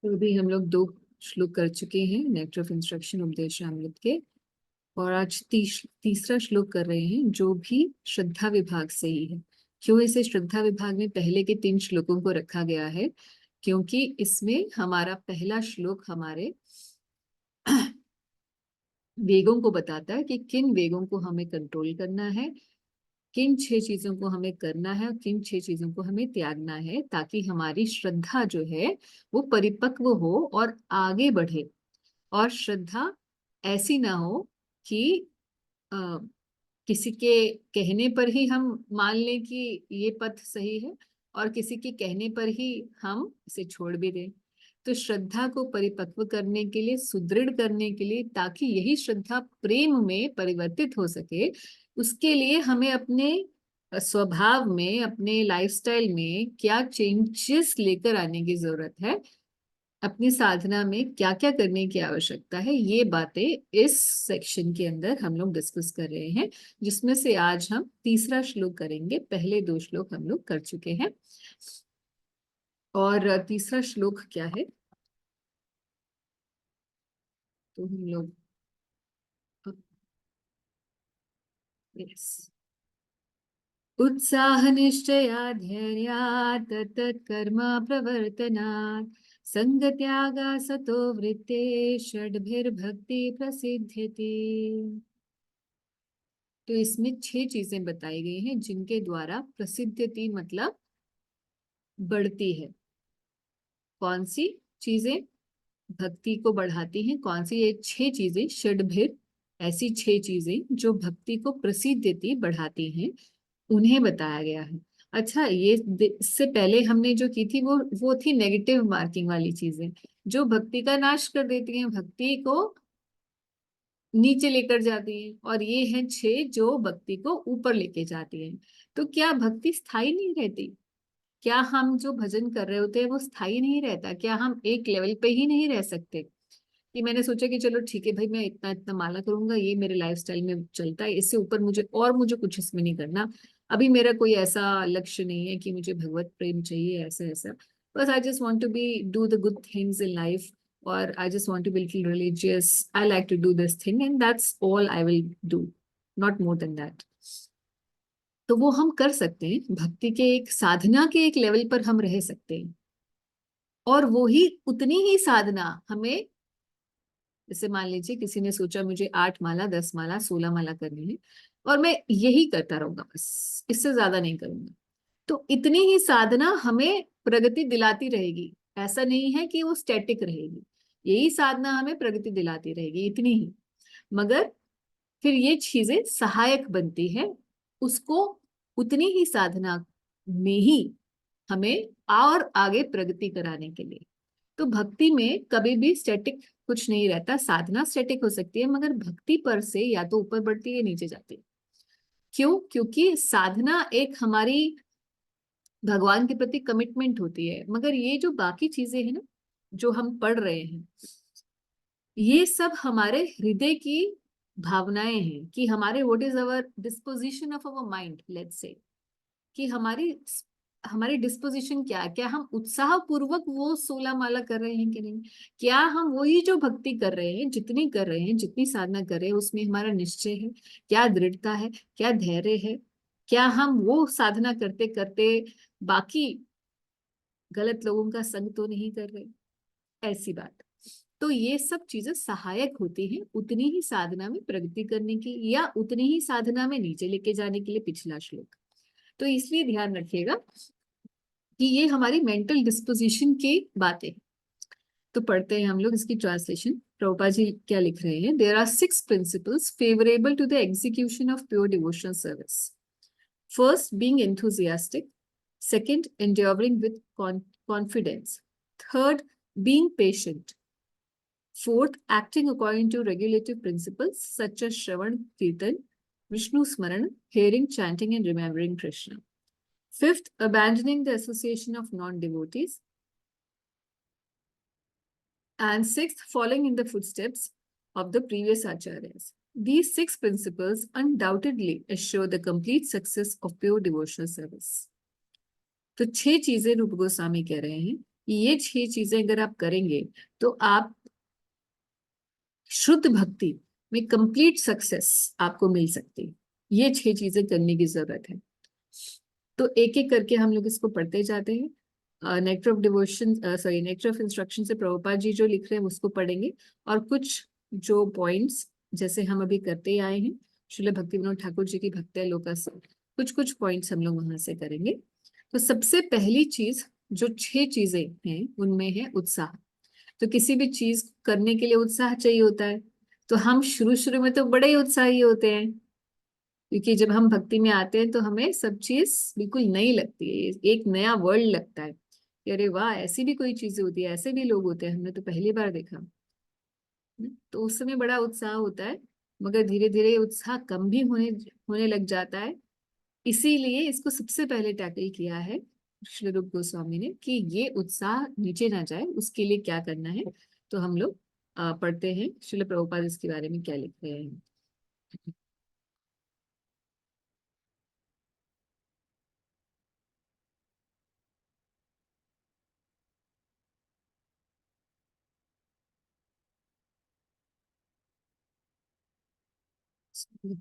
तो अभी हम लोग 2 श्लोक कर चुके हैं नेक्टर ऑफ इंस्ट्रक्शन उपदेशामृत के। और आज तीसरा श्लोक कर रहे हैं, जो भी श्रद्धा विभाग से ही है। क्यों इसे श्रद्धा विभाग में पहले के 3 श्लोकों को रखा गया है? क्योंकि इसमें हमारा पहला श्लोक हमारे वेगों को बताता है कि किन वेगों को हमें कंट्रोल करना है, किन 6 चीजों को हमें करना है और किन 6 चीजों को हमें त्यागना है, ताकि हमारी श्रद्धा जो है वो परिपक्व हो और आगे बढ़े। और श्रद्धा ऐसी ना हो कि अ, किसी के कहने पर ही हम मान लें कि ये पथ सही है और किसी के कहने पर ही हम इसे छोड़ भी दें। तो श्रद्धा को परिपक्व करने के लिए, सुदृढ़ करने के लिए, ताकि यही श्रद्धा प्रेम में परिवर्तित हो सके, उसके लिए हमें अपने स्वभाव में, अपने लाइफस्टाइल में क्या चेंजेस लेकर आने की जरूरत है, अपनी साधना में क्या क्या करने की आवश्यकता है, ये बातें इस सेक्शन के अंदर हम लोग डिस्कस कर रहे हैं, जिसमें से आज हम तीसरा श्लोक करेंगे। पहले 2 श्लोक हम लोग कर चुके हैं। और तीसरा श्लोक क्या है, तो हम लोग यस, उत्साह निश्चया धैर्या तत्त कर्म प्रवर्तनात् संगत्यागा सतो वृत्ते षड्भिर्भक्ति प्रसिद्ध्यति। तो इसमें 6 चीजें बताई गई हैं जिनके द्वारा प्रसिद्धति मतलब बढ़ती है। कौन सी चीजें भक्ति को बढ़ाती हैं? कौन सी? ये 6 चीजें, षड्भिर, ऐसी 6 चीजें जो भक्ति को प्रसिद्धति बढ़ाती हैं, उन्हें बताया गया है। अच्छा, ये इससे पहले हमने जो की थी वो थी नेगेटिव मार्किंग वाली चीजें, जो भक्ति का नाश कर देती हैं, भक्ति को नीचे लेकर जाती हैं। और ये हैं 6 जो भक्ति को ऊपर लेके जाती हैं। तो क्या भक्ति स्थायी नहीं रहती? क्या हम जो भजन कर रहे होते हैं वो स्थायी नहीं रहता? क्या हम एक लेवल पे ही नहीं रह सकते कि मैंने सोचा कि चलो ठीक है भाई, मैं इतना इतना माला करूंगा, ये मेरे लाइफस्टाइल में चलता है, इससे ऊपर मुझे कुछ इसमें नहीं करना। अभी मेरा कोई ऐसा लक्ष्य नहीं है कि मुझे भगवत प्रेम चाहिए, ऐसा ऐसा। बस I just want to be do the good things in life, और I just want to be little religious, I like to do this thing and that's all I will do, not more than that. तो वो हम कर सकते हैं, भक्ति के एक साधना के एक लेवल पर हम रह सकते हैं। और वो ही उतनी ही साधना हमें, जैसे मान लीजिए किसी ने सोचा मुझे 8 माला, 10 माला, 16 माला करनी है और मैं यही करता रहूंगा, बस इससे ज्यादा नहीं करूंगा, तो इतनी ही साधना हमें प्रगति दिलाती रहेगी। ऐसा नहीं है कि वो स्टैटिक रहेगी, यही साधना हमें प्रगति दिलाती रहेगी, इतनी ही। मगर फिर ये चीजें सहायक बनती है उसको उतनी ही साधना में ही हमें और आगे प्रगति कराने के लिए। तो भक्ति में कभी भी स्टैटिक कुछ नहीं रहता। साधना स्टैटिक हो सकती है, मगर भक्ति पर से या तो ऊपर बढ़ती है या नीचे जाती है। क्यों? क्योंकि साधना एक हमारी भगवान के प्रति कमिटमेंट होती है, मगर ये जो बाकी चीजें हैं ना, जो हम पढ़ रहे हैं, ये सब हमारे हृदय की भावनाएं हैं कि हमारे what is our disposition of our mind, let's say, कि हमारी हमारी डिस्पोजिशन क्या है। क्या हम उत्साह पूर्वक वो 16 माला कर रहे हैं कि नहीं? क्या हम वही जो भक्ति कर रहे हैं, जितनी कर रहे हैं, जितनी साधना कर रहे हैं, उसमें हमारा निश्चय है? क्या दृढ़ता है? क्या धैर्य है? क्या हम वो साधना करते करते बाकी गलत लोगों का संग तो नहीं कर रहे? ऐसी बात। तो ये सब चीजें सहायक होती हैं उतनी ही साधना में प्रगति करने की, या उतनी ही साधना में नीचे लेके जाने के लिए। पिछला श्लोक तो इसलिए ध्यान रखिएगा कि ये हमारी मेंटल डिस्पोजिशन की बातें। तो पढ़ते हैं हम लोग इसकी ट्रांसलेशन। प्रभुपाद जी क्या लिख रहे हैं? There are 6 principles favourable to the execution of pure devotional service. First, being enthusiastic. Second, enduring with confidence. Third, being patient. Fourth, acting according to regulative principles such as Shravan, Kirtan, Vishnu Smaran, hearing, chanting, and remembering Krishna. Fifth, abandoning the association of non-devotees. And sixth, following in the footsteps of the previous acharyas. These 6 principles undoubtedly assure the complete success of pure devotional service. तो 6 चीजें रूप गोस्वामी कह रहे हैं ये 6 चीजें अगर आप करेंगे तो आप शुद्ध भक्ति में कंप्लीट सक्सेस आपको मिल सकती है। ये 6 चीजें करने की जरूरत है। तो एक एक करके हम लोग इसको पढ़ते जाते हैं। Nectar of devotion, sorry, nectar of instruction से प्रभुपाद जी जो लिख रहे हैं उसको पढ़ेंगे, और कुछ जो पॉइंट्स जैसे हम अभी करते ही आए हैं श्रील भक्ति विनोद ठाकुर जी की भक्ति लोका से, कुछ कुछ पॉइंट्स हम लोग वहां से करेंगे। तो सबसे पहली चीज, जो 6 चीजें हैं उनमें है उत्साह। तो किसी भी चीज करने के लिए उत्साह चाहिए होता है। तो हम शुरू शुरू में तो बड़े ही उत्साही होते हैं, क्योंकि जब हम भक्ति में आते हैं तो हमें सब चीज बिल्कुल नई लगती है, एक नया वर्ल्ड लगता है कि अरे वाह, ऐसी भी कोई चीजें होती है, ऐसे भी लोग होते हैं, हमने तो पहली बार देखा। तो उस समय बड़ा उत्साह होता है, मगर धीरे धीरे उत्साह कम भी होने होने लग जाता है। इसीलिए इसको सबसे पहले टैकल किया है श्री रूप गोस्वामी ने कि ये उत्साह नीचे ना जाए, उसके लिए क्या करना है। तो हम लोग पढ़ते हैं श्रील प्रभुपाद इसके बारे में क्या लिख रहे हैं।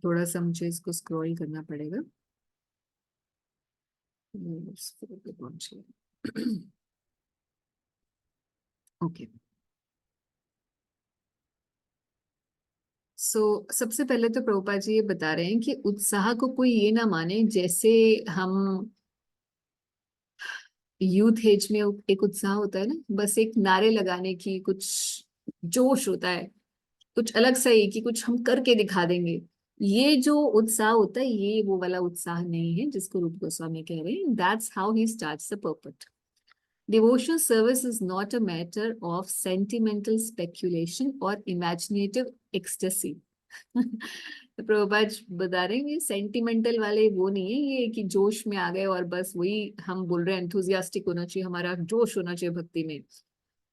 थोड़ा सा मुझे इसको स्क्रॉल करना पड़ेगा। ओके। सबसे पहले तो प्रभुपाद जी ये बता रहे हैं कि उत्साह को कोई ये ना माने जैसे हम यूथ एज में एक उत्साह होता है ना, बस एक नारे लगाने की कुछ जोश होता है, कुछ अलग सा ही कि कुछ हम करके दिखा देंगे। ये जो उत्साह होता है ये वो वाला उत्साह नहीं है जिसको रूप गोस्वामी कह रहे हैं। That's how he starts the पर्पट। Devotional service is not a matter of sentimental speculation or imaginative ecstasy. तो प्रभुपाद बता रहे हैं ये सेंटिमेंटल वाले वो नहीं है, ये कि जोश में आ गए और बस वही हम बोल रहे हैं, एंथुजियास्टिक होना चाहिए, हमारा जोश होना चाहिए भक्ति में,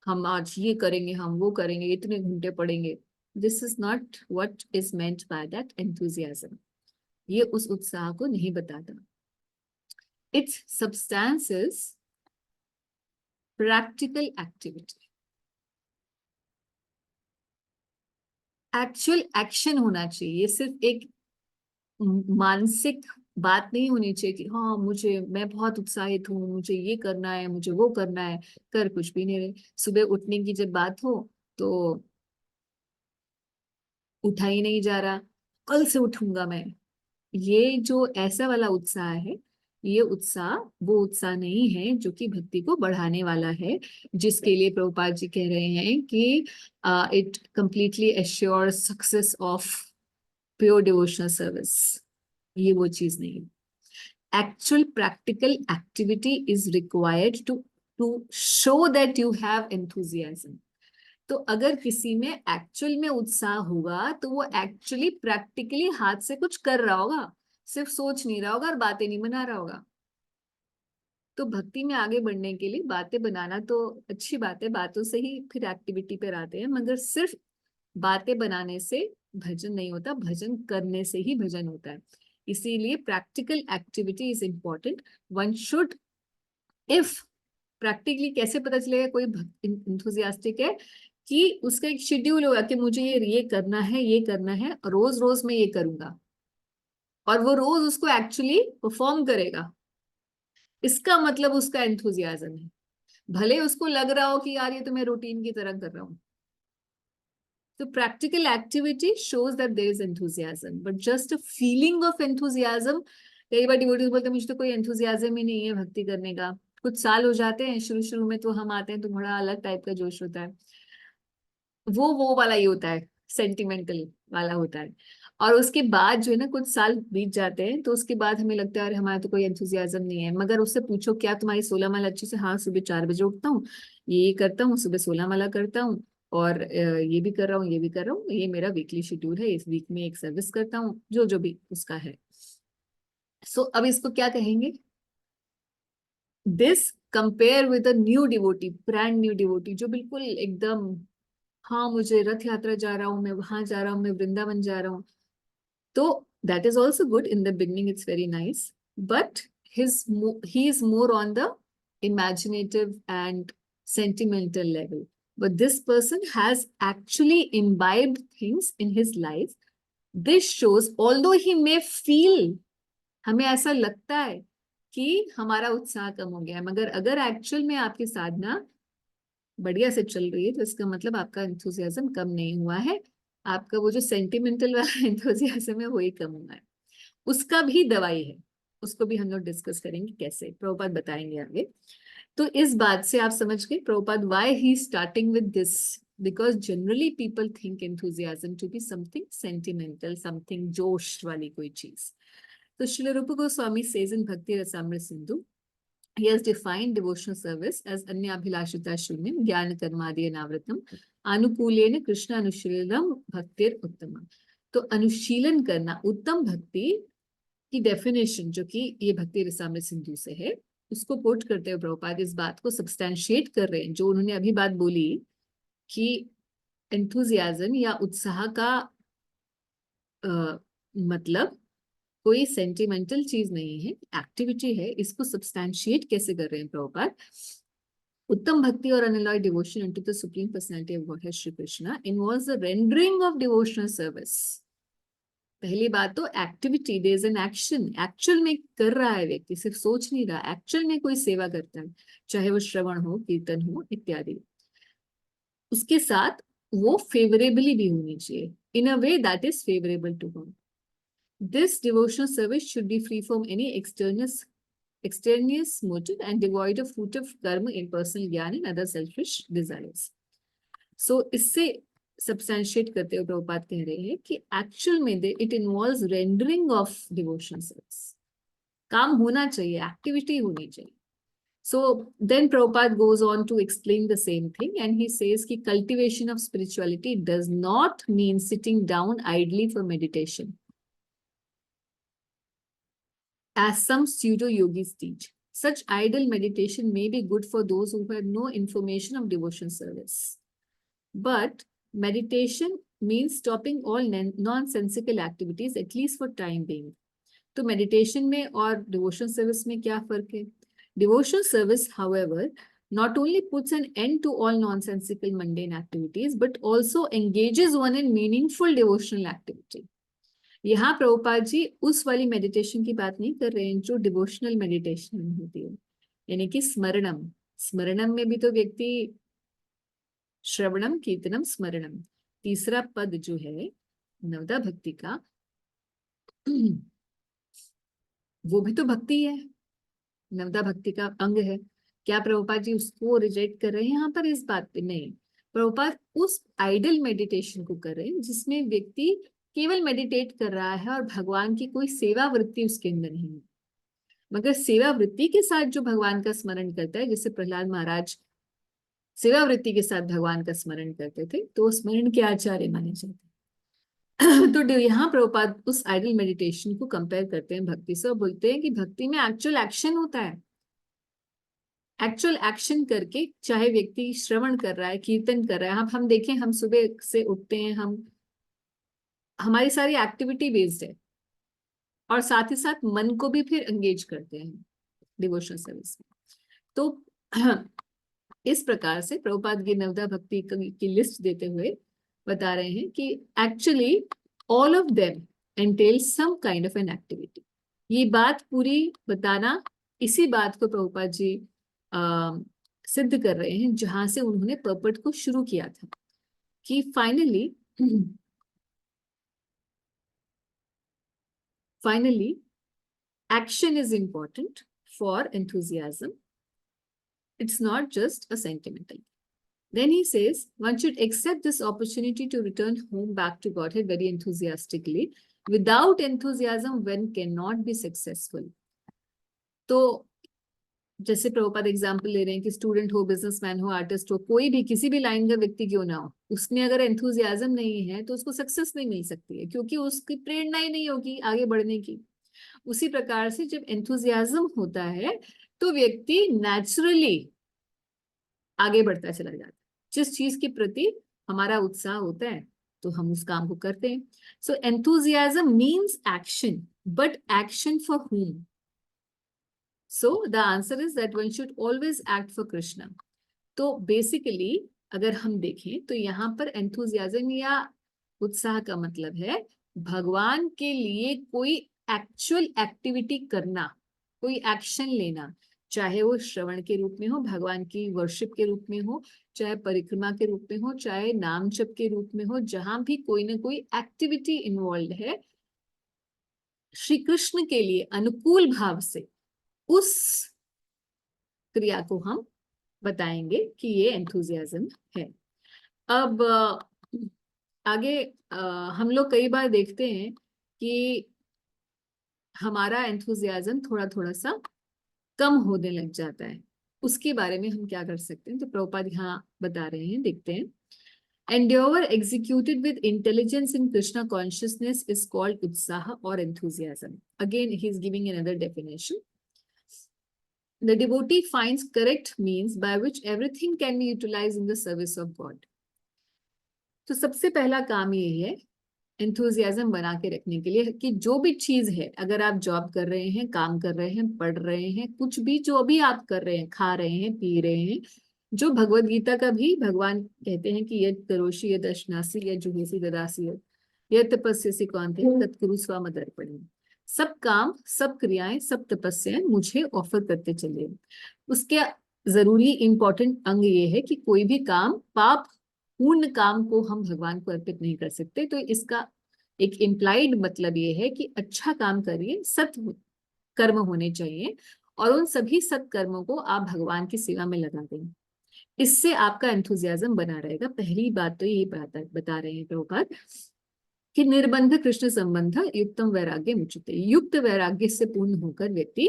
हम आज ये करेंगे, हम वो करेंगे, इतने घंटे पढ़ेंगे। This is not what is meant by that enthusiasm. ये उस उत्साह को नहीं बताता। It's substance is practical activity. Actual action होना चाहिए, ये सिर्फ एक मानसिक बात नहीं होनी चाहिए कि हाँ मुझे, मैं बहुत उत्साहित हूँ, मुझे ये करना है, मुझे वो करना है, कर कुछ भी नहीं रहे। सुबह उठने की जब बात हो तो उठा ही नहीं जा रहा, कल से उठूंगा मैं। ये जो ऐसा वाला उत्साह है, ये उत्साह वो उत्साह नहीं है जो कि भक्ति को बढ़ाने वाला है, जिसके लिए प्रभुपाद जी कह रहे हैं कि it completely assure success of pure devotional service. ये वो चीज नहीं है। Actual practical activity is required to to show that you have enthusiasm. तो अगर किसी में एक्चुअल में उत्साह होगा तो वो एक्चुअली प्रैक्टिकली हाथ से कुछ कर रहा होगा, सिर्फ सोच नहीं रहा होगा और बातें नहीं बना रहा होगा। तो भक्ति में आगे बढ़ने के लिए बातें बनाना तो अच्छी बात है, बातों से ही फिर एक्टिविटी पर आते हैं, मगर सिर्फ बातें बनाने से भजन नहीं होता, भजन करने से ही भजन होता है। इसीलिए practical activity is important. One should, if practically कैसे पता चलेगा कोई इंथुजियास्टिक है, कि उसका एक शेड्यूल होगा कि मुझे ये करना है, ये करना है, रोज रोज मैं ये करूंगा, और वो रोज उसको एक्चुअली परफॉर्म करेगा। इसका मतलब उसका एंथुजियाज्म है। भले उसको लग रहा हो कि यार ये तो मैं रूटीन की तरह कर रहा हूँ। तो practical activity shows that there is enthusiasm, but just a feeling of enthusiasm, कई बार डिवोटीज बोलते हैं मुझे तो कोई एंथुजियाज्म ही नहीं है भक्ति करने का। कुछ साल हो जाते हैं, शुरू शुरू में तो हम आते हैं तो बड़ा अलग टाइप का जोश होता है, वो वाला ही होता है, सेंटिमेंटल वाला होता है। और उसके बाद जो है ना, कुछ साल बीत जाते हैं तो उसके बाद हमें लगता है अरे हमारा तो कोई एंथुजियाज्म नहीं है। मगर उससे पूछो क्या तुम्हारी 16 माला अच्छी से, हाँ सुबह 4 बजे उठता हूँ, ये करता हूँ, सुबह 16 माला करता हूँ, और ये भी कर रहा हूँ, ये भी कर रहा हूँ, ये मेरा वीकली शेड्यूल है, इस वीक में एक सर्विस करता हूँ, जो जो भी उसका है। अब इसको क्या कहेंगे? This compare with a new devotee, brand new devotee, जो बिल्कुल एकदम, हाँ मुझे रथ यात्रा जा रहा हूँ, मैं वहां जा रहा हूँ, मैं वृंदावन जा रहा हूँ। तो that is also good in the beginning, it's very nice, but he is more on the imaginative and sentimental level, but this person has actually imbibed things in his life. This shows, although he may feel, हमें ऐसा लगता है कि हमारा उत्साह कम हो गया है, मगर अगर एक्चुअल में आपकी साधना बढ़िया से चल रही है तो इसका मतलब आपका एंथुजियाज्म कम नहीं हुआ है, आपका वो जो सेंटिमेंटल वाला एंथुजियाज्म है वो ही कम हुआ है। उसका भी दवाई है, उसको भी हम लोग डिस्कस करेंगे कैसे, प्रभुपाद बताएंगे आगे। तो इस बात से आप समझ गए Prabhupada why he starting with this, because generally people think enthusiasm to be something sentimental, something जोश वाली कोई चीज। तो श्रील रूप गोस्वामी सेज इन भक्ति Rasamrita Sindhu, he has defined devotional service as अन्याभिलाषिता शून्यम ज्ञान कर्मादि अनावृतम अनुकूलेन कृष्ण अनुशीलनम भक्तिर उत्तम। तो अनुशीलन करना, उत्तम भक्ति की डेफिनेशन जो कि ये भक्ति रसामृत सिंधु से है, उसको कोट करते हुए प्रभुपाद इस बात को सब्सटैंशिएट कर रहे हैं जो उन्होंने अभी बात बोली कि एंथुजियाज्म या उत्साह का मतलब कोई सेंटिमेंटल चीज नहीं है, एक्टिविटी है। इसको सब्सटैंशिएट कैसे कर रहे हैं प्रभुपाद, उत्तम भक्ति और unalloyed devotion into the supreme personality of God Shri Krishna involves the rendering of devotional service. पहली बात तो activity, there is an action, actual में कर रहा है व्यक्ति, सिर्फ सोच नहीं रहा, एक्चुअल में कोई सेवा करता है, चाहे वो श्रवण हो, कीर्तन हो इत्यादि। उसके साथ वो फेवरेबली भी होनी चाहिए, in a way that is favourable to God. This devotional service should be free from any extraneous motive and devoid of fruit of karma, impersonal jnana and other selfish desires. So इससे substantiate करते हुए प्रभुपाद कह रहे हैं कि actual में it involves rendering of devotional service. काम होना चाहिए, activity होनी चाहिए. So then Prabhupada goes on to explain the same thing and he says कि cultivation of spirituality does not mean sitting down idly for meditation, as some pseudo-yogis teach. Such idle meditation may be good for those who have no information of devotion service. But meditation means stopping all nonsensical activities, at least for time being. तो meditation में और devotion service में क्या फर्क है? Devotion service, however, not only puts an end to all nonsensical mundane activities, but also engages one in meaningful devotional activity. यहाँ प्रभुपाद जी उस वाली मेडिटेशन की बात नहीं कर रहे हैं जो डिवोशनल मेडिटेशन होती है, यानी कि स्मरणम। स्मरणम में भी तो व्यक्ति श्रवणम कीर्तनम स्मरणम, तीसरा पद जो है नवदा भक्ति का वो भी तो भक्ति है, नवदा भक्ति का अंग है। क्या प्रभुपाद जी उसको रिजेक्ट कर रहे हैं यहाँ पर? इस बात पे नहीं, प्रभुपाद उस आइडल मेडिटेशन को कर रहे हैं जिसमें व्यक्ति केवल मेडिटेट कर रहा है और भगवान की कोई सेवा वृत्ति उसके अंदर नहीं है, मगर सेवा वृत्ति के साथ जो भगवान का स्मरण करता है, जैसे प्रहलाद महाराज सेवा वृत्ति के साथ भगवान का स्मरण करते थे, तो स्मरण के आचार्य माने जाते तो यहाँ प्रभुपाद उस आइडल मेडिटेशन को कंपेयर करते हैं भक्ति से और बोलते हैं कि भक्ति में एक्चुअल एक्शन होता है। एक्चुअल एक्शन करके, चाहे व्यक्ति श्रवण कर रहा है, कीर्तन कर रहा है, हम देखें, हम सुबह से उठते हैं, हमारी सारी एक्टिविटी बेस्ड है और साथ ही साथ मन को भी फिर एंगेज करते हैं डिवोशनल सर्विस में। तो इस प्रकार से प्रभुपाद की नवदा भक्ति की लिस्ट देते हुए बता रहे हैं कि actually all of them entail some kind of an activity. ये बात पूरी बताना, इसी बात को प्रभुपाद जी सिद्ध कर रहे हैं जहां से उन्होंने पर्पट को शुरू किया था कि Finally, action is important for enthusiasm. It's not just a sentimental. Then he says, one should accept this opportunity to return home back to Godhead very enthusiastically. Without enthusiasm, one cannot be successful. तो जैसे Prabhupada example ले रहे हैं कि student हो, businessman हो, artist हो, कोई भी किसी भी लाइन का व्यक्ति क्यों ना हो, उसमें अगर एंथुजियाज्म नहीं है तो उसको सक्सेस नहीं मिल सकती है, क्योंकि उसकी प्रेरणा ही नहीं होगी आगे बढ़ने की। उसी प्रकार से जब एंथुजियाज्म होता है तो व्यक्ति नेचुरली आगे बढ़ता चला जाता है। जिस चीज के प्रति हमारा उत्साह होता है तो हम उस काम को करते हैं। So enthusiasm means action, but action for whom? So the answer is that one should always act for Krishna. तो बेसिकली अगर हम देखें तो यहाँ पर एंथुजियाज्म या उत्साह का मतलब है भगवान के लिए कोई एक्चुअल एक्टिविटी करना, कोई एक्शन लेना, चाहे वो श्रवण के रूप में हो, भगवान की वर्शिप के रूप में हो, चाहे परिक्रमा के रूप में हो, चाहे नाम जप के रूप में हो, जहां भी कोई ना कोई एक्टिविटी इन्वॉल्व है श्री कृष्ण के लिए अनुकूल भाव से, उस क्रिया को हम बताएंगे कि ये एंथुजियाज्म है। अब आगे हम लोग कई बार देखते हैं कि हमारा एंथुजियाज्म थोड़ा थोड़ा सा कम होने लग जाता है। उसके बारे में हम क्या कर सकते हैं, तो प्रभुपाद यहाँ बता रहे हैं, देखते हैं। Endeavor executed with intelligence in Krishna consciousness is called utsaha or enthusiasm. Again, he is giving another definition. The devotee finds correct means by which everything can be utilized in the service of God. तो सबसे पहला काम यही है enthusiasm बना के रखने के लिए कि जो भी चीज है, अगर आप जॉब कर रहे हैं, काम कर रहे हैं, पढ़ रहे हैं, कुछ भी जो भी आप कर रहे हैं, खा रहे हैं, पी रहे हैं, जो भगवत गीता का भी भगवान कहते हैं कि यद करोषि यद अश्नासी यद जुहोसि ददासी यद तपस्यसि कौन्तेय तत्कुरु स्वमदर्पणम्। सब काम, सब क्रियाएं, सब तपस्याएं मुझे ऑफर करते चलिए। उसके जरूरी इंपॉर्टेंट अंग ये है कि कोई भी काम, पाप पूर्ण काम को हम भगवान को अर्पित नहीं कर सकते। तो इसका एक इम्प्लाइड मतलब ये है कि अच्छा काम करिए, सत कर्म होने चाहिए और उन सभी सत्कर्मों को आप भगवान की सेवा में लगा दें। इससे आपका एंथुजियाज्म बना रहेगा। पहली बात तो यही बता रहे हैं प्रभुपाद कि निर्बंध कृष्ण संबंध युक्तम वैराग्य मुच्यते। युक्त वैराग्य से पूर्ण होकर व्यक्ति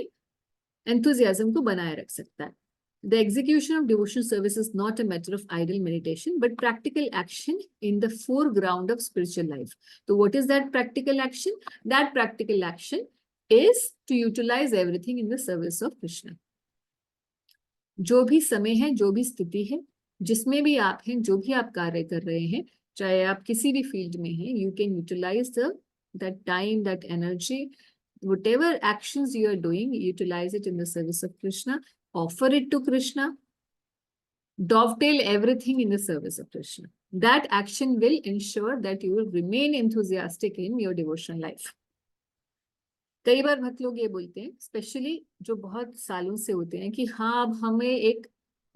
एंथुजियाज्म को बनाए रख सकता है। The execution of devotional service is not a matter of idle meditation, but practical action in the foreground of spiritual life. So what is that practical action? That practical action is to utilize everything in the service of Krishna. जो भी समय है, जो भी स्थिति है, जिसमें भी आप हैं, जो भी आप कार्य कर रहे हैं, चाहे आप किसी भी फील्ड में हैं, you can utilize that time, that energy, whatever actions you are doing, utilize it in the service of Krishna. Offer it to Krishna, dovetail everything in the service of Krishna. That action will ensure that you will remain enthusiastic in your devotional life. कई बार भक्त लोग ये बोलते हैं, specially जो बहुत सालों से होते हैं, कि हाँ अब हमें एक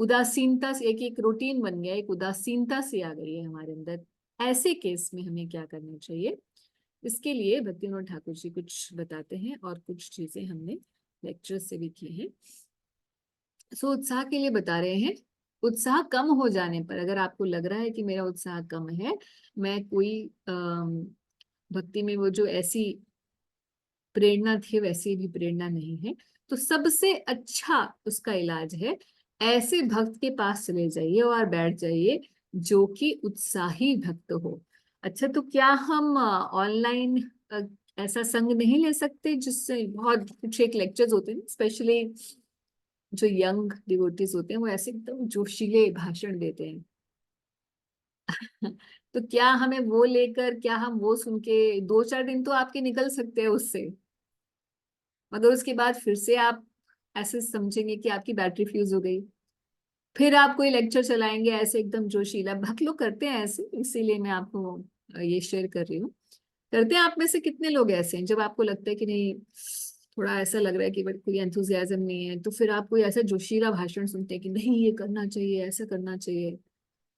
उदासीनता से, एक रूटीन बन गया, एक उदासीनता सी आ गई है हमारे अंदर। ऐसे केस में हमें क्या करना चाहिए, इसके लिए भक्ति विनोद ठाकुर जी कुछ बताते हैं और कुछ चीजें हमने लेक्चर से भी की हैं। सो उत्साह के लिए बता रहे हैं, उत्साह कम हो जाने पर, अगर आपको लग रहा है कि मेरा उत्साह कम है, मैं कोई भक्ति में वो जो ऐसी प्रेरणा थी वैसी भी प्रेरणा नहीं है, तो सबसे अच्छा उसका इलाज है ऐसे भक्त के पास चले जाइए और बैठ जाइए जो कि उत्साही भक्त हो। अच्छा, तो क्या हम ऑनलाइन ऐसा संग नहीं ले सकते जिससे बहुत कुछ एक लेक्चर्स होते हैं, स्पेशली जो यंग डिवोटीज होते हैं वो ऐसे एकदम जोशीले भाषण देते हैं तो क्या हमें वो लेकर, क्या हम वो सुन के 2-4 दिन तो आपके निकल सकते हैं उससे, मगर उसके बाद फिर से आप ऐसे समझेंगे कि आपकी बैटरी फ्यूज हो गई, फिर आप कोई लेक्चर चलाएंगे ऐसे एकदम जोशीला। बहुत लोग करते हैं ऐसे, इसीलिए मैं आपको ये शेयर कर रही हूँ। करते हैं आप में से कितने लोग ऐसे हैं, जब आपको लगता है कि नहीं, थोड़ा ऐसा लग रहा है कि बट कोई एंथुजियाज्म नहीं है, तो फिर आप कोई ऐसा जोशीला भाषण सुनते हैं कि नहीं ये करना चाहिए, ऐसा करना चाहिए,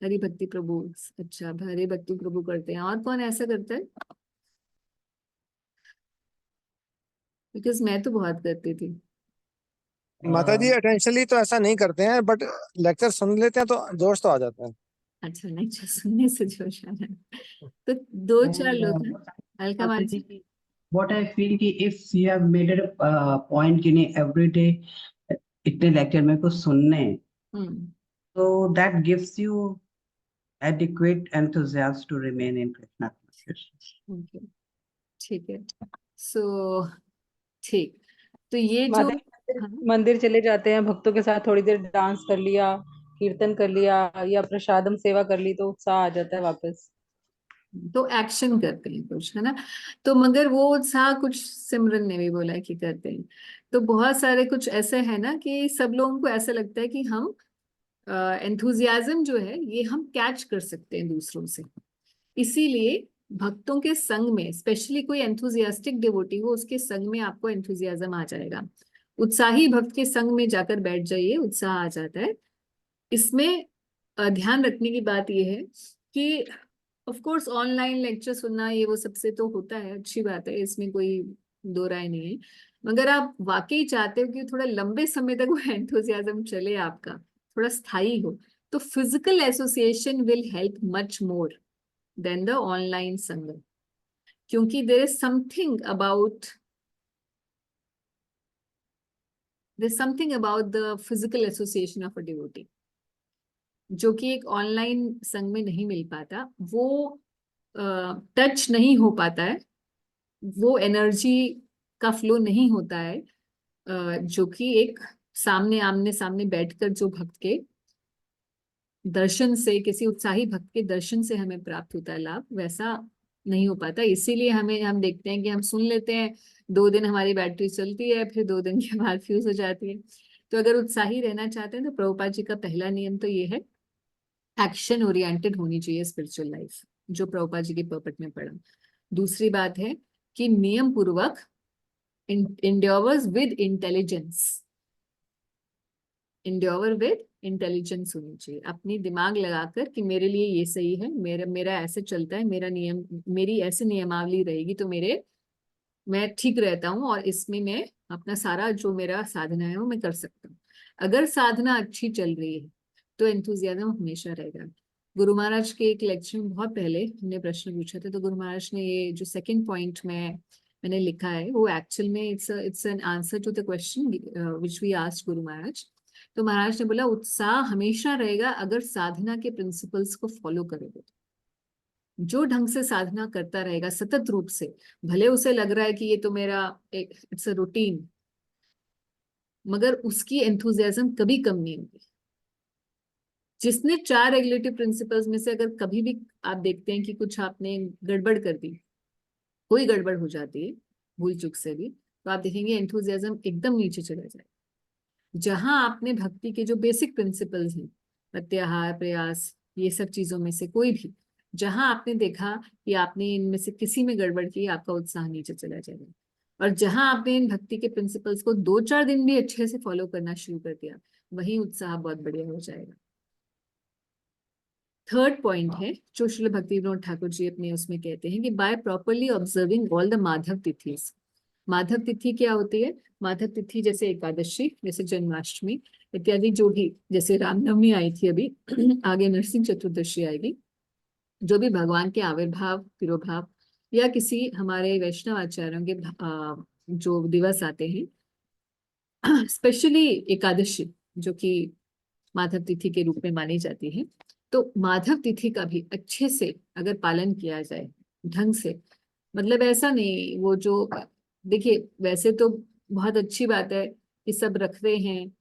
हरि भक्ति प्रभु। अच्छा, हरि भक्ति प्रभु करते हैं, और कौन ऐसा करता है? बिकॉज मैं तो बहुत करती थी। माता जी अटेंशनली तो ऐसा नहीं करते हैं, बट लेक्चर सुन लेते हैं तो जोश तो आ जाता है। अच्छा, नहीं, जो सुनने से जोश आ रहा है तो 2-4 लोग हैं। अलका माता मानसी, जी, what I feel कि if you have made it a point कि नहीं every day इतने लेक्चर मेरे को सुनने हैं, so that gives you adequate enthusiasm to remain in Krishna consciousness. okay, ठीक है। सो ठीक, तो ये जो हाँ, मंदिर चले जाते हैं भक्तों के साथ, थोड़ी देर डांस कर लिया, कीर्तन कर लिया या प्रसादम सेवा कर ली, तो उत्साह आ जाता है वापस। तो एक्शन करते हैं कुछ, है ना। तो मगर वो उत्साह, कुछ सिमरन ने भी बोला है कि करते हैं, तो बहुत सारे कुछ ऐसे है ना कि सब लोगों को ऐसा लगता है कि हम एंथुजियाज्म जो है ये हम कैच कर सकते हैं दूसरों से। इसीलिए भक्तों के संग में, स्पेशली कोई एंथुजियास्टिक डिवोटी हो, उसके संग में आपको एंथुजियाज्म आ जाएगा। उत्साही भक्त के संग में जाकर बैठ जाइए, उत्साह आ जाता है। इसमें ध्यान रखने की बात यह है कि ऑफ कोर्स ऑनलाइन लेक्चर सुनना ये वो सबसे तो होता है, अच्छी बात है, इसमें कोई दो राय नहीं है। मगर आप वाकई चाहते हो कि थोड़ा लंबे समय तक वो एंथुजियाज्म चले आपका, थोड़ा स्थायी हो, तो physical association will help much more than the online संगम। क्योंकि there's something about the physical association of a devotee जो कि एक ऑनलाइन संग में नहीं मिल पाता। वो टच नहीं हो पाता है, वो एनर्जी का फ्लो नहीं होता है, जो कि एक सामने आमने सामने बैठकर जो भक्त के दर्शन से, किसी उत्साही भक्त के दर्शन से हमें प्राप्त होता है लाभ, वैसा नहीं हो पाता। इसीलिए हम देखते हैं कि हम सुन लेते हैं, 2 दिन हमारी बैटरी चलती है, फिर 2 दिन के बाद फ्यूज हो जाती है। तो अगर उत्साही रहना चाहते हैं तो प्रभुपाद जी का पहला नियम तो ये है, एक्शन ओरिएंटेड होनी चाहिए स्पिरिचुअल लाइफ, जो प्रभुपाद जी के पर्पट में पढ़ा। दूसरी बात है कि नियम पूर्वक इंड्योवर्स विद इंटेलिजेंस, इंड्योवर विद इंटेलिजेंस होनी चाहिए। अपनी दिमाग लगाकर कि मेरे लिए ये सही है, मेरा ऐसे चलता है, मेरा नियम, मेरी ऐसे नियमावली रहेगी तो मैं ठीक रहता हूँ, और इसमें मैं अपना सारा जो मेरा साधना है वो मैं कर सकता हूँ। अगर साधना अच्छी चल रही है तो एंथुजियाज्म हमेशा रहेगा। गुरु महाराज के एक लेक्चर में बहुत पहले हमने प्रश्न पूछा था, तो गुरु महाराज ने ये जो सेकंड पॉइंट मैंने लिखा है वो एक्चुअल में it's an answer to the question which we asked Guru Maharaj. तो महाराज ने बोला उत्साह हमेशा रहेगा अगर साधना के प्रिंसिपल्स को फॉलो करोगे। जो ढंग से साधना करता रहेगा सतत रूप से, भले उसे लग रहा है कि ये तो मेरा एक इट्स अ रूटीन, मगर उसकी एंथुजियाज्म कभी कम नहीं होगी। जिसने 4 रेगुलेटिव प्रिंसिपल्स में से अगर कभी भी आप देखते हैं कि कुछ आपने गड़बड़ कर दी, कोई गड़बड़ हो जाती है भूल चूक से भी, तो आप देखेंगे एंथुजियाज्म एकदम नीचे चला जाएगा। जहां आपने भक्ति के जो बेसिक प्रिंसिपल्स हैं, प्रत्याहार, प्रयास, ये सब चीजों में से कोई भी, जहां आपने देखा कि आपने इनमें से किसी में गड़बड़ की, आपका उत्साह नीचे चला जाएगा। और जहां आपने इन भक्ति के प्रिंसिपल्स को 2-4 दिन भी अच्छे से फॉलो करना शुरू कर दिया, वही उत्साह बहुत बढ़िया हो जाएगा। थर्ड पॉइंट है जो श्रील भक्ति विनोद ठाकुर जी अपने उसमें कहते हैं कि by properly observing all the Madhava tithis. Madhava तिथि क्या होती है? माधव तिथि जैसे एकादशी, जैसे जन्माष्टमी इत्यादि, जो भी जैसे रामनवमी आई थी अभी आगे नरसिंह चतुर्दशी आएगी, जो भी भगवान के आविर्भाव, तिरोभाव या किसी हमारे वैष्णव आचार्यों के जो दिवस आते हैं, स्पेशली एकादशी जो कि माधव तिथि के रूप में मानी जाती है, तो माधव तिथि का भी अच्छे से अगर पालन किया जाए ढंग से, मतलब ऐसा नहीं वो जो, देखिए वैसे तो बहुत अच्छी बात है कि सब रखते हैं,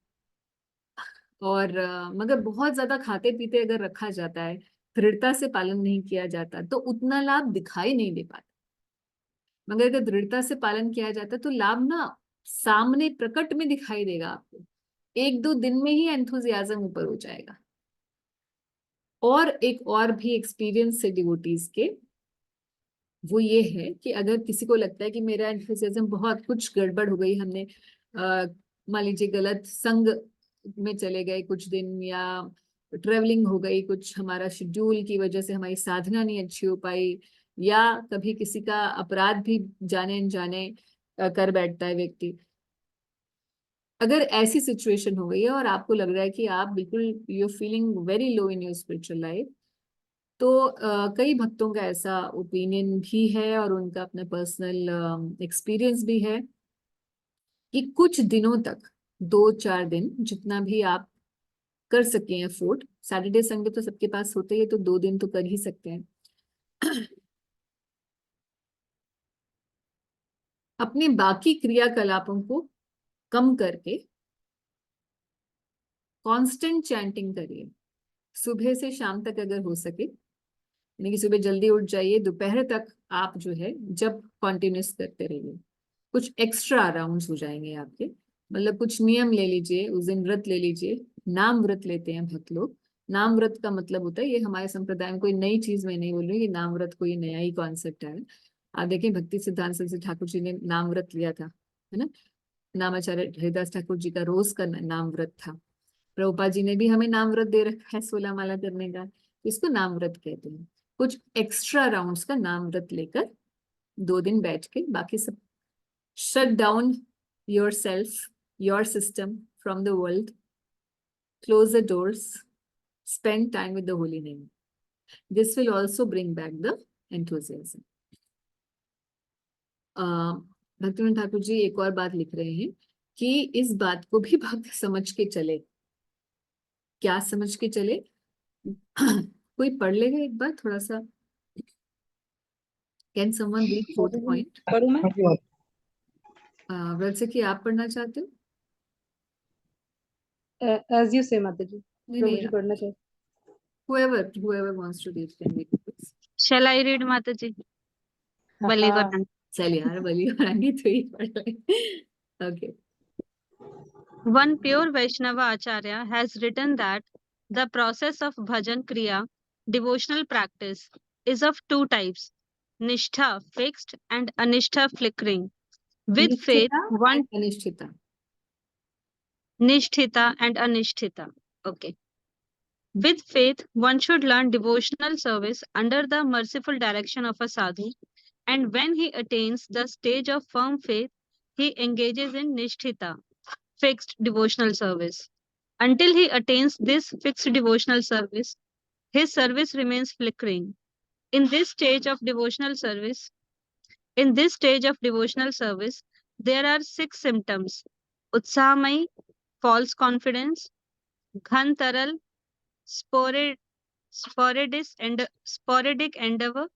और मगर बहुत ज्यादा खाते पीते अगर रखा जाता है, दृढ़ता से पालन नहीं किया जाता, तो उतना लाभ दिखाई नहीं दे पाता। मगर अगर दृढ़ता से पालन किया जाता तो लाभ ना सामने प्रकट में दिखाई देगा आपको, 1-2 दिन में ही एंथुजियाज्म ऊपर हो जाएगा। और एक और भी एक्सपीरियंस है डिवोटीज के, वो ये है कि अगर किसी को लगता है कि मेरा एंथुसियाज्म बहुत कुछ गड़बड़ हो गई, हमने मान लीजिए गलत संग में चले गए कुछ दिन, या ट्रेवलिंग हो गई कुछ, हमारा शेड्यूल की वजह से हमारी साधना नहीं अच्छी हो पाई, या कभी किसी का अपराध भी जाने अनजाने कर बैठता है व्यक्ति, अगर ऐसी सिचुएशन हो गई है और आपको लग रहा है कि आप बिल्कुल you feeling very low in your spiritual life, तो कई भक्तों का ऐसा ओपिनियन भी है और उनका अपना पर्सनल एक्सपीरियंस भी है कि कुछ दिनों तक, 2-4 दिन जितना भी आप कर सकें अफोर्ड, सैटरडे संडे तो सबके पास होते ही है, तो 2 दिन तो कर ही सकते हैं, अपने बाकी क्रियाकलापों को कम करके कांस्टेंट चैंटिंग करिए। सुबह से शाम तक अगर हो सके, यानी कि सुबह जल्दी उठ जाइए, दोपहर तक आप जो है जब कॉन्टिन्यूस करते रहिए, कुछ एक्स्ट्रा राउंड्स हो जाएंगे आपके, मतलब कुछ नियम ले लीजिए, उस दिन व्रत ले लीजिए, नाम व्रत लेते हैं भक्त लोग। नाम व्रत का मतलब होता है, ये हमारे संप्रदाय में कोई नई चीज मैं नहीं बोल रही, ये नाम व्रत कोई नया ही कॉन्सेप्ट है। आप देखें भक्ति सिद्धांत सरस्वती ठाकुर जी ने नाम व्रत लिया था, है ना। नामाचार्य हरिदास ठाकुर जी का रोज का नाम व्रत था। प्रभुपाद जी ने भी हमें नाम व्रत दे रखा है 16 माला करने का, इसको नाम व्रत कहते हैं। कुछ एक्स्ट्रा राउंड्स का नाम व्रत लेकर 2 दिन बैठ के बाकी सब shut down yourself, your system from the world, close the doors, spend time with the holy name. This will also bring back the enthusiasm. Bhaktivinod Thakur जी एक और बात लिख रहे हैं कि इस बात को भी भक्त समझ के चले। क्या समझ के चले? कोई पढ़ लेगा एक बार थोड़ा सा? Can someone read 4th point? पढ़ूं मैं? वैसे कि आप पढ़ना चाहते हो? As you say, माता जी, नहीं जो नहीं, मुझे पढ़ना चाहिए। whoever wants to read can read, please. Shall I read, Mataji? Bali हाँ, Varan. चल यार, बलि वरांगी तो ही पढ़ ले। Okay. One pure Vaishnava Acharya has written that the process of bhajan kriya, devotional practice, is of two types: nishtha, fixed, and anishtha, flickering. With faith, निश्चिता one and अनिश्चिता। nishtita and anishtita. Okay. With faith, one should learn devotional service under the merciful direction of a sadhu, and when he attains the stage of firm faith, he engages in nishtita, fixed devotional service. Until he attains this fixed devotional service, his service remains flickering. In this stage of devotional service, there are 6 symptoms: utsahamai, false confidence; ghan taral, sporadic endeavor;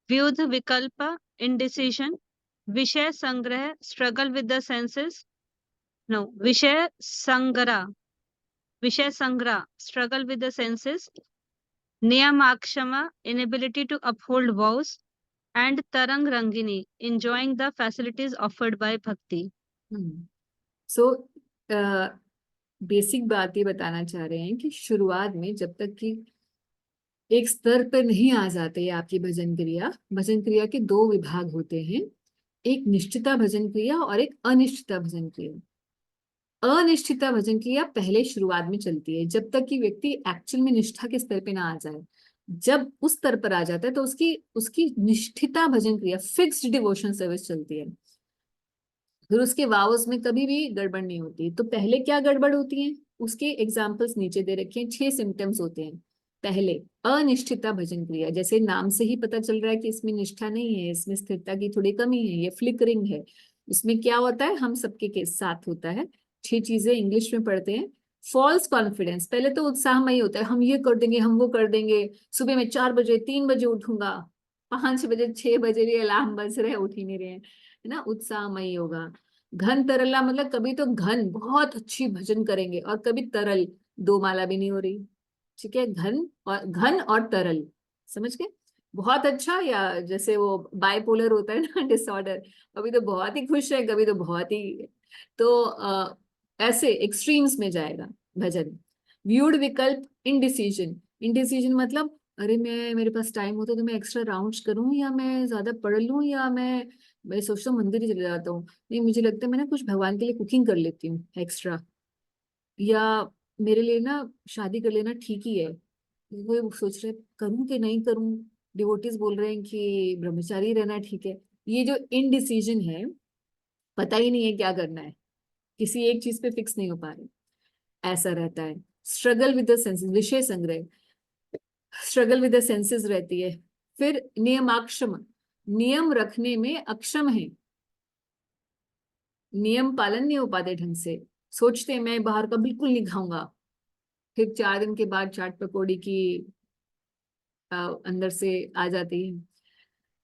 vyudh vikalpa, indecision; vishaya sangrah, struggle with the senses; no, vishaya sangra, struggle with the senses; niyamakshama, inability to uphold vows; and tarang rangini, enjoying the facilities offered by bhakti. So basic बात ये बताना चाह रहे हैं कि शुरुआत में जब तक कि एक स्तर पर नहीं आ जाते आपकी भजन क्रिया के 2 विभाग होते हैं, एक निश्चिता भजन क्रिया और एक अनिश्चिता भजन क्रिया। अनिश्चिता भजन क्रिया पहले शुरुआत में चलती है जब तक कि व्यक्ति एक्चुअल में निष्ठा के स्तर पे ना आ जाए। जब उस स्तर पर आ जाता है तो उसकी निष्ठिता भजन क्रिया, फिक्स्ड डिवोशन सर्विस चलती है। फिर उसके वावस में कभी भी गड़बड़ नहीं होती। तो पहले क्या गड़बड़ होती है उसके एग्जाम्पल्स नीचे दे रखे हैं। 6 सिम्टम्स होते हैं। पहले अनिश्चिता भजन क्रिया, जैसे नाम से ही पता चल रहा है कि इसमें निष्ठा नहीं है, इसमें स्थिरता की थोड़ी कमी है, ये फ्लिकरिंग है। इसमें क्या होता है, हम सबके के साथ होता है। 6 चीजें इंग्लिश में पढ़ते हैं। फॉल्स कॉन्फिडेंस, पहले तो उत्साहमयी होता है, हम ये कर देंगे, हम वो कर देंगे, सुबह में 4 बजे 3 बजे उठूंगा, 5 बजे 6 बजे भी अलार्म बज रहे हैं, उठ ही नहीं रहे हैं, है ना, उत्साहमयी होगा। घन तरला मतलब कभी तो घन बहुत अच्छी भजन करेंगे और कभी तरल, 2 माला भी नहीं हो रही। ठीक है, घन और तरल, समझ गए? बहुत अच्छा, या जैसे वो बाइपोलर होता है ना, डिसऑर्डर, कभी तो बहुत ही खुश है, कभी तो बहुत ही, तो ऐसे एक्सट्रीम्स में जाएगा भजन। व्यूड विकल्प, इंडिसीजन मतलब अरे मेरे पास टाइम होता तो मैं एक्स्ट्रा राउंड्स करूं, या मैं ज्यादा पढ़ लूं, या मैं सोचता हूँ मंदिर ही चले जाता हूँ। नहीं, मुझे लगता है मैं ना कुछ भगवान के लिए कुकिंग कर लेती हूँ एक्स्ट्रा, या मेरे लिए ना शादी कर लेना ठीक ही है। वो सोच रहे करूं कि नहीं करूं, डिवोटीज बोल रहे हैं कि ब्रह्मचारी रहना ठीक है। ये जो इनडिसीजन है, पता ही नहीं है क्या करना है, किसी एक चीज पे फिक्स नहीं हो पा रहे, ऐसा रहता है। स्ट्रगल विद द सेंसेस, विषय संग्रह, स्ट्रगल विद द सेंसेस रहती है। फिर नियमाक्षम, नियम रखने में अक्षम है, नियम पालन नहीं हो पाते ढंग से, सोचते हैं मैं बाहर का बिल्कुल नहीं खाऊंगा, फिर 4 दिन के बाद चाट पकौड़ी की अंदर से आ जाती है।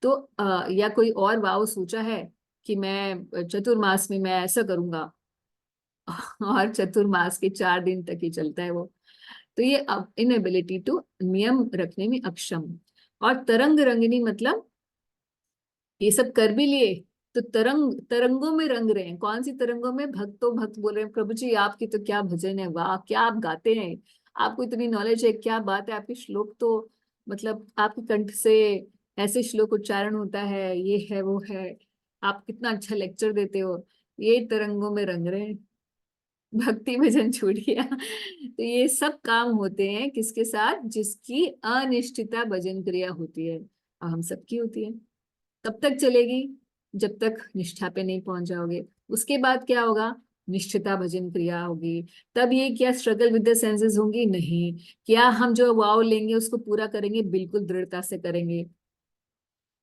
तो या कोई और वाव सोचा है कि मैं चतुर्मास में मैं ऐसा करूंगा, और चतुर्मास के 4 दिन तक ही चलता है वो। तो ये इनएबिलिटी टू, नियम रखने में अक्षम। और तरंग रंगिनी मतलब ये सब कर भी लिए तो तरंगों में रंग रहे हैं। कौन सी तरंगों में? भक्त बोल रहे हैं, प्रभु जी आपकी तो क्या भजन है, वाह क्या आप गाते हैं, आपको इतनी नॉलेज है, क्या बात है, आपके श्लोक तो मतलब आपके कंठ से ऐसे श्लोक उच्चारण होता है, ये है वो है, आप कितना अच्छा लेक्चर देते हो। ये तरंगों में रंग रहे हैं, भक्ति भजन छूट गया। तो ये सब काम होते हैं किसके साथ? जिसकी अनिष्ठिता भजन क्रिया होती है, और हम सबकी होती है। तब तक चलेगी जब तक निष्ठा पे नहीं पहुंच जाओगे। उसके बाद क्या होगा? निष्ठिता भजन क्रिया होगी। तब ये क्या स्ट्रगल विद द सेंसेस होंगी? नहीं। क्या हम जो वाव लेंगे उसको पूरा करेंगे? बिल्कुल दृढ़ता से करेंगे।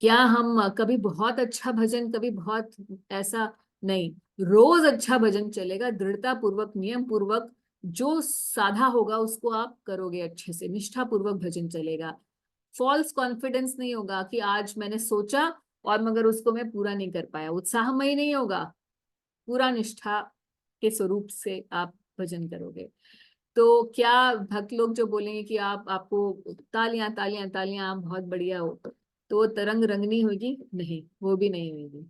क्या हम कभी बहुत अच्छा भजन, कभी बहुत ऐसा? नहीं। रोज अच्छा भजन चलेगा, दृढ़ता पूर्वक, नियम पूर्वक, जो साधा होगा उसको आप करोगे अच्छे से, निष्ठा पूर्वक भजन चलेगा। फॉल्स कॉन्फिडेंस नहीं होगा कि आज मैंने सोचा और मगर उसको मैं पूरा नहीं कर पाया, उत्साहमय नहीं होगा। पूरा निष्ठा के स्वरूप से आप भजन करोगे। तो क्या भक्त लोग जो बोलेंगे कि आपको तालियां तालियां तालियां, आप बहुत बढ़िया हो, तो वो तरंग रंगनी होगी? नहीं, वो भी नहीं होगी।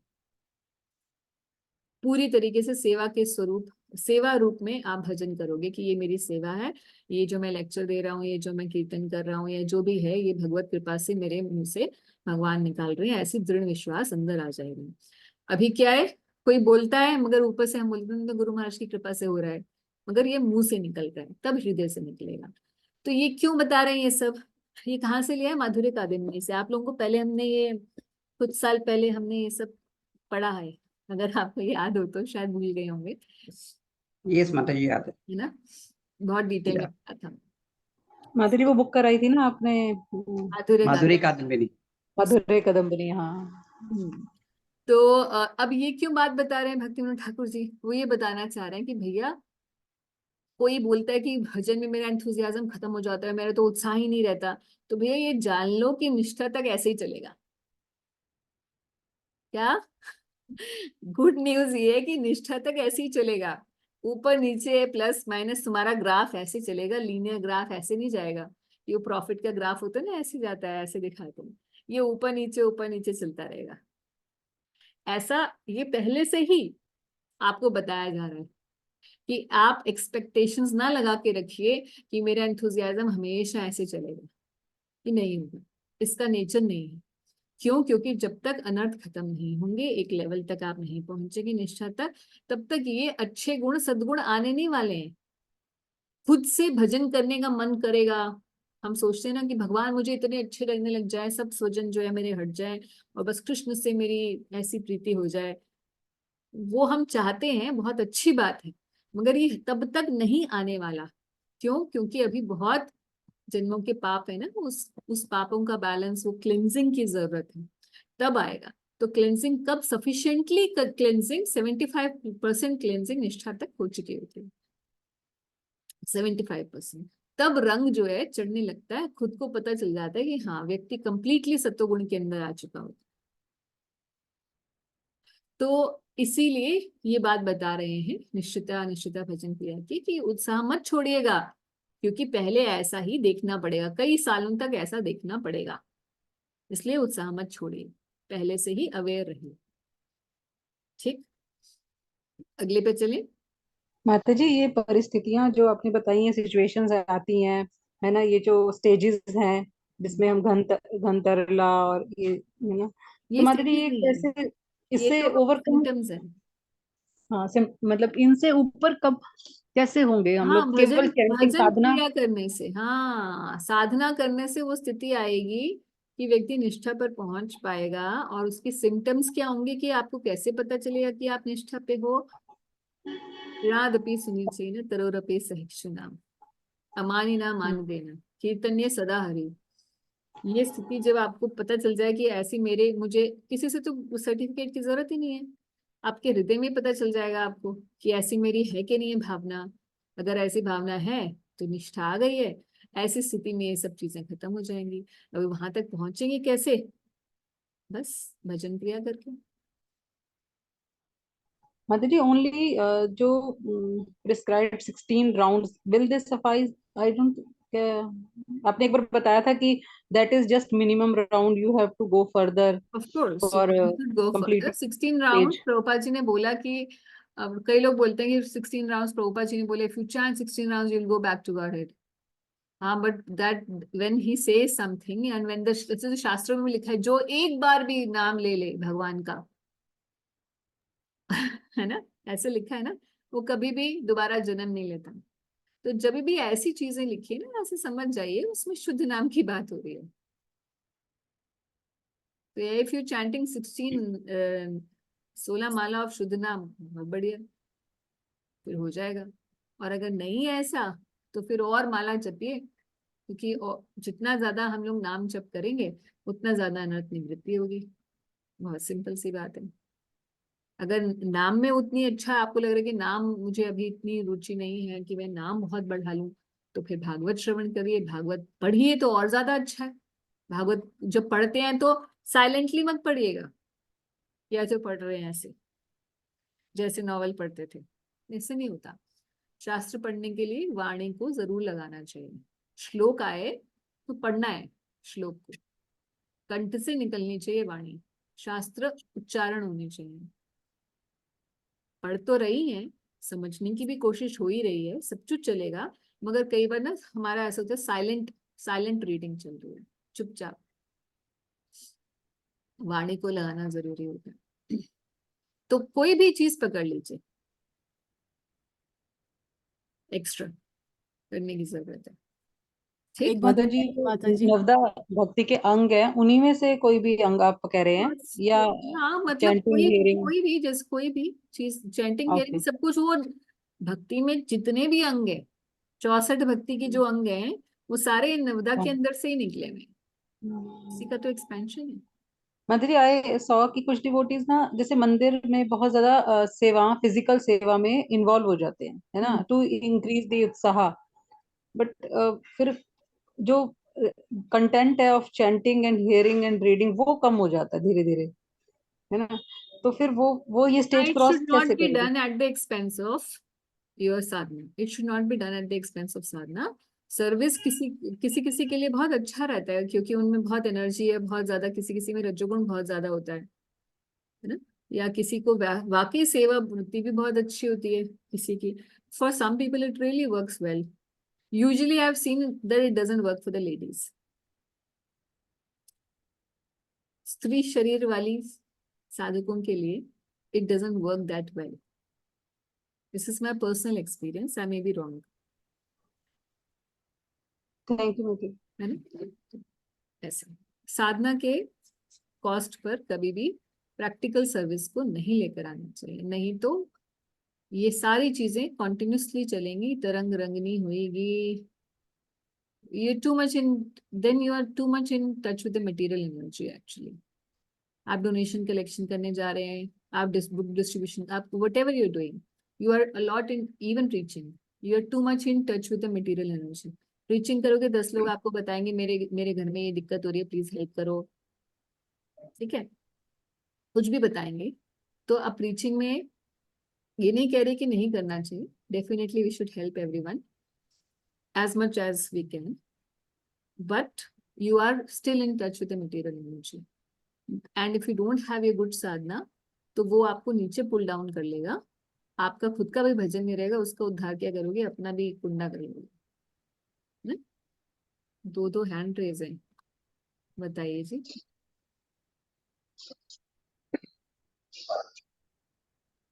पूरी तरीके से सेवा के स्वरूप, सेवा रूप में आप भजन करोगे कि ये मेरी सेवा है, ये जो मैं लेक्चर दे रहा हूँ, ये जो मैं कीर्तन कर रहा हूँ, या जो भी है, ये भगवत कृपा से मेरे मुंह से भगवान निकाल रहे हैं, ऐसी दृढ़ विश्वास अंदर आ जाएगा। अभी क्या है, कोई बोलता है मगर ऊपर से हम बोलते हैं तो गुरु महाराज की कृपा से हो रहा है, मगर ये मुंह से निकल रहा है, तब हृदय से निकलेगा। तो ये क्यों बता रहे हैं ये सब? ये कहाँ से लिया है? माधुर्य कादम्बिनी से। आप लोगों को पहले हमने ये, कुछ साल पहले हमने ये सब पढ़ा है, अगर आपको याद हो तो, शायद भूल गए होंगे, यस माता जी, याद है ना? बहुत डिटेल में है। पढ़ा था। माधुरी वो बुक कराई थी ना आपने, माधुर्य माधुरी कादम्बिनी। कादम्बिनी। मधुरे कदम्बिनी, हाँ। तो अब ये क्यों बात बता रहे हैं भक्ति विनोद ठाकुर जी? वो ये बताना चाह रहे हैं कि भैया, कोई बोलता है कि भजन में मेरा एंथुजियाज्म खत्म हो जाता है, मेरा तो उत्साह ही नहीं रहता, तो भैया ये जान लो कि निष्ठा तक ऐसे ही चलेगा। क्या गुड न्यूज ये है कि निष्ठा तक ऐसे ही चलेगा, ऊपर नीचे प्लस माइनस तुम्हारा ग्राफ ऐसे ही चलेगा, लीनियर ग्राफ ऐसे नहीं जाएगा। ये प्रॉफिट का ग्राफ होता है ना, ऐसे जाता है, ऐसे दिखाते हैं, ये ऊपर नीचे चलता रहेगा। ऐसा ये पहले से ही आपको बताया जा रहा है कि आप एक्सपेक्टेशंस ना लगा के रखिए कि मेरा एंथुजियाज्म हमेशा ऐसे चलेगा, ये नहीं होगा, इसका नेचर नहीं है। क्यों? क्योंकि जब तक अनर्थ खत्म नहीं होंगे, एक लेवल तक आप नहीं पहुंचेंगे निष्ठा तक, तब तक ये अच्छे गुण सद्गुण आने नहीं वाले हैं। खुद से भजन करने का मन करेगा। हम सोचते हैं ना कि भगवान मुझे इतने अच्छे लगने लग जाए, सब स्वजन जो है मेरे हट जाए, और बस कृष्ण से मेरी ऐसी प्रीति हो जाए। वो हम चाहते हैं, बहुत अच्छी बात है, मगर ये तब तक नहीं आने वाला। क्यों? क्योंकि अभी बहुत जन्मों के पाप है ना, उस पापों का बैलेंस, वो क्लिनजिंग की जरूरत है, तब आएगा। तो क्लिनजिंग कब? सफिशिएंटली क्लिनजिंग, 75% क्लिनजिंग निष्ठा तक हो चुकी होती है, 75%। तब रंग जो है चढ़ने लगता है, खुद को पता चल जाता है कि हाँ, व्यक्ति कंप्लीटली सत्वगुण के अंदर आ चुका होता है। तो इसीलिए ये बात बता रहे हैं निश्चिता अनिश्चिता भजन क्रिया की, कि उत्साह मत छोड़िएगा, क्योंकि पहले ऐसा ही देखना पड़ेगा, कई सालों तक ऐसा देखना पड़ेगा, इसलिए उत्साह मत छोड़िए, पहले से ही अवेयर रहिए। ठीक, अगले पे चले। माता जी, ये परिस्थितियां जो आपने बताई हैं, सिचुएशंस आती हैं, है ना, ये जो स्टेजेस हैं जिसमें हम घन तरला और ये, है ना, तो ये माता जी स्टेजेस ये नहीं है, कैसे ये इससे तो ओवरकम, सिम्टम्स है। हाँ, मतलब इनसे ऊपर कब कैसे होंगे हम हाँ, लोग? केवल भजन चैंटिंग भजन साधना। क्रिया करने से, हाँ, साधना करने से वो स्थिति आएगी कि व्यक्ति निष्ठा पर पहुंच पाएगा। और उसकी सिम्टम्स क्या होंगे, कि आपको कैसे पता चलेगा कि आप निष्ठा पे हो? ऋणादपि सुनिचेन तरोरपि सहिष्णुना, अमानिना मान देना, कीर्तन्य सदा हरि। ये स्थिति जब आपको पता चल जाए कि ऐसी मेरे, मुझे किसी से तो सर्टिफिकेट की जरूरत ही नहीं है, आपके हृदय में पता चल जाएगा आपको कि ऐसी मेरी है कि नहीं है भावना। अगर ऐसी भावना है तो निष्ठा आ गई है। ऐसी स्थिति में ये सब चीजें खत्म हो जाएंगी। अभी वहां तक पहुंचेंगे कैसे? बस भजन क्रिया करके। माता जी, ओनली जो prescribed 16 rounds, will this suffice? I don't आपने एक बार बताया था कि that is just minimum round, you have to go further of course for you should go further. Complete 16 round stage. Prabhupada ji ने बोला कि, अब कई लोग बोलते हैं कि 16 राउंड्स, प्रभुपाद जी ने बोले if you chant 16 rounds you will go back to Godhead. हाँ, but that when he says something and when the शास्त्रों में लिखा है जो एक बार भी नाम ले ले भगवान का है ना, ऐसे लिखा है ना, वो कभी भी दोबारा जन्म नहीं लेता। तो जब भी ऐसी चीजें लिखी है ना, ऐसे समझ जाइए उसमें शुद्ध नाम की बात हो रही है। तो if you chanting 16 Mala of शुद्ध नाम, बहुत बढ़िया, फिर हो जाएगा। और अगर नहीं है ऐसा तो फिर और माला जपिए, क्योंकि जितना ज्यादा हम लोग नाम जप करेंगे उतना ज्यादा अनर्थ निवृत्ति होगी। बहुत सिंपल सी बात है। अगर नाम में उतनी अच्छा आपको लग रहा है कि नाम मुझे अभी इतनी रुचि नहीं है कि मैं नाम बहुत बढ़ा लूं, तो फिर भागवत श्रवण करिए, भागवत पढ़िए तो और ज्यादा अच्छा है। भागवत जब पढ़ते हैं तो साइलेंटली मत पढ़िएगा, या जो पढ़ रहे हैं ऐसे जैसे नॉवल पढ़ते थे, ऐसे नहीं होता। शास्त्र पढ़ने के लिए वाणी को जरूर लगाना चाहिए। श्लोक आए तो पढ़ना है, श्लोक को कंठ से निकलनी चाहिए वाणी, शास्त्र उच्चारण होने चाहिए। पढ़ तो रही है, समझने की भी कोशिश हो ही रही है, सब कुछ चलेगा, मगर कई बार ना हमारा ऐसा होता है साइलेंट साइलेंट रीडिंग चल रही है, चुपचाप वाणी को लगाना जरूरी होता है। तो कोई भी चीज पकड़ लीजिए, एक्स्ट्रा करने की जरूरत है। ठीक, एक बात माता माता जी जी। नवदा भक्ति के अंग है, उन्हीं में से कोई भी अंग आप कह रहे हैं बस, या हाँ मतलब चैंटिंग, कोई हियरिंग? कोई भी, जैसे कोई भी चीज, चैंटिंग हियरिंग ओके। सब कुछ, वो भक्ति में जितने भी अंग है, 64 भक्ति के जो अंग हैं, वो सारे नवदा के अंदर से ही निकले हुए हैं। इसी का तो एक्सपेंशन है। माता जी आई सॉ कि कुछ डिवोटीज ना जैसे मंदिर में बहुत ज्यादा सेवा, फिजिकल सेवा में इन्वॉल्व हो जाते हैं, है ना, टू इंक्रीज द उत्साह, बट फिर जो कंटेंट है of chanting and hearing and reading वो कम हो जाता है धीरे धीरे, है ना, तो फिर वो ये स्टेज It क्रॉस should कैसे not be करेगी? done at the expense of your sadhana. It should not be done at the expense of sadhana. Service किसी किसी किसी के लिए बहुत अच्छा रहता है, क्योंकि उनमें बहुत एनर्जी है, बहुत ज्यादा, किसी किसी में रजोगुण बहुत ज्यादा होता है ना, या किसी को वाकई सेवा वृत्ति भी बहुत अच्छी होती है किसी की। For some people it really works well. Usually I have seen that it doesn't work for the ladies. स्त्री शरीर वाली साधकों के लिए it doesn't work that well. This is my personal experience, I may be wrong, thank you माता जी। है ना। ऐसा साधना के कॉस्ट पर कभी भी प्रैक्टिकल सर्विस को नहीं लेकर आना चाहिए, नहीं तो ये सारी चीजें कॉन्टिन्यूसली चलेंगी, तरंग रंगनी होगी। ये too much in, then you are too much in touch with the material energy actually. आप डोनेशन कलेक्शन करने जा रहे हैं, आप बुक डिस्ट्रीब्यूशन, आप whatever you are doing, you are a lot in even teaching, you are too much in touch with the material energy. Teaching करोगे 10 लोग आपको बताएंगे मेरे मेरे घर में ये दिक्कत हो रही है, प्लीज हेल्प करो, ठीक है, कुछ भी बताएंगे। तो अब प्रीचिंग में ये नहीं कह रही कि नहीं करना चाहिए, definitely we should help everyone as much as we can, but you are still in touch with the material energy, and if you don't have a good sadhana, तो वो आपको नीचे पुल डाउन कर लेगा। आपका खुद का भी भजन नहीं रहेगा, उसका उद्धार क्या करोगे, अपना भी कुंडा करोगे ना। दो हैंड रेज है, बताइए जी।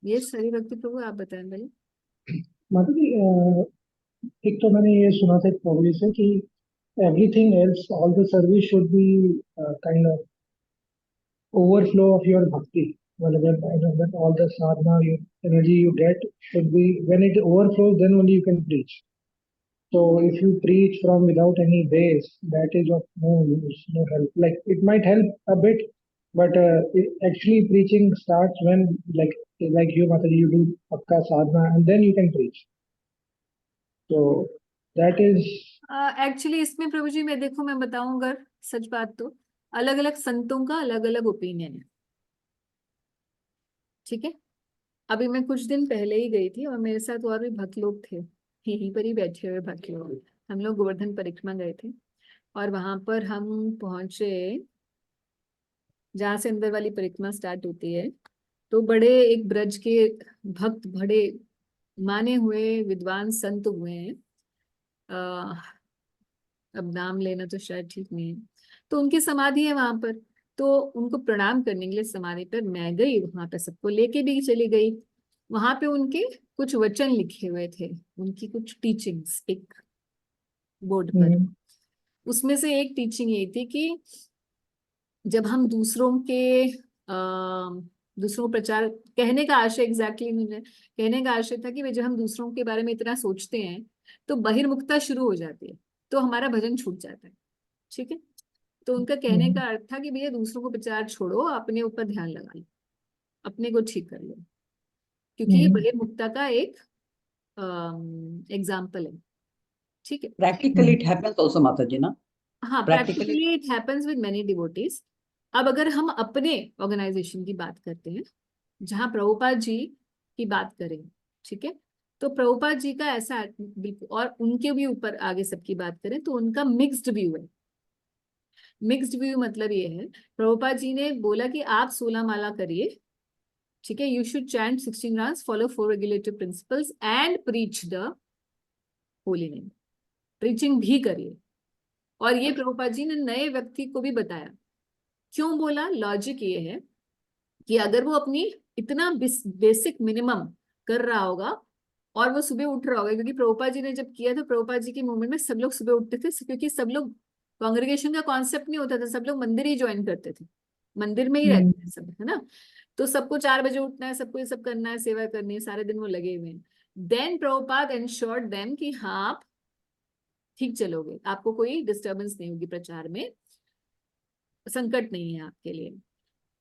ये सही भक्ति प्रभु, आप बताएं पहले। माता जी एक तो मैंने ये सुना था प्रॉब्लम से कि everything else, all the service should be kind of overflow of your bhakti. Well, when all the sadhana, your energy you get should be, when it overflows, then only you can preach. So if you preach from without any base, that is of no use, no help. Like it might help a bit, but actually preaching starts when, like you, Mataji, you do pakka sadhana, and then you can preach. So that is actually इसमें प्रभु जी मैं देखो, मैं बताऊं अगर सच बात तो अलग अलग संतों का अलग अलग ओपिनियन है, ठीक है। अभी मैं कुछ दिन पहले ही गई थी और मेरे साथ और भी भक्त लोग थे, यहीं पर ही बैठे हुए भक्त लोग, हम लोग गोवर्धन परिक्रमा गए थे और वहां पर हम पहुंचे जहाँ से अंदर वाली परिक्रमा स्टार्ट होती है। तो बड़े एक ब्रज के भक्त, बड़े माने हुए विद्वान संत हुए हैं, अब नाम लेना तो शायद ठीक नहीं है। तो उनकी समाधि है वहां पर, तो उनको प्रणाम करने के लिए समाधि पर मैं गई, वहां पर सबको लेके भी चली गई। वहां पे उनके कुछ वचन लिखे हुए थे, उनकी कुछ टीचिंग्स एक बोर्ड पर। उसमें से एक टीचिंग ये थी कि जब हम दूसरों को प्रचार, कहने का आशय एग्जैक्टली मुझे कहने का आशय था कि जब हम दूसरों के बारे में इतना सोचते हैं तो बहिर्मुखता शुरू हो जाती है, तो हमारा भजन छूट जाता है। ठीक है, तो उनका कहने का अर्थ था कि भैया दूसरों को प्रचार छोड़ो, अपने ऊपर ध्यान लगा लो, अपने को ठीक कर लो, क्योंकि ये बहिर्मुखता का एक एग्जाम्पल है। ठीक है, Practically it happens also, Mataji, na? हाँ, Practically. Practically it happens with many devotees. अब अगर हम अपने ऑर्गेनाइजेशन की बात करते हैं, जहाँ प्रभुपाद जी की बात करें, ठीक है, तो प्रभुपाद जी का ऐसा बिल्कुल, और उनके भी ऊपर आगे सबकी बात करें तो उनका मिक्स्ड व्यू है। मिक्स्ड व्यू मतलब ये है, प्रभुपाद जी ने बोला कि आप 16 माला करिए, ठीक है, you should chant 16 rounds, follow 4 regulative principles and preach the holy name, preaching भी करिए। और ये प्रभुपाद जी ने नए व्यक्ति को भी बताया। क्यों बोला? लॉजिक ये है कि अगर वो अपनी इतना बेसिक मिनिमम कर रहा होगा और वो सुबह उठ रहा होगा, क्योंकि प्रभुपाद जी ने जब किया था, प्रभुपाद जी के मूवमेंट में सब लोग सुबह उठते थे, क्योंकि सब लोग, कांग्रेगेशन का कॉन्सेप्ट नहीं होता था, सब लोग मंदिर ही ज्वाइन करते थे, मंदिर में ही रहते थे सब, है ना। तो सबको 4 बजे उठना है, सबको ये सब करना है, सेवा करनी है, सारे दिन वो लगे हुए हैं। देन प्रभुपाद एंश्योर्ड देम कि हाँ आप ठीक चलोगे, आपको कोई डिस्टर्बेंस नहीं होगी, प्रचार में संकट नहीं है आपके लिए।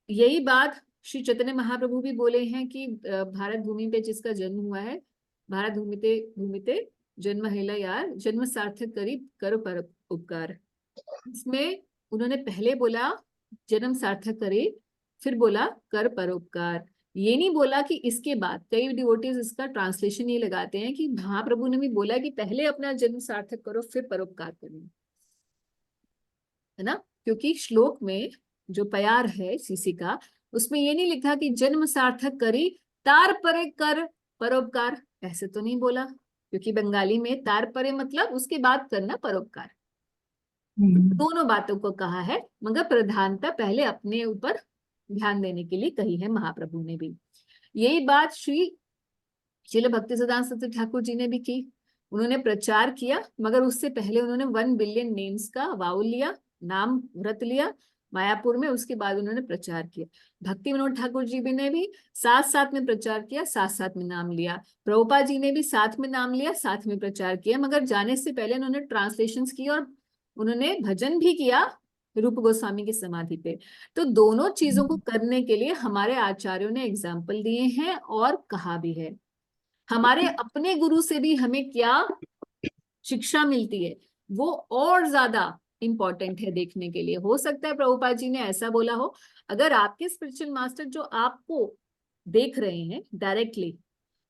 यही बात श्री चैतन्य महाप्रभु भी बोले हैं कि भारत भूमि पे जिसका जन्म हुआ है, भारत भूमिते भूमिते जन्म हेला यार, जन्म सार्थक करी करो पर उपकार। इसमें उन्होंने पहले बोला जन्म सार्थक करे, फिर बोला कर परोपकार। ये नहीं बोला कि इसके बाद, कई डिवोटीज इसका ट्रांसलेशन ये लगाते हैं कि महाप्रभु ने भी बोला कि पहले अपना जन्म सार्थक करो फिर परोपकार करो, है ना। क्योंकि श्लोक में जो प्यार है सीसी का, उसमें ये नहीं लिखा कि जन्म सार्थक करी तार परे कर परोपकार, ऐसे तो नहीं बोला, क्योंकि बंगाली में तार परे मतलब उसके बाद करना परोपकार। दोनों बातों को कहा है, मगर प्रधानता पहले अपने ऊपर ध्यान देने के लिए कही है महाप्रभु ने भी। यही बात श्रील भक्तिसिद्धांत सरस्वती ठाकुर जी ने भी की। उन्होंने प्रचार किया, मगर उससे पहले उन्होंने 1 बिलियन नेम्स का वाउ लिया, नाम व्रत लिया मायापुर में, उसके बाद उन्होंने प्रचार किया। भक्ति विनोद ठाकुर जी भी ने भी साथ साथ में प्रचार किया, साथ साथ में नाम लिया। प्रभुपाद जी ने भी साथ में नाम लिया, साथ में प्रचार किया, मगर जाने से पहले उन्होंने ट्रांसलेशंस की और उन्होंने भजन भी किया रूप गोस्वामी की समाधि पे। तो दोनों चीजों को करने के लिए हमारे आचार्यों ने एग्जाम्पल दिए हैं और कहा भी है। हमारे अपने गुरु से भी हमें क्या शिक्षा मिलती है वो और ज्यादा इंपॉर्टेंट है देखने के लिए। हो सकता है प्रभुपाद जी ने ऐसा बोला हो, अगर आपके स्पिरिचुअल मास्टर जो आपको देख रहे हैं डायरेक्टली,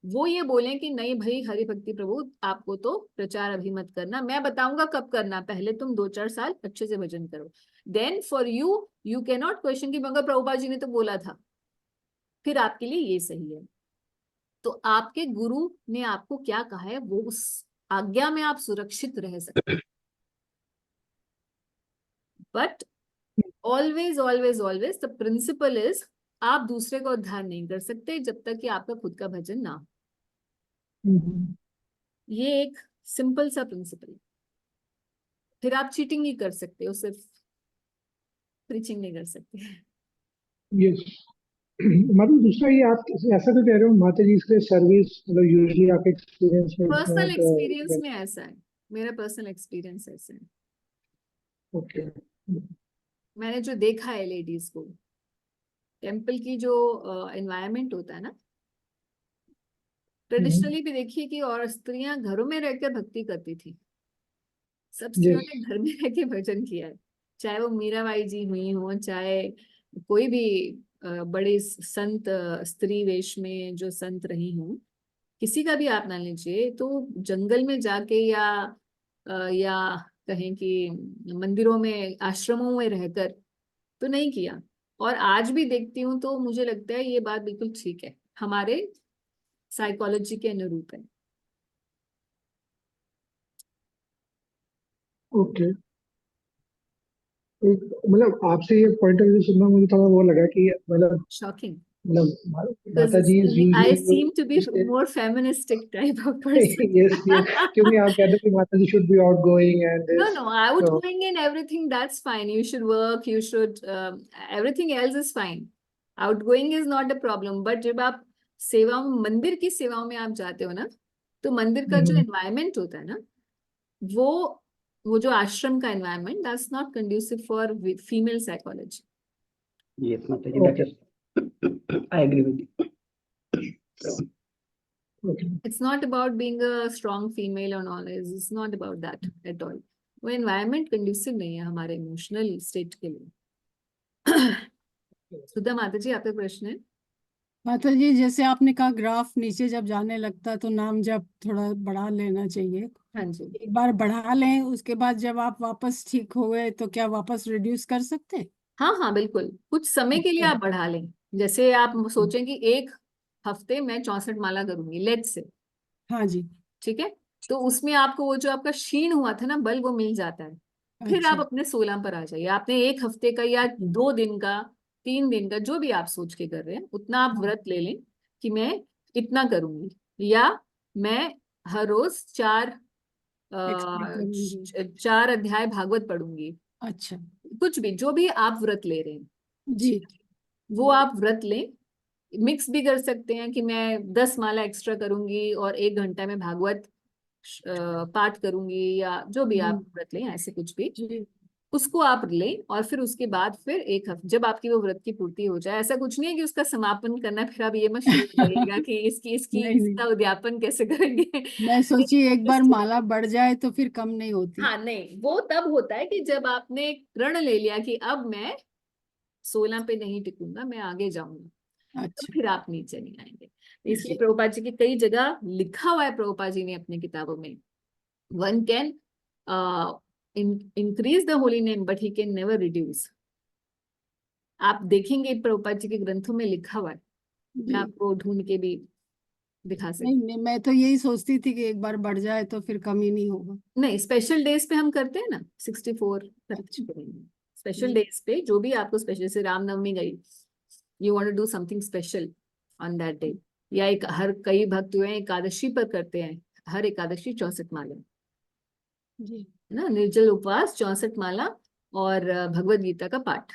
वो ये बोले कि नहीं भाई हरि भक्ति प्रभु आपको तो प्रचार अभी मत करना, मैं बताऊंगा कब करना, पहले तुम 2-4 साल अच्छे से भजन करो, then for you can not question कि मगर प्रभुपाद जी ने तो बोला था, फिर आपके लिए ये सही है। तो आपके गुरु ने आपको क्या कहा है वो उस आज्ञा में आप सुरक्षित रह सकते हैं। But always always always the principle is, आप दूसरे का उद्धार नहीं कर सकते जब तक कि आपका खुद का भजन ना हो। ये एक सिंपल सा प्रिंसिपल है। फिर आप चीटिंग ही कर सकते हो, सिर्फ प्रीचिंग नहीं कर सकते। यस, मतलब दूसरा ये आप ऐसा तो कह रहे हो माता जी इसके सर्विस, मतलब यूजुअली आपके एक्सपीरियंस में पर्सनल एक्सपीरियंस में ऐसा है, मेरा पर्सनल एक्सपीरियंस ऐसा है। ओके, मैंने जो देखा है लेडीज को, टेम्पल की जो एनवायरनमेंट होता है ना, ट्रेडिशनली भी देखिए कि और स्त्रियां घरों में रहकर भक्ति करती थी। सब स्त्रियों ने घर में रह के भजन किया है, चाहे वो मीराबाई जी हुई हो, चाहे कोई भी बड़े संत स्त्री वेश में जो संत रही हूँ, किसी का भी आप मान लीजिए, तो जंगल में जाके या या कहें कि मंदिरों में, आश्रमों में रहकर तो नहीं किया। और आज भी देखती हूँ तो मुझे लगता है ये बात बिल्कुल ठीक है, हमारे साइकोलॉजी के अनुरूप है। ओके, एक मतलब आपसे ये पॉइंट ऑफ व्यू सुनना मुझे थोड़ा वो लगा कि मतलब शॉकिंग, माता जी is I usually seem to be more feministic type of person. Yes yes, क्योंकि आप कहते हो कि माता जी should be outgoing and No, this, no, outgoing in everything, that's fine. You should work, you should, everything else is fine. Outgoing is not a problem. But जब आप सेवाओं, मंदिर की सेवाओं में आप जाते हो ना, तो मंदिर का जो एनवायरमेंट होता है ना, वो जो आश्रम का environment, that's not conducive for female psychology. Yes, Mataji, that is, I agree with you. Okay It's not about being a strong female and all. It's not about that at all. वो environment conducive नहीं है हमारे emotional state के लिए। सुधा माता जी, आपका प्रश्न है? माता जी, जैसे आपने कहा ग्राफ नीचे जब जाने लगता है तो नाम जब थोड़ा बढ़ा लेना चाहिए। हाँ जी, एक बार बढ़ा लें, उसके बाद जब आप वापस ठीक हो गए तो क्या वापस रिड्यूस कर सकते हैं? हाँ हाँ बिल्कुल, कुछ समय के लिए आप बढ़ा लें। जैसे आप सोचें कि एक हफ्ते में 64 माला करूंगी, लेट्स से, हाँ जी। ठीक है, तो उसमें आपको वो जो आपका क्षीण हुआ था ना बल, वो मिल जाता है। फिर आप अच्छा। अपने 16 पर आ जाइए। आपने एक हफ्ते का या 2 दिन का, 3 दिन का, जो भी आप सोच के कर रहे हैं, उतना आप व्रत ले लें कि मैं इतना करूंगी, या मैं हर रोज 4 अध्याय भागवत पढ़ूंगी। अच्छा कुछ भी, जो भी आप व्रत ले रहे हैं, जी। वो आप व्रत लें। मिक्स भी कर सकते हैं कि मैं 10 माला एक्स्ट्रा करूंगी और 1 घंटा में भागवत पाठ करूंगी, या जो भी आप व्रत लें, ऐसे कुछ भी जी। उसको आप लें। और फिर उसके बाद फिर एक हफ्ते जब आपकी वो व्रत की पूर्ति हो जाए, ऐसा कुछ नहीं है कि उसका समापन करना, फिर आप ये मत शुरू करिएगा कि नहीं नहीं, इसका उद्यापन कैसे करेंगे। मैं सोची एक बार माला बढ़ जाए तो फिर कम नहीं होती। हाँ नहीं, वो तब होता है कि जब आपने प्रण ले लिया कि अब मैं 16 पे नहीं टिकूंगा, मैं आगे जाऊंगा, तो अच्छा फिर आप नीचे नहीं आएंगे। इसलिए जी। प्रभुपाद जी की कई जगह लिखा हुआ है, प्रभुपाद जी ने अपनी किताबों में, one can increase the holy name but he can never reduce. आप देखेंगे प्रभुपाद जी के ग्रंथों में लिखा हुआ है, मैं जी। आपको ढूंढ के भी दिखा सकती नहीं नहीं, मैं तो यही सोचती थी कि एक बार बढ़ जाए तो फिर कम ही नहीं होगा। हूँ। नहीं, स्पेशल डेज पे हम करते हैं ना 64 अच्छा करेंगे। स्पेशल जी। डेज पे जो भी आपको स्पेशल, से रामनवमी गई, you want to do something special on that day, या एक, हर कई भक्त हुए हैं एकादशी पर करते हैं, हर एकादशी 64 माला, जी। है ना, निर्जल उपवास, 64 माला, और भगवत गीता का पाठ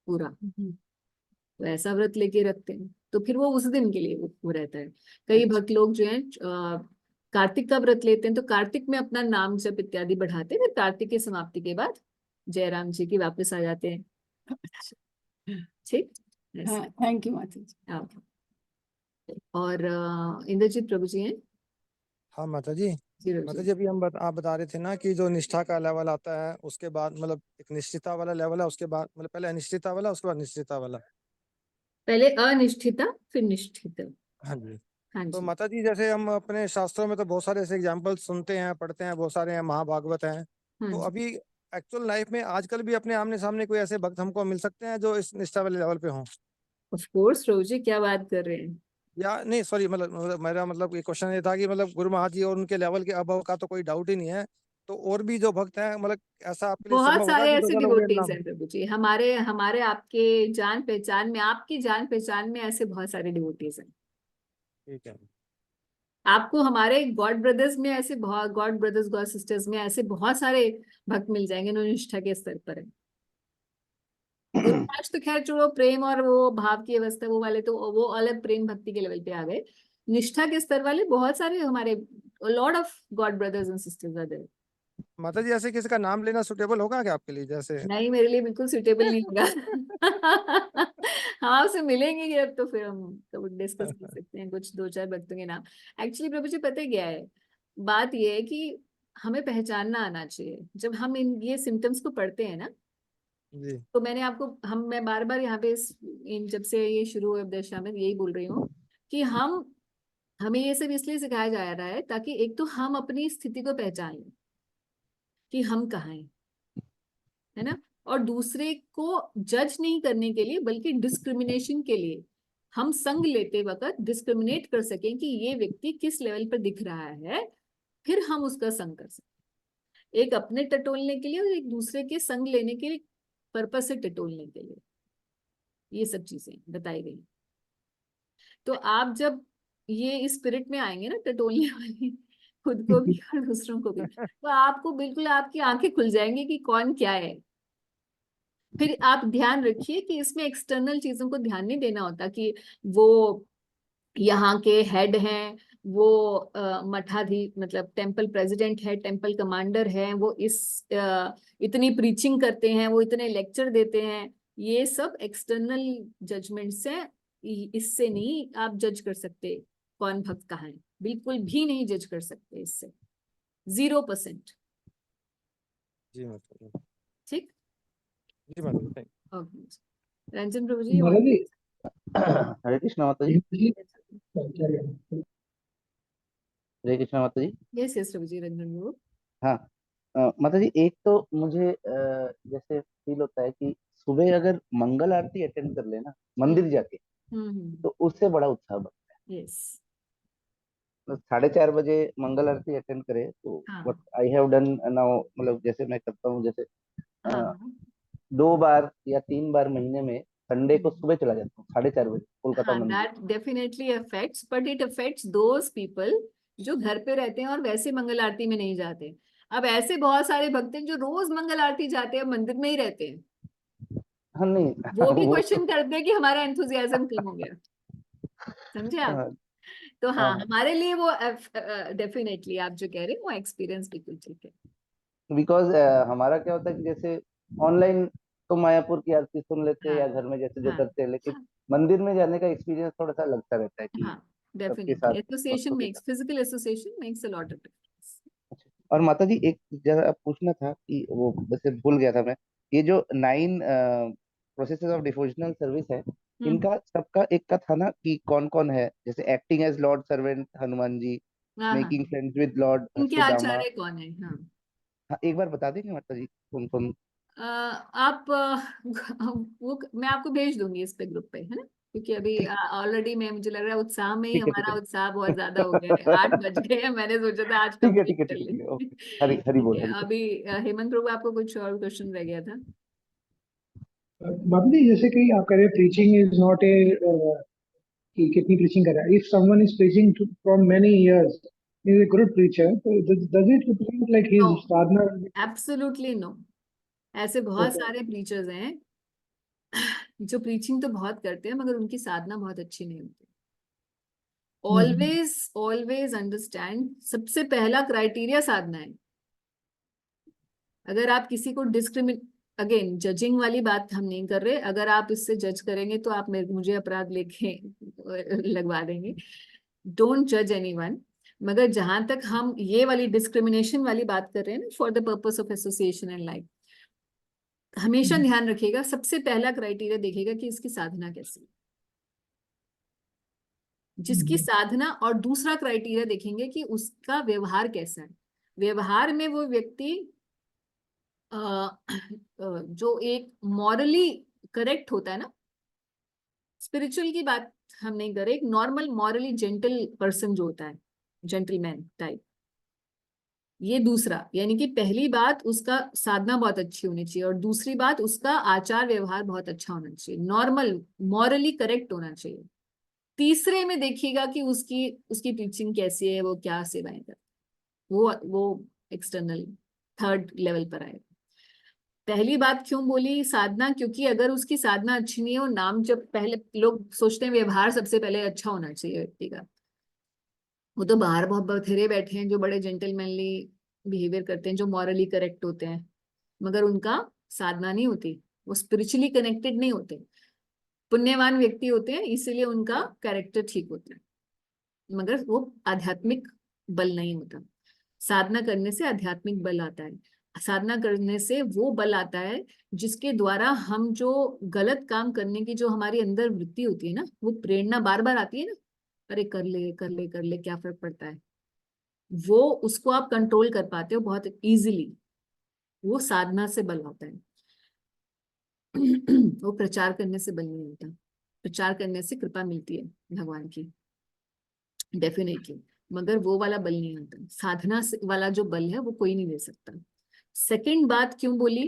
पूरा, तो ऐसा व्रत लेके रखते हैं। तो फिर वो उस दिन के लिए वो रहता है। कई अच्छा भक्त लोग जो है कार्तिक का व्रत लेते हैं, तो कार्तिक में अपना नाम जप इत्यादि बढ़ाते हैं, फिर कार्तिक की समाप्ति के बाद जयराम जी की वापस आ जाते हैं। अच्छा। ठीक, हाँ, ऐसे। थैंक यू माता जी। और इंद्रजीत प्रभु जी हैं। हाँ माता जी। जी प्रभु माता जी। जी, अभी आप बता रहे थे ना कि जो निष्ठा का लेवल आता है, उसके बाद मतलब एक निश्चितता वाला लेवल है, उसके बाद मतलब पहले अनिश्चितता वाला, उसके बाद निश्चितता वाला। पहले अनिष्ठिता, फिर निष्ठिता। हाँ जी। हाँ तो जी, माता जी, जैसे हम अपने शास्त्रों में तो बहुत सारे ऐसे एग्जाम्पल सुनते हैं, पढ़ते हैं, बहुत सारे हैं, महाभागवत हैं। हाँ तो जी। अभी एक्चुअल लाइफ में आजकल भी अपने आमने सामने कोई ऐसे भक्त हमको मिल सकते हैं जो इस निष्ठा वाले लेवल पे हों? ऑफ कोर्स प्रभु जी, क्या बात कर रहे हैं। या नहीं, सॉरी, मेरा मतलब ये क्वेश्चन ये था कि मतलब गुरु महाराज जी और उनके लेवल के अभाव का तो कोई डाउट ही नहीं है। तो और भी जो भक्त हैं, मतलब ऐसा आपके लिए बहुत संभव होगा सारे कि दो ऐसे चार वर्ड डिवोटीज नाम? हैं प्रभु जी, हमारे हमारे आपके जान पहचान में, आपकी जान पहचान में ऐसे बहुत सारे डिवोटीज हैं। ठीक है। आपको हमारे गॉड ब्रदर्स में ऐसे बहुत, गॉड ब्रदर्स गॉड सिस्टर्स में ऐसे बहुत सारे भक्त मिल जाएंगे जो निष्ठा के स्तर पर है। गुरु महाराज तो खैर छोड़ो, प्रेम और वो भाव की अवस्था, वो वाले तो वो अलग प्रेम भक्ति के लेवल पे आ गए। निष्ठा के स्तर वाले बहुत सारे हमारे, lot of god brothers and sisters are there. Mata ji, ऐसे किसी का नाम लेना सुटेबल होगा क्या आपके लिए, जैसे? नहीं, मेरे लिए बिल्कुल सुटेबल नहीं होगा। हम आपसे मिलेंगे कि अब तो फिर हम तो डिस्कस कर सकते हैं कुछ 2-4 भक्तों के नाम। एक्चुअली प्रभु जी पता है क्या है, बात ये है कि हमें पहचानना आना चाहिए। जब हम इन ये सिम्टम्स को पढ़ते हैं ना, जी। तो मैंने आपको, मैं बार बार यहाँ पे जब से ये शुरू हुए दशा में यही बोल रही हूँ कि हमें ये सब इसलिए सिखाया जा रहा है ताकि एक तो हम अपनी स्थिति को पहचान लें, कि हम कहाँ हैं, है ना। और दूसरे को जज नहीं करने के लिए बल्कि डिस्क्रिमिनेशन के लिए, हम संग लेते वक्त डिस्क्रिमिनेट कर सकें कि ये व्यक्ति किस लेवल पर दिख रहा है, फिर हम उसका संग कर सकते, एक अपने टटोलने के लिए और एक दूसरे के संग लेने के लिए, पर्पस से टटोलने के लिए। ये सब चीजें बताई गई। तो आप जब ये इस स्पिरिट में आएंगे ना, टटोलने वाली, खुद को भी और दूसरों को भी, तो आपको बिल्कुल आपकी आंखें खुल जाएंगी कि कौन क्या है। फिर आप ध्यान रखिए कि इसमें एक्सटर्नल चीजों को ध्यान नहीं देना होता कि वो यहाँ के हेड हैं, वो मठाधी मतलब टेम्पल प्रेसिडेंट है, टेम्पल कमांडर है, वो इतनी प्रीचिंग करते हैं, वो इतने लेक्चर देते हैं। ये सब एक्सटर्नल जजमेंट से, इससे नहीं आप जज कर सकते कौन भक्त कहाँ है, बिल्कुल भी नहीं जज कर सकते इससे, 0%। जी माता। ठीक, जी माता। ओके। रंजन प्रभु जी, माता जी, हरे कृष्णा माता जी। हरे कृष्णा माता जी। यस यस प्रभु जी, रंजन प्रभु। हाँ माता जी, एक तो मुझे जैसे फील होता है कि सुबह अगर मंगल आरती अटेंड कर लेना मंदिर जाके, तो उससे बड़ा उत्साह बढ़ता है। यस, 4:30 बजे मंगल आरती अटेंड करे तो हाँ what I have done now, मतलब जैसे मैं करता हूँ, जैसे हाँ 2 बार या 3 बार महीने में संडे को सुबह चला जाता हूँ 4:30 बजे कोलकाता हाँ, मंदिर। that definitely affects, but it affects those people जो घर पे रहते हैं और वैसे मंगल आरती में नहीं जाते। अब ऐसे बहुत सारे भक्त हैं जो रोज मंगल आरती जाते हैं, मंदिर में ही रहते हैं, हाँ नहीं वो भी वो क्वेश्चन करते हैं कि हमारा एंथुजियाज्म कम हो गया। समझे आप? हाँ, तो हाँ, हाँ, हमारे लिए वो डेफिनेटली आप जो कह रहे हैं वो एक्सपीरियंस बिल्कुल ठीक है। बिकॉज हमारा क्या होता है कि जैसे ऑनलाइन तो मायापुर की आरती सुन लेते हैं हाँ या घर में जैसे जो हाँ करते हैं, लेकिन मंदिर में जाने का एक्सपीरियंस थोड़ा सा लगता रहता है कि हाँ, सबके डेफिनेटली साथ एसोसिएशन भक्तों के मेक्स, साथ। Physical association makes a lot of difference. अच्छा। और माता जी, एक जरा पूछना था कि वो वैसे भूल गया था मैं, ये जो 9 प्रोसेसेस ऑफ डिवोशनल सर्विस है, इनका सबका एक का था ना कि कौन कौन है, जैसे acting as Lord servant Hanuman ji, हाँ हाँ, मेकिंग फ्रेंड्स विद लॉर्ड इनके सुदामा। आचार्य कौन है? हाँ, हाँ, एक बार बता देंगे माता जी कौन कौन। आप वो मैं आपको भेज दूंगी इस पे ग्रुप पे, है ना, क्योंकि अभी ठीक ऑलरेडी मैं, मुझे लग रहा है उत्साह में ही ठीक है ठीक हमारा है उत्साह बहुत ज्यादा हो गया है। 8 बज गए हैं, मैंने सोचा था आज ठीक है कंप्लीट ठीक है कर ठीक है ले। ठीक है ओके। हरी हरी ठीक बोल है, हरी बोल। अभी हेमंत प्रभु आपको कुछ और क्वेश्चन रह गया था? माता जी, जैसे कि आप कह रहे हैं प्रीचिंग इज नॉट ए कि कितनी प्रीचिंग कर रहा है, if someone is preaching from many years, is a good preacher, does it represent like no, his sadhana? Absolutely no. ऐसे बहुत ओके। सारे प्रीचर्स हैं जो प्रीचिंग तो बहुत करते हैं मगर उनकी साधना बहुत अच्छी नहीं होती। ऑलवेज ऑलवेज अंडरस्टैंड, सबसे पहला क्राइटेरिया साधना है। अगर आप किसी को डिस्क्रिमिनेट, अगेन जजिंग वाली बात हम नहीं कर रहे, अगर आप इससे जज करेंगे तो आप मुझे अपराध लेके लगवा देंगे। डोंट जज एनीवन। मगर जहां तक हम ये वाली डिस्क्रिमिनेशन वाली बात कर रहे हैं ना, for the purpose of association and life, हमेशा ध्यान रखिएगा, सबसे पहला क्राइटेरिया देखिएगा कि इसकी साधना कैसी है। जिसकी साधना, और दूसरा क्राइटेरिया देखेंगे कि उसका व्यवहार कैसा है। व्यवहार में वो व्यक्ति जो एक मॉरली करेक्ट होता है ना, स्पिरिचुअल की बात हम नहीं कर रहे, एक नॉर्मल मॉरली जेंटल पर्सन जो होता है, जेंटलमैन टाइप, ये दूसरा। यानी कि पहली बात उसका साधना बहुत अच्छी होनी चाहिए, और दूसरी बात उसका आचार व्यवहार बहुत अच्छा होना चाहिए, नॉर्मल मॉरली करेक्ट होना चाहिए। तीसरे में देखिएगा कि उसकी उसकी टीचिंग कैसी है, वो क्या सेवाएं कर, वो एक्सटर्नल थर्ड लेवल पर आएगा। पहली बात क्यों बोली साधना, क्योंकि अगर उसकी साधना अच्छी नहीं हो, नाम जब, पहले लोग सोचते हैं व्यवहार सबसे पहले अच्छा होना चाहिए व्यक्ति का, वो तो बाहर बहुत बथेरे बैठे हैं जो बड़े जेंटलमैनली बिहेवियर करते हैं, जो मॉरली करेक्ट होते हैं, मगर उनका साधना नहीं होती, वो स्पिरिचुअली कनेक्टेड नहीं होते, पुण्यवान व्यक्ति होते हैं, इसीलिए उनका कैरेक्टर ठीक होता है, मगर वो आध्यात्मिक बल नहीं होता। साधना करने से आध्यात्मिक बल आता है, साधना करने से वो बल आता है जिसके द्वारा हम जो गलत काम करने की जो हमारी अंदर वृत्ति होती है ना, वो प्रेरणा बार बार आती है ना, अरे कर ले कर ले कर ले, क्या फर्क पड़ता है, वो उसको आप कंट्रोल कर पाते हो बहुत इजीली। वो साधना से बल आता है। वो प्रचार करने से बल नहीं होता। प्रचार करने से कृपा मिलती है भगवान की, डेफिनेटली, मगर वो वाला बल नहीं आता। साधना से वाला जो बल है वो कोई नहीं दे सकता। सेकंड बात क्यों बोली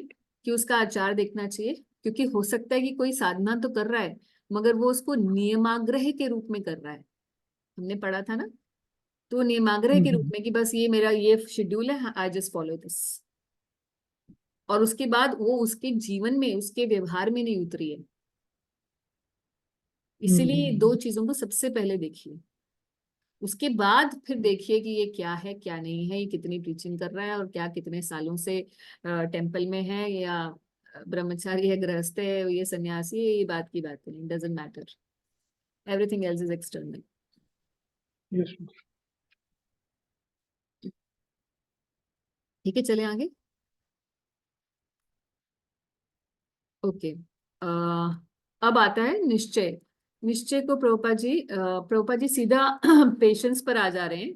कि उसका आचार देखना चाहिए, क्योंकि हो सकता है कि कोई साधना तो कर रहा है मगर वो उसको नियमाग्रह के रूप में कर रहा है। हमने पढ़ा था ना, तो नियमाग्रह के रूप में कि बस ये मेरा ये शेड्यूल है, आई जस्ट फॉलो दिस, और उसके बाद वो उसके जीवन में, उसके व्यवहार में नहीं उतरी है। इसीलिए दो चीजों को सबसे पहले देखिए, उसके बाद फिर देखिए कि ये क्या है क्या नहीं है, ये कितनी टीचिंग कर रहा है और क्या कितने सालों से टेम्पल में है, या ब्रह्मचारी है, गृहस्थ है, ये सन्यासी है, ये बात की बात नहीं, doesn't matter, everything else is external. Yes. ठीक है, चले आगे। ओके, अब आता है निश्चय। निश्चय को प्रभुपाद जी सीधा पेशेंस पर आ जा रहे हैं,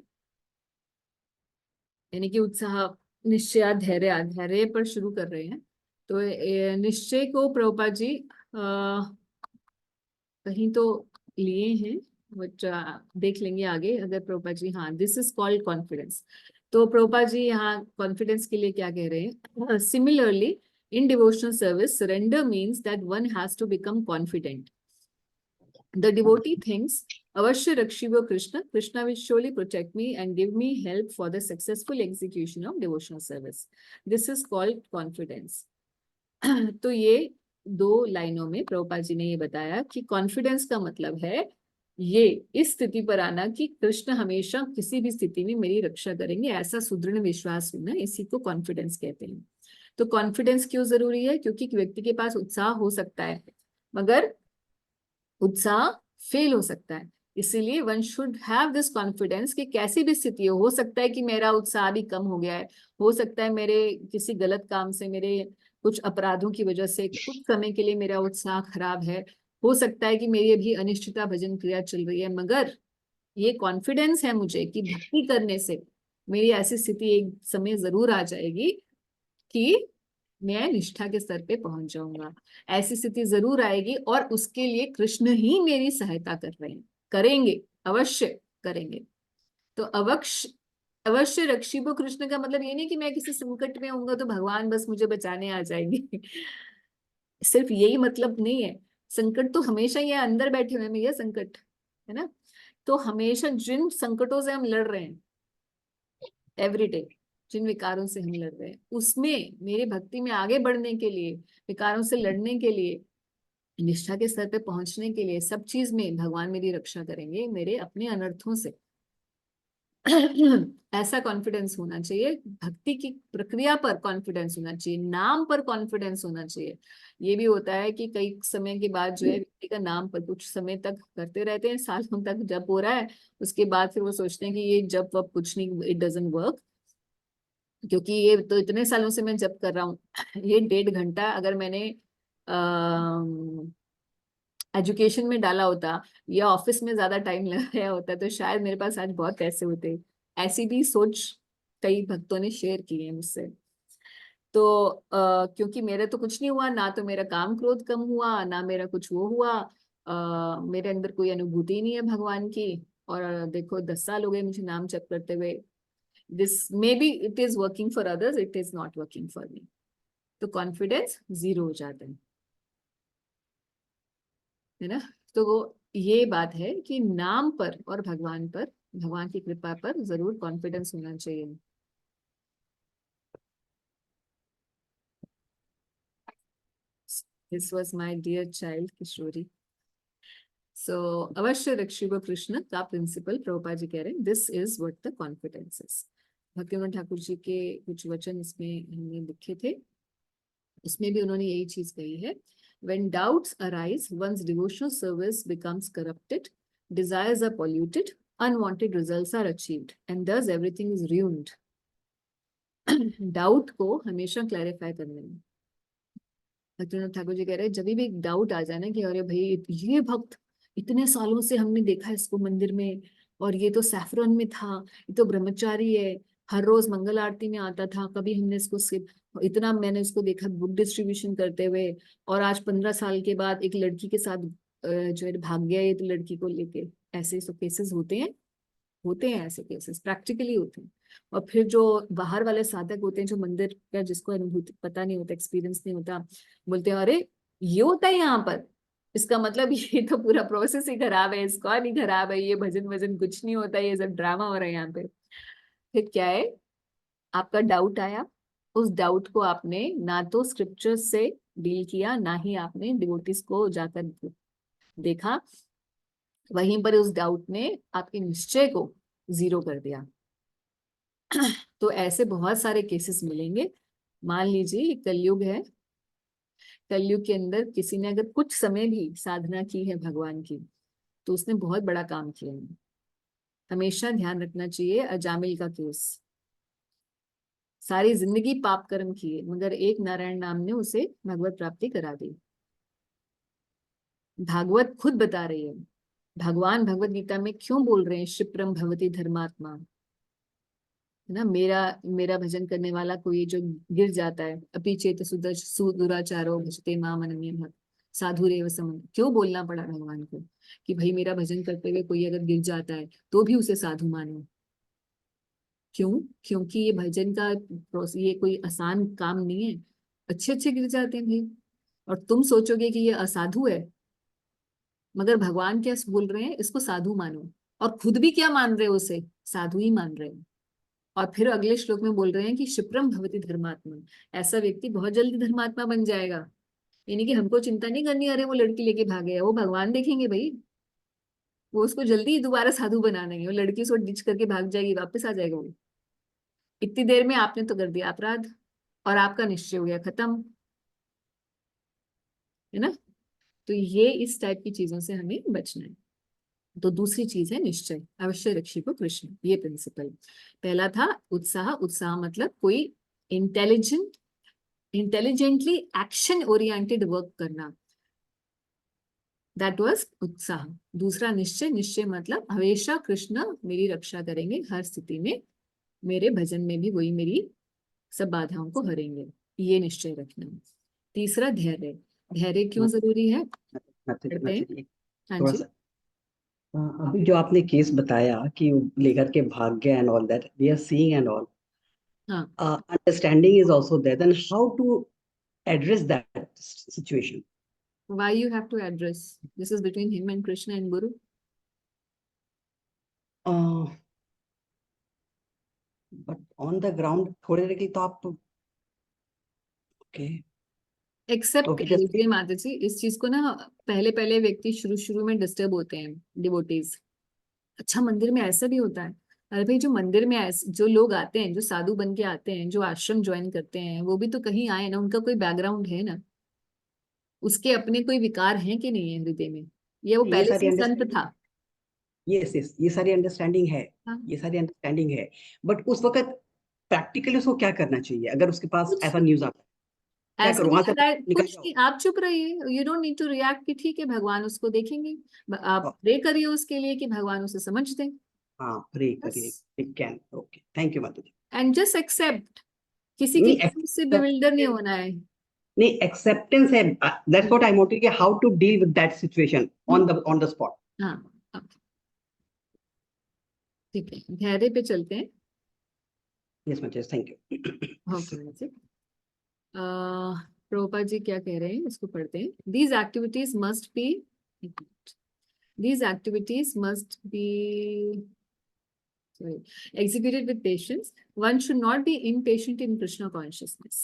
यानी कि उत्साह, निश्चय, धैर्य, धैर्य पर शुरू कर रहे हैं। तो निश्चय को प्रभुपाद जी कहीं तो लिए हैं, बट देख लेंगे आगे अगर प्रभुपाद जी, हाँ, दिस इज कॉल्ड कॉन्फिडेंस। तो प्रभुपाद जी यहाँ कॉन्फिडेंस के लिए क्या कह रहे हैं? Similarly in devotional service, surrender means that one has to become confident. The devotee thinks, avashya rakshivo Krishna, Krishna will surely protect me and give me help for the successful execution of devotional service. This is called confidence. तो ये दो लाइनों में प्रभुपाद जी ने ये बताया कि confidence का मतलब है ये इस स्थिति पर आना कि कृष्ण हमेशा किसी भी स्थिति में मेरी रक्षा करेंगे, ऐसा सुदृढ़ विश्वास होना, इसी को कॉन्फिडेंस कहते हैं। तो कॉन्फिडेंस क्यों जरूरी है? क्योंकि व्यक्ति के पास उत्साह हो सकता है मगर उत्साह फेल हो सकता है, इसीलिए one should have this confidence कि कैसी भी स्थिति हो सकता है कि मेरा उत्साह भी कम हो गया है, हो सकता है मेरे किसी गलत काम से, मेरे कुछ अपराधों की वजह से कुछ समय के लिए मेरा उत्साह खराब है, हो सकता है कि मेरी अभी अनिश्चितता भजन क्रिया चल रही है, मगर ये कॉन्फिडेंस है मुझे कि भक्ति करने से मेरी ऐसी स्थिति एक समय जरूर आ जाएगी कि मैं निष्ठा के स्तर पे पहुंच जाऊंगा। ऐसी स्थिति जरूर आएगी और उसके लिए कृष्ण ही मेरी सहायता कर रहे हैं, करेंगे, अवश्य करेंगे। तो अवश्य रक्षिबो कृष्ण का मतलब ये नहीं कि मैं किसी संकट में होऊंगा तो भगवान बस मुझे बचाने आ जाएंगे। सिर्फ यही मतलब नहीं है, संकट तो हमेशा ये अंदर बैठे हुए में, यह संकट है ना। तो हमेशा जिन संकटों से हम लड़ रहे हैं एवरीडे, जिन विकारों से हम लड़ रहे हैं, उसमें मेरे भक्ति में आगे बढ़ने के लिए, विकारों से लड़ने के लिए, निष्ठा के स्तर पे पहुंचने के लिए, सब चीज में भगवान मेरी रक्षा करेंगे मेरे अपने अनर्थों से। ऐसा कॉन्फिडेंस होना चाहिए, भक्ति की प्रक्रिया पर कॉन्फिडेंस होना चाहिए, नाम पर कॉन्फिडेंस होना चाहिए। ये भी होता है कि कई समय के बाद जो है व्यक्ति का नाम पर कुछ समय तक करते रहते हैं, सालों तक जप हो रहा है, उसके बाद फिर वो सोचते हैं कि ये जप वप कुछ नहीं, इट डजंट वर्क, क्योंकि ये तो इतने सालों से मैं जप कर रहा हूँ। ये 1.5 घंटा अगर मैंने एजुकेशन में डाला होता या ऑफिस में ज्यादा टाइम लगाया होता तो शायद मेरे पास आज बहुत पैसे होते। ऐसी भी सोच कई भक्तों ने शेयर की है मुझसे। तो क्योंकि मेरे तो कुछ नहीं हुआ, ना तो मेरा काम क्रोध कम हुआ, ना मेरा कुछ वो हुआ, मेरे अंदर कोई अनुभूति नहीं है भगवान की। और देखो 10 साल हो गए मुझे नाम जप करते हुए। This may be it is working for others, it is not working for me. तो कॉन्फिडेंस 0 हो जाता है ना। तो वो ये बात है कि नाम पर और भगवान पर, भगवान की कृपा पर जरूर कॉन्फिडेंस होना चाहिए। This was my dear child किशोरी। सो अवश्य रक्षिबो कृष्ण का प्रिंसिपल प्रभुपाद जी कह रहे हैं, this is what the confidence is. Bhaktivinoda Thakur ji के कुछ वचन इसमें हमने लिखे थे, उसमें भी उन्होंने यही चीज कही है। When doubts arise, one's devotional service becomes corrupted, desires are polluted, unwanted results are achieved, and thus everything is ruined. Doubt को हमेशा क्लैरिफाई करने में, भक्तिविनोद ठाकुर जी कह रहे हैं जब भी एक डाउट आ जाए ना कि अरे भाई ये भक्त इतने सालों से हमने देखा इसको मंदिर में, और ये तो सैफरन में था, ये तो ब्रह्मचारी है, हर रोज मंगल आरती में आता था, कभी हमने इसको इतना मैंने उसको देखा बुक डिस्ट्रीब्यूशन करते हुए, और आज 15 साल के बाद एक लड़की के साथ जो है भाग गया ये तो लड़की को लेके। ऐसे तो केसेस होते हैं ऐसे केसेस प्रैक्टिकली होते हैं। और फिर जो बाहर वाले साधक होते हैं, जो मंदिर का जिसको अनुभूति पता नहीं होता, एक्सपीरियंस नहीं होता, बोलते हैं अरे ये होता है यहाँ पर, इसका मतलब ये तो पूरा प्रोसेस ही खराब है, इस्कॉन ही खराब है, ये भजन वजन कुछ नहीं होता, ये सब ड्रामा हो रहा है यहाँ पे। फिर क्या है, आपका डाउट आया, उस डाउट को आपने ना तो स्क्रिप्चर से डील किया, ना ही आपने डिवोटीज को जाकर देखा, वहीं पर उस डाउट ने आपके निश्चय को जीरो कर दिया। तो ऐसे बहुत सारे केसेस मिलेंगे। मान लीजिए कलयुग है, कलयुग के अंदर किसी ने अगर कुछ समय भी साधना की है भगवान की, तो उसने बहुत बड़ा काम किया है। हमेशा ध्यान रखना चाहिए, अजामिल का केस, सारी जिंदगी पाप कर्म किए मगर एक नारायण नाम ने उसे भगवत प्राप्ति करा दी। भागवत खुद बता रही है, भगवान भगवत गीता में क्यों बोल रहे हैं क्षिप्रम भवति धर्मात्मा, है ना, मेरा भजन करने वाला कोई जो गिर जाता है, अपि चेत सुदुराचारो भजते माम अनन्यः साधुरेव समं, क्यों बोलना पड़ा भगवान को कि भाई मेरा भजन करते हुए कोई अगर गिर जाता है तो भी उसे साधु मानो। क्यों? क्योंकि ये भजन का ये कोई आसान काम नहीं है, अच्छे अच्छे गिर जाते हैं भाई। और तुम सोचोगे कि ये असाधु है, मगर भगवान क्या बोल रहे हैं, इसको साधु मानो, और खुद भी क्या मान रहे हो, उसे साधु ही मान रहे हो। और फिर अगले श्लोक में बोल रहे हैं कि क्षिप्रम भवति धर्मात्मा, ऐसा व्यक्ति बहुत जल्दी धर्मात्मा बन जाएगा। यानी कि हमको चिंता नहीं करनी, अरे वो लड़की लेके भागे है, वो भगवान देखेंगे भाई, वो उसको जल्दी दोबारा साधु बना देंगे, वो लड़की उसको डिच करके भाग जाएगी, वापस आ जाएगा वो। इतनी देर में आपने तो कर दिया अपराध और आपका निश्चय हो गया खत्म, है ना। तो ये इस टाइप की चीजों से हमें बचना है। तो दूसरी चीज है निश्चय, अवश्य रक्षिपो कृष्ण, ये प्रिंसिपल। पहला था उत्साह, उत्साह मतलब कोई इंटेलिजेंटली एक्शन ओरिएंटेड वर्क करना, दैट वाज उत्साह। दूसरा निश्चय, निश्चय मतलब हमेशा कृष्ण मेरी रक्षा करेंगे हर स्थिति में, मेरे भजन में भी वही मेरी सब बाधाओं को हरेंगे, ये निश्चय रखना। तीसरा धैर्य, धैर्य क्यों जरूरी है पढ़ते हैं। हाँ थोड़ा जी, सा अभी जो आपने केस बताया कि वो लेकर के भाग गया and all that we are seeing and all, हाँ, understanding is also there, then how to address that situation? why you have to address, this is between him and Krishna and Guru. But on the ground थोड़ी देर के लिए तो आप okay accept okay कर just लीजिए माता जी, इस चीज को ना पहले पहले व्यक्ति शुरू में डिस्टर्ब होते हैं डिवोटीज। अच्छा मंदिर में ऐसा भी होता है, अरे भाई जो मंदिर में जो लोग आते हैं, जो साधु बन के आते हैं, जो आश्रम ज्वाइन करते हैं, वो भी तो कहीं आए ना, उनका कोई बैकग्राउंड है ना, उसके अपने कोई विकार हैं कि नहीं है हृदय में, ये वो ये पहले से सारी ही संत अंडरस्टैंडिंग, था। यस ये सारी अंडरस्टैंडिंग है, हाँ, ये सारी अंडरस्टैंडिंग है, बट उस वक्त प्रैक्टिकली उसको क्या करना चाहिए अगर उसके पास कुछ ऐसा न्यूज आता है, क्या ऐसा करो नहीं वहां से कर रहा है, निकल कुछ जाओ? नहीं, आप चुप रहिए, you don't need to react कि ठीक है भगवान उसको देखेंगे, आप प्रे करिए उसके लिए कि भगवान उसे समझ दें, हाँ प्रे बस। करिए, it can, okay thank you माता जी। एंड जस्ट एक्सेप्ट, किसी की नहीं कसम से बिविल्डर नहीं होना है। नहीं एक्सेप्टेंस है, दैट्स व्हाट आई वांटेड कि how to deal with that situation on the spot. हाँ, okay, ठीक है, धैर्य पे चलते हैं। यस माता जी thank you. Okay, Prabhupada ji क्या कह रहे हैं इसको पढ़ते हैं। These activities must be executed with patience. One should not be impatient in Krishna consciousness.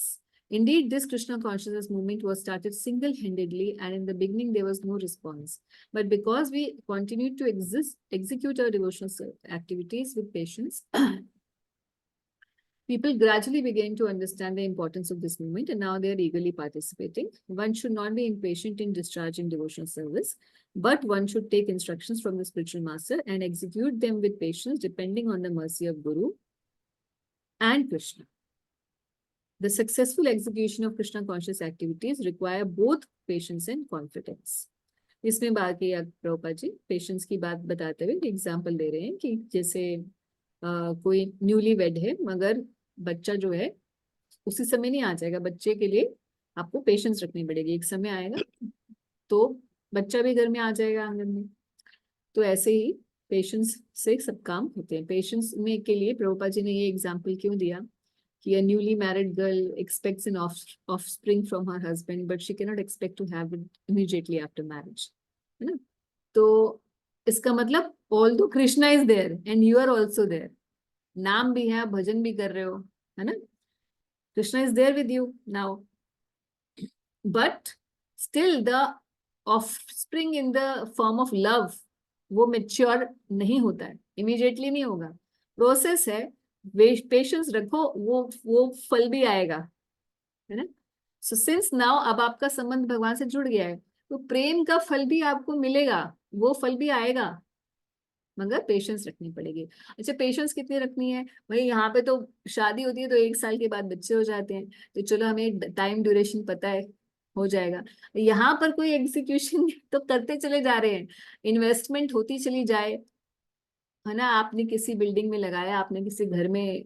Indeed, this Krishna consciousness movement was started single-handedly, and in the beginning there was no response. But because we continued to execute our devotional activities with patience, people gradually began to understand the importance of this movement, and now they are eagerly participating. One should not be impatient in discharging devotional service, but one should take instructions from the spiritual master and execute them with patience, depending on the mercy of Guru and Krishna. The successful execution of Krishna conscious activities require both patience and confidence. इसमें बात की Prabhupada ji patience की बात बताते हुए example दे रहे हैं कि जैसे कोई न्यूली वेड है, मगर बच्चा जो है उसी समय नहीं आ जाएगा, बच्चे के लिए आपको पेशेंस रखनी पड़ेगी, एक समय आएगा तो बच्चा भी घर में आ जाएगा आंगन में। तो ऐसे ही पेशेंस से सब काम होते हैं। पेशेंस में के लिए प्रभुपाद जी ने ये एग्जाम्पल क्यों दिया कि a newly married girl expects an offspring from her husband, but she cannot expect to have it immediately after marriage, है ना। तो इसका मतलब although Krishna is there and you are also there, नाम भी है, भजन भी कर रहे हो, है ना, Krishna is there with you now, but still the offspring in the form of love वो mature नहीं होता है, immediately नहीं होगा, प्रोसेस है, पेशेंस रखो, वो फल भी आएगा, है ना। सो सिंस नाउ अब आपका संबंध भगवान से जुड़ गया है, तो प्रेम का फल भी आपको मिलेगा, वो फल भी आएगा, मगर पेशेंस रखनी पड़ेगी। अच्छा, पेशेंस कितनी रखनी है भाई, यहाँ पे तो शादी होती है तो 1 साल के बाद बच्चे हो जाते हैं, तो चलो हमें टाइम ड्यूरेशन पता है, हो जाएगा। यहाँ पर कोई एग्जीक्यूशन तो करते चले जा रहे हैं, इन्वेस्टमेंट होती चली जाए, है ना। आपने किसी बिल्डिंग में लगाया, आपने किसी घर में,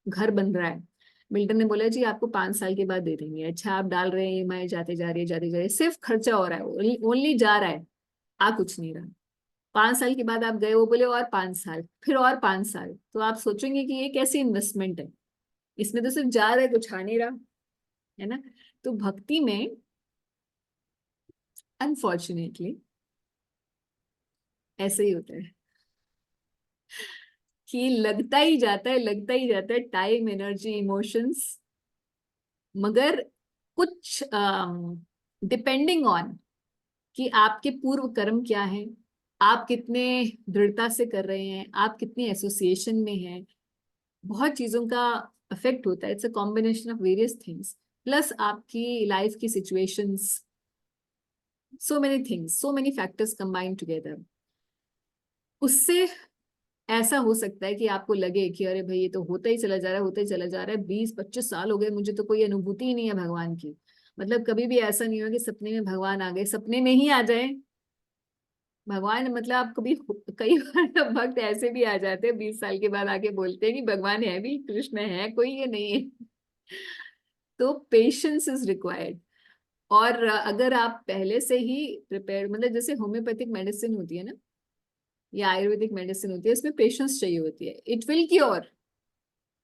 घर बन रहा है, बिल्डर ने बोला जी आपको 5 साल के बाद दे देंगे, अच्छा आप डाल रहे हैं EMI, जाते जा रही है, जाते जा रही है, सिर्फ खर्चा हो रहा है, ओनली जा रहा है, आ कुछ नहीं रहा। 5 साल के बाद आप गए, वो बोले और 5 साल, फिर और 5 साल, तो आप सोचेंगे कि ये कैसी इन्वेस्टमेंट है, इसमें तो सिर्फ जा रहा है, कुछ आ नहीं रहा, है ना। तो भक्ति में अनफॉर्चुनेटली ऐसे ही होता है कि लगता ही जाता है, लगता ही जाता है, टाइम, एनर्जी, इमोशंस, मगर कुछ डिपेंडिंग ऑन कि आपके पूर्व कर्म क्या है, आप कितने दृढ़ता से कर रहे हैं, आप कितनी एसोसिएशन में हैं, बहुत चीजों का इफेक्ट होता है। It's a combination of various things, plus आपकी लाइफ की situations, so many things, so many factors combine together. उससे ऐसा हो सकता है कि आपको लगे कि अरे भाई ये तो होता ही चला जा रहा है, होता ही चला जा रहा है, 20-25 साल हो गए, मुझे तो कोई अनुभूति ही नहीं है भगवान की। मतलब कभी भी ऐसा नहीं हो कि सपने में भगवान आ गए, सपने में ही आ जाए भगवान, मतलब आप कभी, कई बार भक्त ऐसे भी आ जाते हैं 20 साल के बाद आके बोलते हैं कि भगवान है भी, कृष्ण है कोई, ये नहीं है। तो पेशेंस इज रिक्वायर्ड। और अगर आप पहले से ही प्रिपेयर, मतलब जैसे होम्योपैथिक मेडिसिन होती है ना, या आयुर्वेदिक मेडिसिन होती है, इसमें पेशेंस चाहिए होती है, it will cure,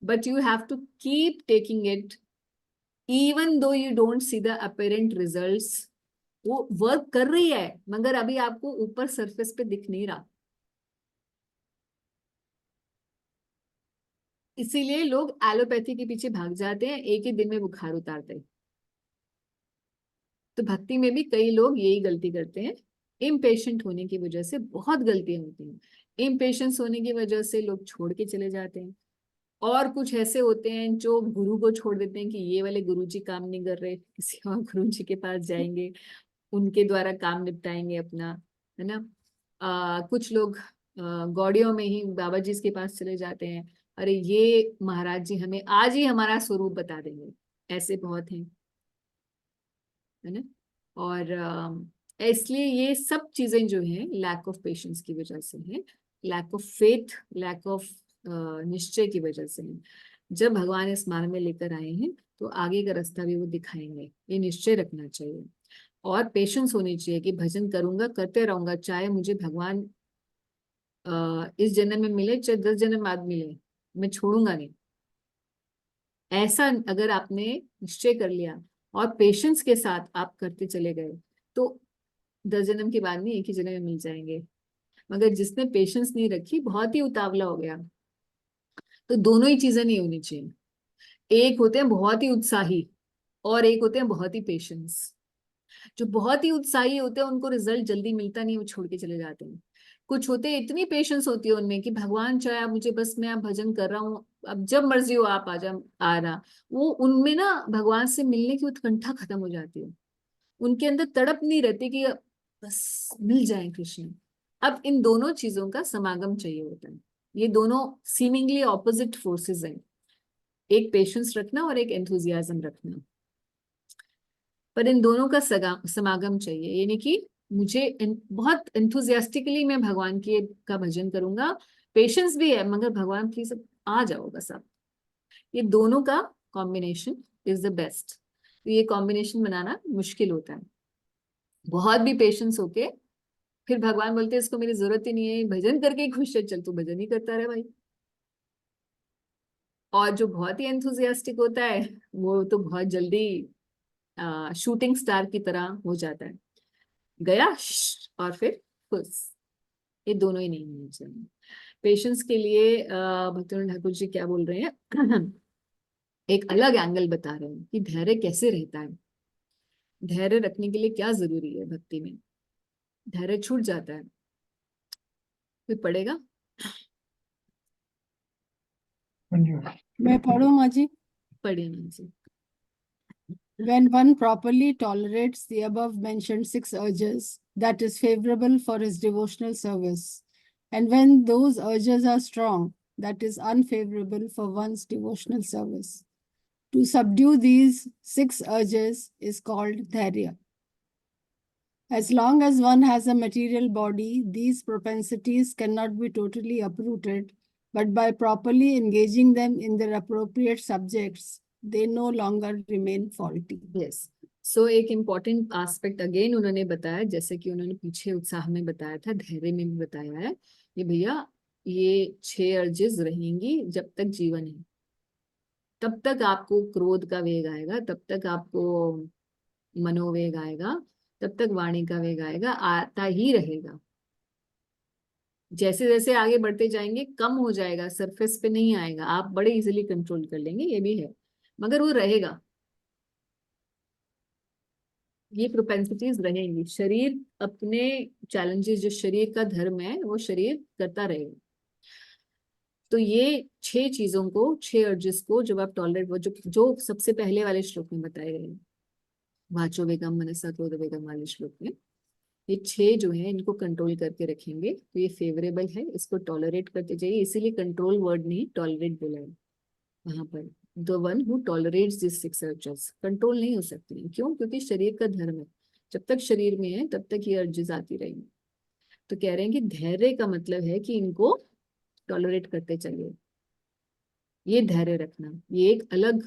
but you have to keep taking it even though you don't see the apparent results. वो वर्क कर रही है, मगर अभी आपको ऊपर सरफेस पे दिख नहीं रहा, इसीलिए लोग एलोपैथी के पीछे भाग जाते हैं, एक ही दिन में बुखार उतारते हैं। तो भक्ति में भी कई लोग यही गलती करते हैं, इम्पेशेंट होने की वजह से बहुत गलतियां होती हैं, इम्पेशेंस होने की वजह से लोग छोड़ के चले जाते हैं। और कुछ ऐसे होते हैं जो गुरु को छोड़ देते हैं कि ये वाले गुरु जी काम नहीं कर रहे, किसी और गुरु जी के पास जाएंगे, उनके द्वारा काम निपटाएंगे अपना, है ना। कुछ लोग गौड़ियों में ही बाबा जी के पास चले जाते हैं, अरे ये महाराज जी हमें आज ही हमारा स्वरूप बता देंगे, ऐसे बहुत हैं, है ना। और इसलिए ये सब चीजें जो हैं लैक ऑफ पेशेंस की वजह से है, lack of faith, lack of निश्चय की वजह से है। जब भगवान इस मार्ग में लेकर आए हैं तो आगे का रास्ता भी वो दिखाएंगे, ये निश्चय रखना चाहिए। और पेशेंस होनी चाहिए कि भजन करूंगा, करते रहूंगा, चाहे मुझे भगवान इस जन्म में मिले, चाहे 10 जन्म बाद मिले, मैं छोड़ूंगा नहीं। ऐसा अगर आपने निश्चय कर लिया और पेशेंस के साथ आप करते चले गए, तो 10 जन्म के बाद नहीं, एक ही जन्म में मिल जाएंगे। मगर जिसने पेशेंस नहीं रखी, बहुत ही उतावला हो गया, तो दोनों ही चीजें नहीं होनी चाहिए। एक होते हैं बहुत ही उत्साही और एक होते हैं बहुत ही पेशेंस। जो बहुत ही उत्साही होते हैं उनको रिजल्ट जल्दी मिलता नहीं, वो छोड़ के चले जाते हैं। कुछ होते हैं इतनी पेशेंस होती है उनमें कि भगवान चाहे मुझे, बस मैं आप भजन कर रहा हूँ, अब जब मर्जी हो आप आ रहा, वो उनमें ना भगवान से मिलने की उत्कंठा खत्म हो जाती है, उनके अंदर तड़प नहीं रहती कि बस मिल जाए कृष्ण। अब इन दोनों चीजों का समागम चाहिए होता है, ये दोनों सीमिंगली ऑपोजिट फोर्सेस हैं, एक पेशेंस रखना और एक एंथुजियाज्म रखना, पर इन दोनों का समागम चाहिए। यानी कि मुझे बहुत एंथुजियास्टिकली मैं भगवान के का भजन करूंगा, पेशेंस भी है, मगर भगवान प्लीज आ जाओ बस आप, ये दोनों का कॉम्बिनेशन इज द बेस्ट। तो ये कॉम्बिनेशन बनाना मुश्किल होता है। बहुत भी पेशेंस होके फिर भगवान बोलते हैं इसको मेरी जरूरत ही नहीं है, भजन करके ही खुश है, चल तू भजन ही करता रहे भाई। और जो बहुत ही एंथुजियास्टिक होता है वो तो बहुत जल्दी शूटिंग स्टार की तरह हो जाता है, गया और फिर खुश। ये दोनों ही नहीं होने चाहिए। पेशेंस के लिए भक्तिवेदांत ठाकुर जी क्या बोल रहे हैं एक अलग एंगल बता रहे हैं कि धैर्य कैसे रहता है। धैर्य रखने के लिए क्या जरूरी है भक्ति में। धैर्य छूट जाता है, फिर पड़ेगा। मैं पढ़ूं माँ जी? पढ़िए माँ जी। When one properly tolerates the above mentioned 6 urges, that is favorable for his devotional service. And when those urges are strong, that is unfavorable for one's devotional service. To subdue these 6 urges is called dharya. As long as one has a material body, these propensities cannot be totally uprooted, but by properly engaging them in their appropriate subjects, they no longer remain faulty. Yes. So एक important aspect again उन्होंने बताया, जैसे कि उन्होंने पीछे उत्साह में बताया था, धैर्य में भी बताया है कि भैया ये 6 अर्जेस रहेंगी जब तक जीवन है। तब तक आपको क्रोध का वेग आएगा, तब तक आपको मनोवेग आएगा, तब तक वाणी का वेग आएगा, आता ही रहेगा। जैसे जैसे आगे बढ़ते जाएंगे कम हो जाएगा, सरफेस पे नहीं आएगा, आप बड़े इजीली कंट्रोल कर लेंगे, ये भी है, मगर वो रहेगा। ये प्रोपेंसिटीज रहेंगी। शरीर अपने चैलेंजेस, जो शरीर का धर्म है वो शरीर करता रहेगा। तो ये 6 चीजों को, 6 अर्जेस को जब आप टॉलरेट, वो जो सबसे पहले वाले श्लोक में बताए गए हैं, वाचो वेगम मनसा क्रोध वेगम वाले श्लोक में, ये 6 जो है इनको कंट्रोल करके रखेंगे तो ये फेवरेबल है, इसको टॉलरेट करते जाइए। इसीलिए कंट्रोल वर्ड नहीं टॉलरेट बोला है वहां पर। The one who tolerates this 6 urges, control नहीं हो सकती है। क्यों? क्योंकि शरीर का धर्म है, जब तक शरीर में है तब तक ये अर्जेस आती रहेंगी। तो कह रहे हैं कि धैर्य का मतलब है कि इनको टॉलरेट करते चलिए। ये धैर्य रखना, ये एक अलग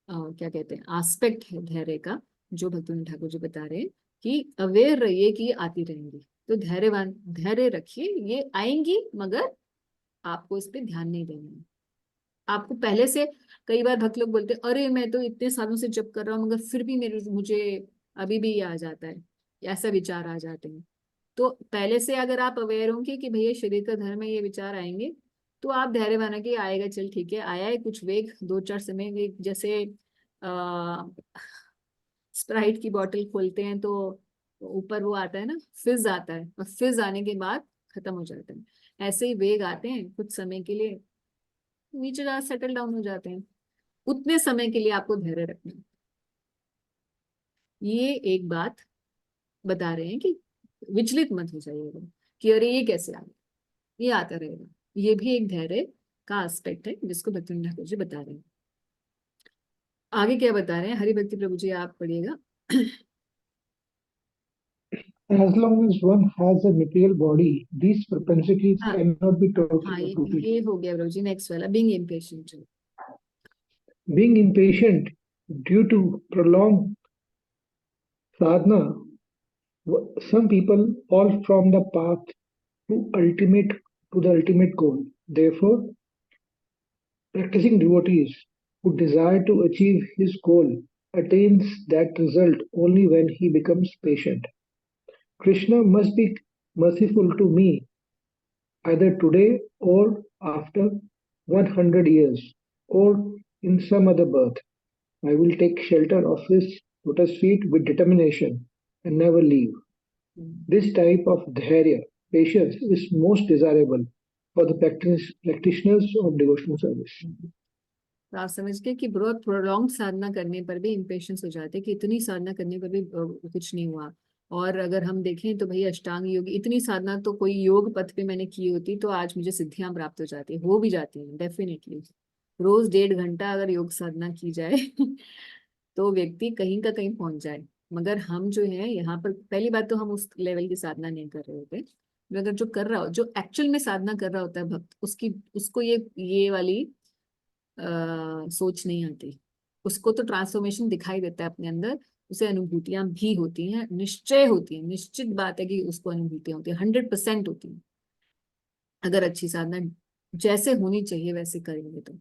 क्या कहते हैं एस्पेक्ट है धैर्य का, जो भक्तिवेदांत ठाकुर जी बता रहे हैं कि अवेयर रहिए कि ये आती रहेंगी। तो धैर्यवान, धैर्य रखिए, ये आएंगी, मगर आपको इस पे ध्यान नहीं देना है। आपको पहले से, कई बार भक्त लोग बोलते हैं अरे मैं तो इतने सालों से जप कर रहा हूँ मगर फिर भी मुझे अभी भी ये आ जाता है, ऐसा विचार आ जाते हैं। तो पहले से अगर आप अवेयर होंगे कि भैया शरीर का धर्म है, ये विचार आएंगे, तो आप धैर्य बना के आएगा, चल ठीक है, आया है कुछ वेग 2-4 समय वेग, जैसे स्प्राइट की बोतल खोलते हैं तो ऊपर वो आता है ना, फिज आता है, और फिज आने के बाद खत्म हो जाता है। ऐसे ही वेग आते हैं कुछ समय के लिए, नीचे जा सेटल डाउन हो जाते हैं। उतने समय के लिए आपको धैर्य रखना है। ये एक बात बता रहे हैं कि विचलित मत हो जाइएगा कि अरे ये कैसे आ गया, ये आता रहेगा। ये भी एक धैर्य का एस्पेक्ट है जिसको भक्तिवेदांत ठाकुर जी बता रहे हैं। आगे क्या बता रहे हैं, हरि भक्ति प्रभु जी आप पढ़िएगा। As long as one has a material body, these propensities हाँ cannot be totally हाँ, uprooted. ये हो गया प्रभु जी। नेक्स्ट वाला, being impatient. Being impatient due to prolonged sadhana, some people fall from the path to the ultimate goal. Therefore, practicing devotees who desire to achieve his goal attains that result only when he becomes patient. Krishna must be merciful to me either today or after 100 years or in some other birth. I will take shelter of his lotus feet with determination and never leave. This type of dharya, patience, is most desirable for the practitioners of devotional service. तो आप समझ गए कि बहुत prolong साधना करने पर भी impatience हो जाते हैं कि इतनी साधना करने पर भी कुछ नहीं हुआ। और अगर हम देखें तो भाई अष्टांग योग, इतनी साधना तो कोई योग पथ पे मैंने की होती तो आज मुझे सिद्धियां प्राप्त हो जाती, हो भी जाती हैं डेफिनेटली। रोज 1.5 घंटा अगर योग साधना की जाए तो व्यक्ति कहीं का कहीं पहुंच जाए। मगर हम जो है यहाँ पर, पहली बात तो हम उस लेवल की साधना नहीं कर रहे होते, मगर जो कर रहा हो, जो एक्चुअल में साधना कर रहा होता है भक्त, उसको ये वाली सोच नहीं आती। उसको तो ट्रांसफॉर्मेशन दिखाई देता है अपने अंदर, उसे अनुभूतियां भी होती हैं, निश्चय होती है, निश्चित बात है कि उसको अनुभूतियां होती है, 100% होती है अगर अच्छी साधना जैसे होनी चाहिए वैसे करेंगे तो।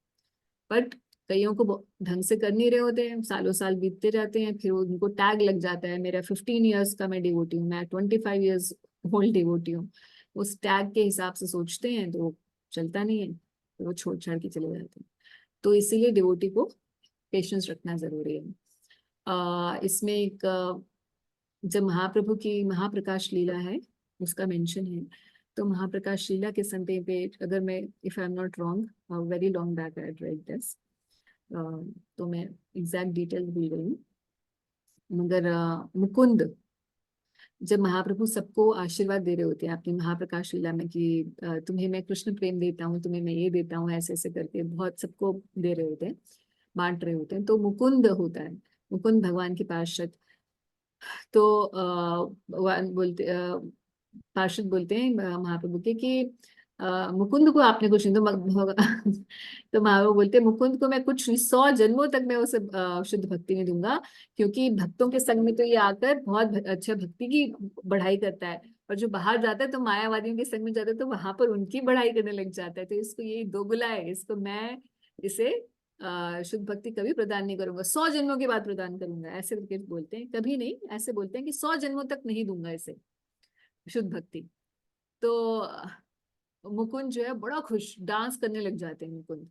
बट कईयों को ढंग से कर नहीं रहे होते हैं, सालों साल बीतते जाते हैं, फिर उनको टैग लग जाता है मेरा 15 ईयर्स का मैं डिवोटी हूँ, मैं 25 ईयर्स ओल्ड डिवोटी हूँ। उस टैग के हिसाब से सोचते हैं तो चलता नहीं है, तो वो छोड़ छाड़ के चले जाते हैं। तो इसीलिए डिवोटी को पेशेंस रखना जरूरी है। इसमें एक जब महाप्रभु की महाप्रकाश लीला है उसका मेंशन है, तो महाप्रकाश लीला के संदर्भ पे अगर मैं, if I am not wrong, very long back I read this, तो मैं एग्जैक्ट डिटेल भूल गई हूँ, मगर मुकुंद जब महाप्रभु सबको आशीर्वाद दे रहे होते हैं अपनी महाप्रकाश लीला में कि तुम्हें मैं कृष्ण प्रेम देता हूँ, तुम्हें मैं ये देता हूँ, ऐसे ऐसे करके बहुत सबको दे रहे होते हैं, बांट रहे होते हैं, तो मुकुंद होता है, मुकुंद भगवान के पार्षद। तो भगवान बोलते पार्षद बोलते हैं महाप्रभु के कि मुकुंद को आपने कुछ नहीं तो तो महाप्रभु बोलते हैं मुकुंद को मैं कुछ 100 जन्मों तक मैं उसे शुद्ध भक्ति में दूंगा, क्योंकि भक्तों के संग में तो ये आकर बहुत अच्छा भक्ति की बढ़ाई करता है, और जो बाहर जाता है तो मायावादियों के संग में जाता है तो वहां पर उनकी बढ़ाई करने लग जाता है। तो इसको ये दोगुला है, इसको मैं इसे शुद्ध भक्ति कभी प्रदान नहीं करूंगा, 100 जन्मों के बाद प्रदान करूंगा, ऐसे करके बोलते हैं। कभी नहीं, ऐसे बोलते हैं कि 100 जन्मों तक नहीं दूंगा इसे शुद्ध भक्ति। तो मुकुंद जो है बड़ा खुश, डांस करने लग जाते हैं मुकुंद।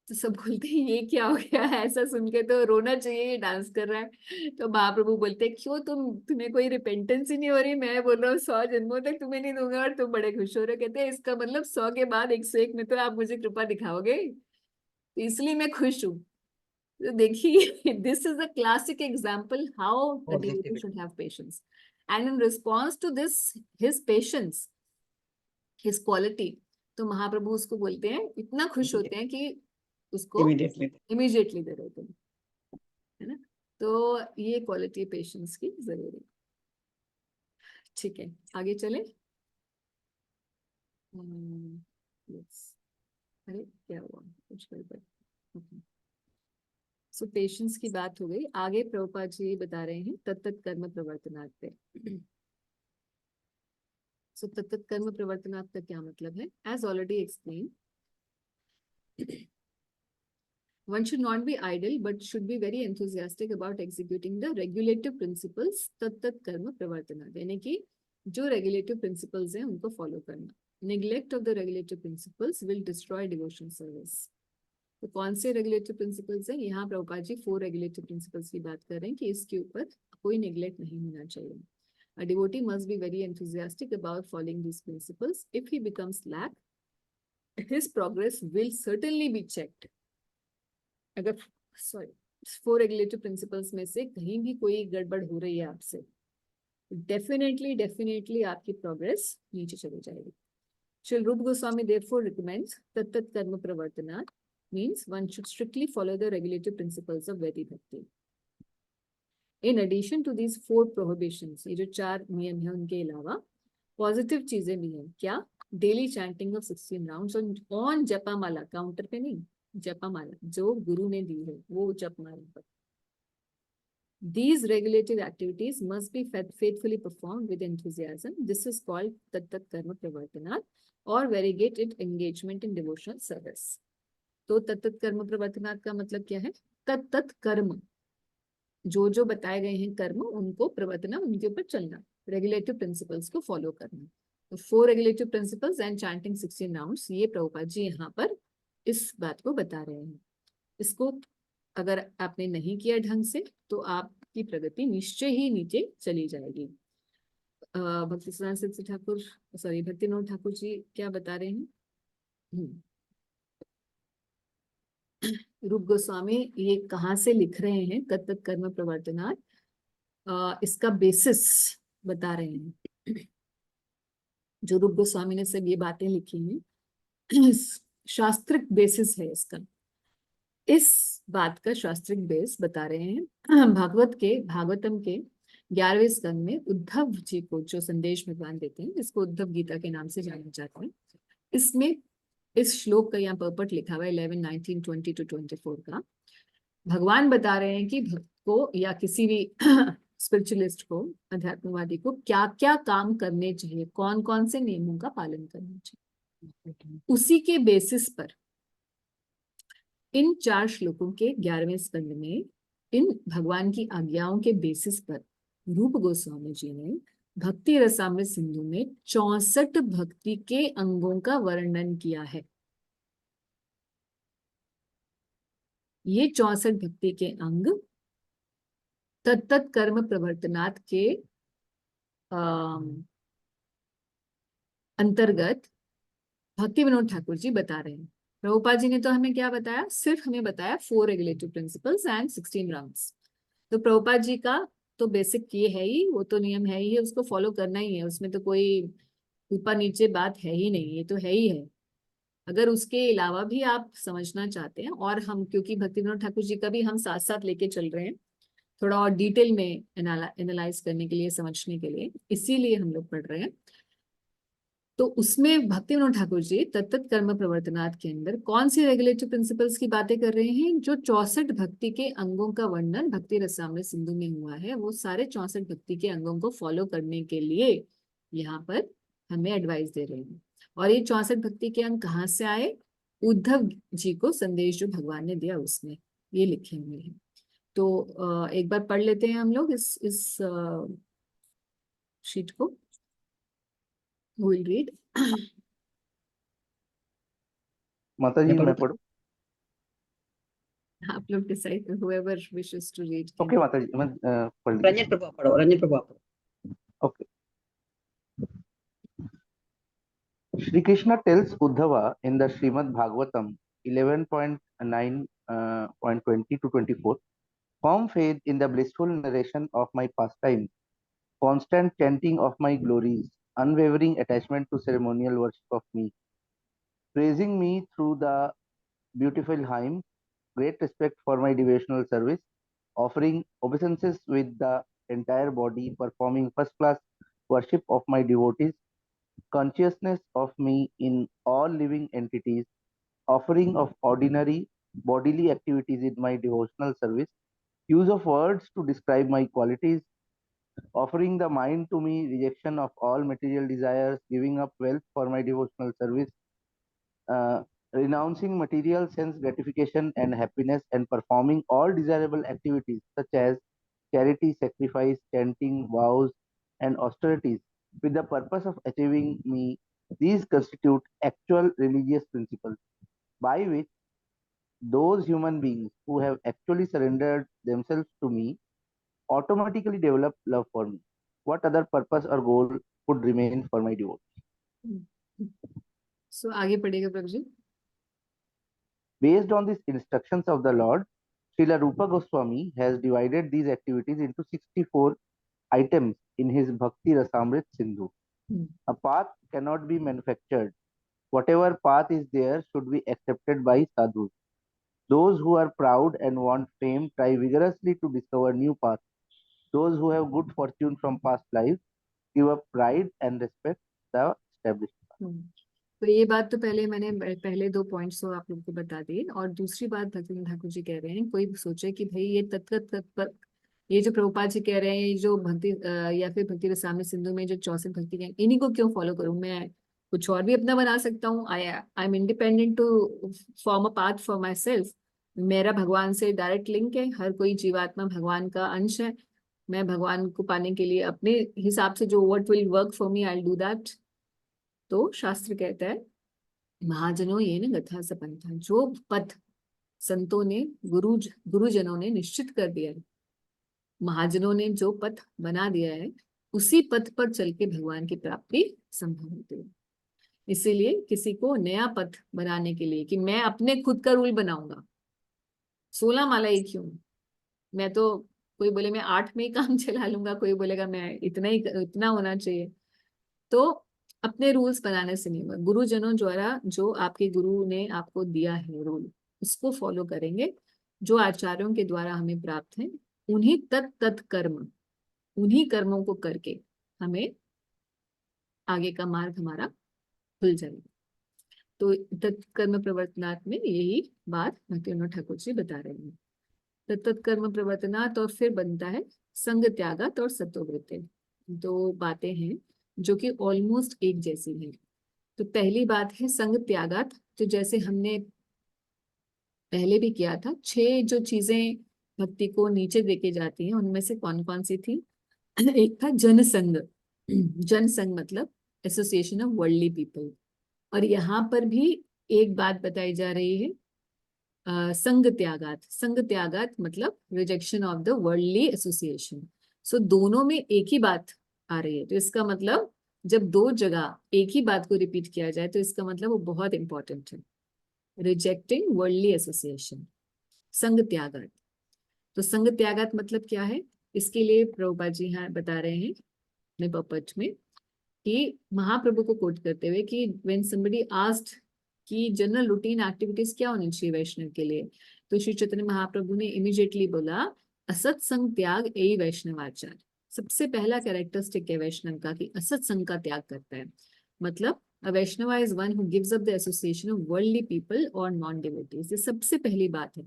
तो सब बोलते हैं ये क्या हो गया, ऐसा सुन के तो रोना चाहिए, ये डांस कर रहा है। तो महाप्रभु बोलते हैं क्यों, तुम्हें कोई रिपेंटेंस ही नहीं हो रही, मैं बोल रहा हूँ 100 जन्मों तक तुम्हें नहीं दूंगा और तुम बड़े खुश हो रहे हो। कहते हैं इसका मतलब 100 के बाद 101 में तो आप मुझे कृपा दिखाओगे, तो इसलिए मैं खुश हूँ। तो देखिए this is a classic example how a devotee should have patience, and in response to this his patience, his quality, तो महाप्रभु उसको बोलते हैं, इतना खुश होते हैं कि उसको इमीडिएटली दे देते हैं, है ना। तो ये क्वालिटी पेशेंस की जरूरी। ठीक है, आगे चले। अरे क्या हुआ, कुछ गड़बड़। सो पेशेंस की बात हो गई। आगे प्रभुपाद जी बता रहे हैं तत्त कर्म प्रवर्तनात् पे। सो तत्त कर्म प्रवर्तनात् का क्या मतलब है? As already explain, one should not be idle but should be very enthusiastic about executing the regulative principles तत्त कर्म प्रवर्तनात्, यानी कि जो regulative principles हैं उनको follow करना। neglect of the regulative principles will destroy devotion service। तो कौन से regulative principles हैं? यहाँ प्रभुपाद जी 4 regulative principles की बात कर रहे हैं कि इसके ऊपर कोई neglect नहीं होना चाहिए। A devotee must be very enthusiastic about following these principles. If he becomes slack, his progress will certainly be checked। अगर 4 रेगुलेटिव प्रिंसिपल्स में से कहीं भी कोई गड़बड़ हो रही है आपसे, डेफिनेटली आपकी प्रोग्रेस नीचे चली जाएगी। Shri Rupa Goswami therefore recommends तत्त कर्म प्रवर्तनात्, means one should strictly follow the regulative principles of Vaidhi Bhakti। In addition to these 4 prohibitions, ये जो 4 नियम है उनके अलावा पॉजिटिव चीजें भी हैं। क्या? Daily chanting of 16 rounds on japamala, counter पे नहीं, जपमाला जो गुरु ने दी है वो जपमाला पर। These regulative activities must be faithfully performed with enthusiasm. This is called तत्त कर्म प्रवर्तनात् or variegated engagement in devotional service। तो तत्त कर्म प्रवर्तनात् का मतलब क्या है? तत्त कर्म, जो जो बताए गए हैं कर्म उनको प्रवर्तना, उनके ऊपर चलना, रेगुलेटिव प्रिंसिपल्स को फॉलो करना। तो 4 regulative principles and chanting 16 rounds, ये प्रभुपाद जी यहाँ पर इस बात को बता रहे हैं। इसको अगर आपने नहीं किया ढंग से तो आपकी प्रगति निश्चय ही नीचे चली जाएगी। भक्ति सिद्धांत ठाकुर, सॉरी भक्तिनोद ठाकुर जी क्या बता रहे हैं? रूप गोस्वामी ये कहाँ से लिख रहे हैं तत्त कर्म प्रवर्तनात्, इसका बेसिस बता रहे हैं। जो रूप गोस्वामी ने सब ये बातें लिखी हैं शास्त्रिक बेसिस है इसका। इस बात का शास्त्रिक बेस बता रहे हैं भागवतम के 11वें स्कंद में उद्धव जी को जो संदेश भगवान देते हैं, जिसको उद्धव गीता के नाम से जाना जाता है, इसमें इस श्लोक का यहाँ पर्पट लिखा हुआ है 11, 19, 20 to 24 का। भगवान बता रहे हैं कि भक्त को या किसी भी स्पिरिचुअलिस्ट को, अध्यात्मवादी को क्या क्या काम करने चाहिए, कौन कौन से नियमों का पालन करना चाहिए। उसी के बेसिस पर इन 4 श्लोकों के 11वें स्कंद में इन भगवान की आज्ञाओं के बेसिस पर रूप गोस्वामी जी ने भक्ति रसामृत सिंधु में 64 भक्ति के अंगों का वर्णन किया है। ये 64 भक्ति के अंग तत्त कर्म प्रवर्तनात् के अंतर्गत भक्ति विनोद ठाकुर जी बता रहे हैं। प्रभुपाद जी ने तो हमें क्या बताया, सिर्फ हमें बताया 4 रेगुलेटिव प्रिंसिपल्स एंड 16 राउंड्स। तो प्रभुपाद जी का तो बेसिक ये है ही, वो तो नियम है ही है, उसको फॉलो करना ही है, उसमें तो कोई ऊपर नीचे बात है ही नहीं, ये तो है ही है। अगर उसके अलावा भी आप समझना चाहते हैं, और हम क्योंकि भक्ति विनोद ठाकुर जी का भी हम साथ साथ लेके चल रहे हैं थोड़ा और डिटेल में एनालाइज करने के लिए, समझने के लिए, इसीलिए हम लोग पढ़ रहे हैं। तो उसमें भक्ति विनोद ठाकुर जी तत्त कर्म प्रवर्तनात् के अंदर कौन सी रेगुलेटिव प्रिंसिपल्स की बातें कर रहे हैं, जो 64 भक्ति के अंगों का वर्णन भक्ति रसामृत सिंधु में हुआ है, वो सारे 64 भक्ति के अंगों को फॉलो करने के लिए यहाँ पर हमें एडवाइस दे रहे हैं। और ये 64 भक्ति के अंग कहाँ से आए, उद्धव जी को संदेश जो भगवान ने दिया उसमें ये लिखे हुए हैं। तो एक बार पढ़ लेते हैं हम लोग इस शीट को। We'll read. माता जी मैं पढ़ूं? आप लोग decide, whoever wishes to read can. Okay माता जी मैं पढ़ लेता रंजन प्रभा पढ़ो, रंजन प्रभा पढ़ो। हूं। Okay. Shri Krishna tells Uddhava in the Srimad Bhagavatam 11.9.20 to 24, firm faith in the blissful narration of my pastime, constant chanting of my glories, unwavering attachment to ceremonial worship of me, praising me through the beautiful hymn, great respect for my devotional service, offering obeisances with the entire body, performing first-class worship of my devotees, consciousness of me in all living entities, offering of ordinary bodily activities in my devotional service, use of words to describe my qualities, offering the mind to me, rejection of all material desires, giving up wealth for my devotional service, renouncing material sense gratification and happiness, and performing all desirable activities such as charity, sacrifice, chanting, vows, and austerities with the purpose of achieving me. These constitute actual religious principles by which those human beings who have actually surrendered themselves to me automatically develop love for me. What other purpose or goal would remain for my devotee? So आगे पढ़ेगा प्रभु जी। Based on these instructions of the Lord, Srila Rupa Goswami has divided these activities into 64 items in his Bhakti Rasamrit Sindhu. A path cannot be manufactured. Whatever path is there should be accepted by sadhus. Those who are proud and want fame try vigorously to discover new paths. Those who have good fortune from past lives give up pride and respect the established path. तो ये बात तो मैंने पहले 2 points तो आप लोगों को बता दिए। और दूसरी बात भक्ति ठाकुर जी कह रहे हैं, कोई सोचे कि भाई ये तत्पर ये जो प्रभुपाद जी कह रहे हैं, ये जो भक्ति या फिर भक्ति रसामृत सिंधु में जो 64 भक्ति हैं, इन्हीं को क्यों फॉलो करूं, मैं कुछ और भी अपना बना सकता हूँ। I am independent to form a path for myself. मेरा भगवान से डायरेक्ट लिंक है, हर कोई जीवात्मा भगवान का अंश है। मैं भगवान को पाने के लिए अपने हिसाब से जो what will work for me, I will do that. तो शास्त्र कहता है महाजनों ये न गथा सपंथा, जो पथ संतों ने गुरुजनों ने निश्चित कर दिया है, महाजनों ने जो पथ बना दिया है, उसी पथ पर चल के भगवान की प्राप्ति संभव होती है। इसीलिए किसी को नया पथ बनाने के लिए कि मैं अपने खुद का रूल बनाऊंगा, 16 माला ही क्यों, मैं तो कोई बोले मैं 8 में ही काम चला लूंगा, कोई बोलेगा मैं इतना होना चाहिए। तो अपने रूल्स बनाने से नहीं होगा। गुरुजनों द्वारा जो आपके गुरु ने आपको दिया है रूल, उसको फॉलो करेंगे। जो आचार्यों के द्वारा हमें प्राप्त है, उन्हीं तत् कर्म, उन्हीं कर्मों को करके हमें आगे का मार्ग हमारा खुल जाएगा। तो तत्कर्म प्रवर्तनात् में यही बात भक्तिविनोद ठाकुर जी बता रहे हैं। तत्कर्म प्रवर्तनात् और फिर बनता है संग त्यागात् और सत्ववृत्ति। दो बातें हैं जो कि ऑलमोस्ट एक जैसी हैं। तो पहली बात है संग त्यागात्, तो जैसे हमने पहले भी किया था, 6 जो चीजें भक्ति को नीचे देके जाती हैं उनमें से कौन कौन सी थी? एक था जनसंग। जनसंग मतलब एसोसिएशन ऑफ वर्ल्डली पीपल। और यहाँ पर भी एक बात बताई जा रही है, संग त्यागात। संग त्यागात मतलब rejection of the worldly association. So दोनों में एक ही बात आ रही है। तो इसका मतलब जब 2 जगह एक ही बात को रिपीट किया जाए तो इसका मतलब वो बहुत इंपॉर्टेंट है। रिजेक्टिंग वर्ल्डली एसोसिएशन, संग त्यागात। तो संग त्यागात मतलब क्या है? इसके लिए प्रभुपाद जी यहाँ बता रहे हैं अपने पपट में कि महाप्रभु को कोट करते हुए कि व्हेन समबडी आस्क्ड कि जनरल रूटीन एक्टिविटीज क्या होनी चाहिए वैष्णव के लिए, तो श्री चैतन्य महाप्रभु ने इमीडिएटली बोला असत्संग त्याग यही वैष्णवाचार। सबसे पहला कैरेक्टरिस्टिक है वैष्णव का कि असत्संग का त्याग करता है। मतलब a Vaishnava is one who gives up the association of worldly people or non-devotees। ये सबसे पहली बात है।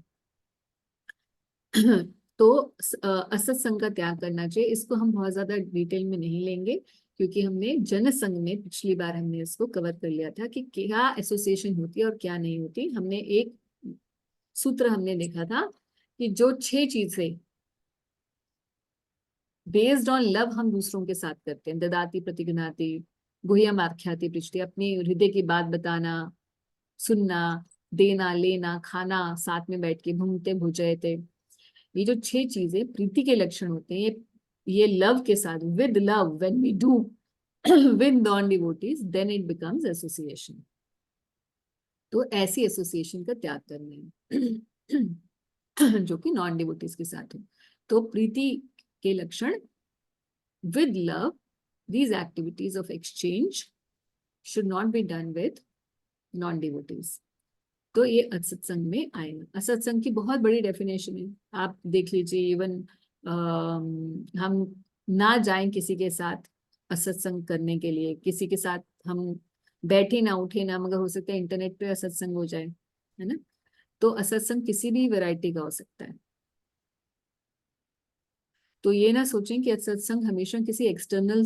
तो असत्संग का त्याग करना चाहिए। इसको हम बहुत ज्यादा डिटेल में नहीं लेंगे क्योंकि हमने जनसंग में पिछली बार हमने इसको कवर कर लिया था कि क्या एसोसिएशन होती है और क्या नहीं होती। हमने एक सूत्र हमने देखा था कि जो 6 चीजें बेस्ड ऑन लव हम दूसरों के साथ करते हैं, ददाति प्रतिगृह्णाति गुह्यम आख्याति पृष्ठि, अपनी हृदय की बात बताना, सुनना, देना, लेना, खाना, साथ में बैठ के भूमते भुजयते, ये जो 6 चीजें प्रीति के लक्षण होते हैं, ये लव के साथ, with love when we do with non devotees then it becomes association. तो ऐसी एसोसिएशन का त्याग करना है जो कि नॉन डिवोटीज के साथ हो। तो प्रीति के लक्षण with love, these activities of exchange should not be done with non-devotees। तो ये असत्संग में आएगा। असत्संग की बहुत बड़ी डेफिनेशन है, आप देख लीजिए। इवन हम ना जाएं किसी के साथ असत्संग करने के लिए, किसी के साथ हम बैठे ना उठे ना, मगर हो सकता है इंटरनेट पे असत्संग हो जाए, है ना। तो असत्संग किसी भी वैरायटी का हो सकता है। तो ये ना सोचें कि सत्संग हमेशा किसी एक्सटर्नल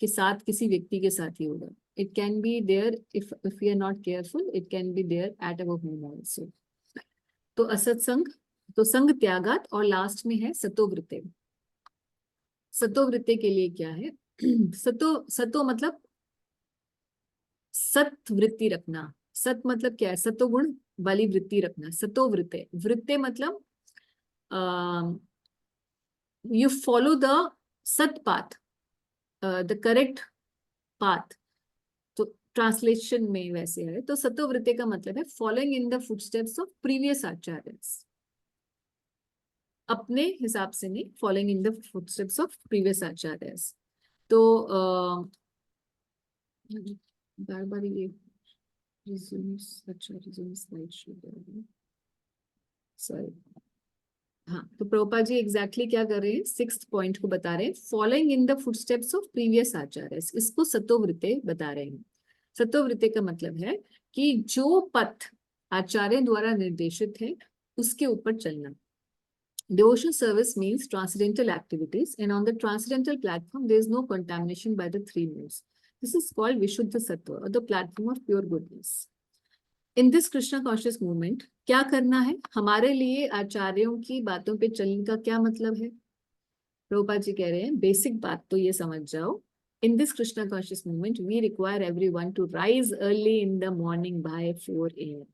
के साथ, किसी व्यक्ति के साथ ही होगा। It can be there if we are not careful, it can be there at our home also. तो असत्संग, तो संग त्यागात, और लास्ट में है सतोवृत्ति। सतोवृत्ति के लिए क्या है? सतो मतलब सत्वृत्ति रखना। सत मतलब क्या है? सतोगुण वाली वृत्ति रखना। सतोवृत्ति, वृत्ति मतलब you follow the sat path, the correct path। तो ट्रांसलेशन में वैसे है। तो सतोवृत्ति का मतलब है following in the footsteps of previous acharyas. अपने हिसाब से नहीं, following in the footsteps of previous acharyas. तो बार बार ये सॉरी, हाँ। तो प्रभुपाद जी एग्जैक्टली क्या कर रहे हैं? 6th पॉइंट को बता रहे हैं, following in the footsteps of previous acharyas. इसको सतोवृत्ति बता रहे हैं। सतोवृत्ति का मतलब है कि जो पथ आचार्य द्वारा निर्देशित है उसके ऊपर चलना। Devotional service means transcendental activities, and on the transcendental platform there is no contamination by the 3 modes. This is called Vishuddha Sattva, or the platform of pure goodness. In this Krishna conscious movement, क्या करना है? हमारे लिए आचार्यों की बातों पे चलने का क्या मतलब है? प्रभुपाद जी कह रहे हैं बेसिक बात तो ये समझ जाओ। In this Krishna conscious movement, we require everyone to rise early in the morning by 4 a.m.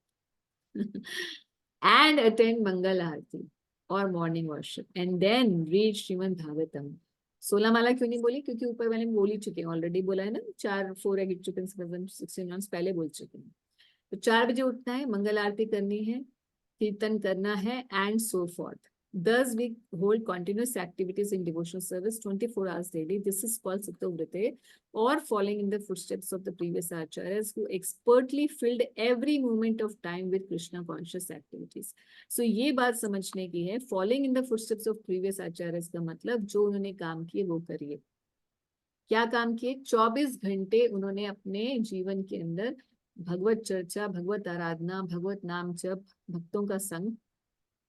and attend Mangal Aarti or morning worship, and then read Srimad Bhagavatam। 16 माला क्यों नहीं बोली? क्योंकि ऊपर वाले बोल ही चुके हैं, ऑलरेडी बोला है ना। 4 16 पहले बोल चुके हैं। तो 4 बजे उठना है, मंगल आरती करनी है, कीर्तन करना है, and so forth. Thus we hold continuous activities in devotional service 24 hours daily. This is called Sittovritte, or following in the footsteps of the previous acharyas who expertly filled every moment of time with Krishna conscious activities. So ये बात समझने की है, following in the footsteps of previous acharyas का मतलब जो उन्होंने काम किए वो करिए। क्या काम किए? 24 घंटे उन्होंने अपने जीवन के अंदर भगवत चर्चा, भगवत आराधना, भगवत नाम जप, भक्तों का संग,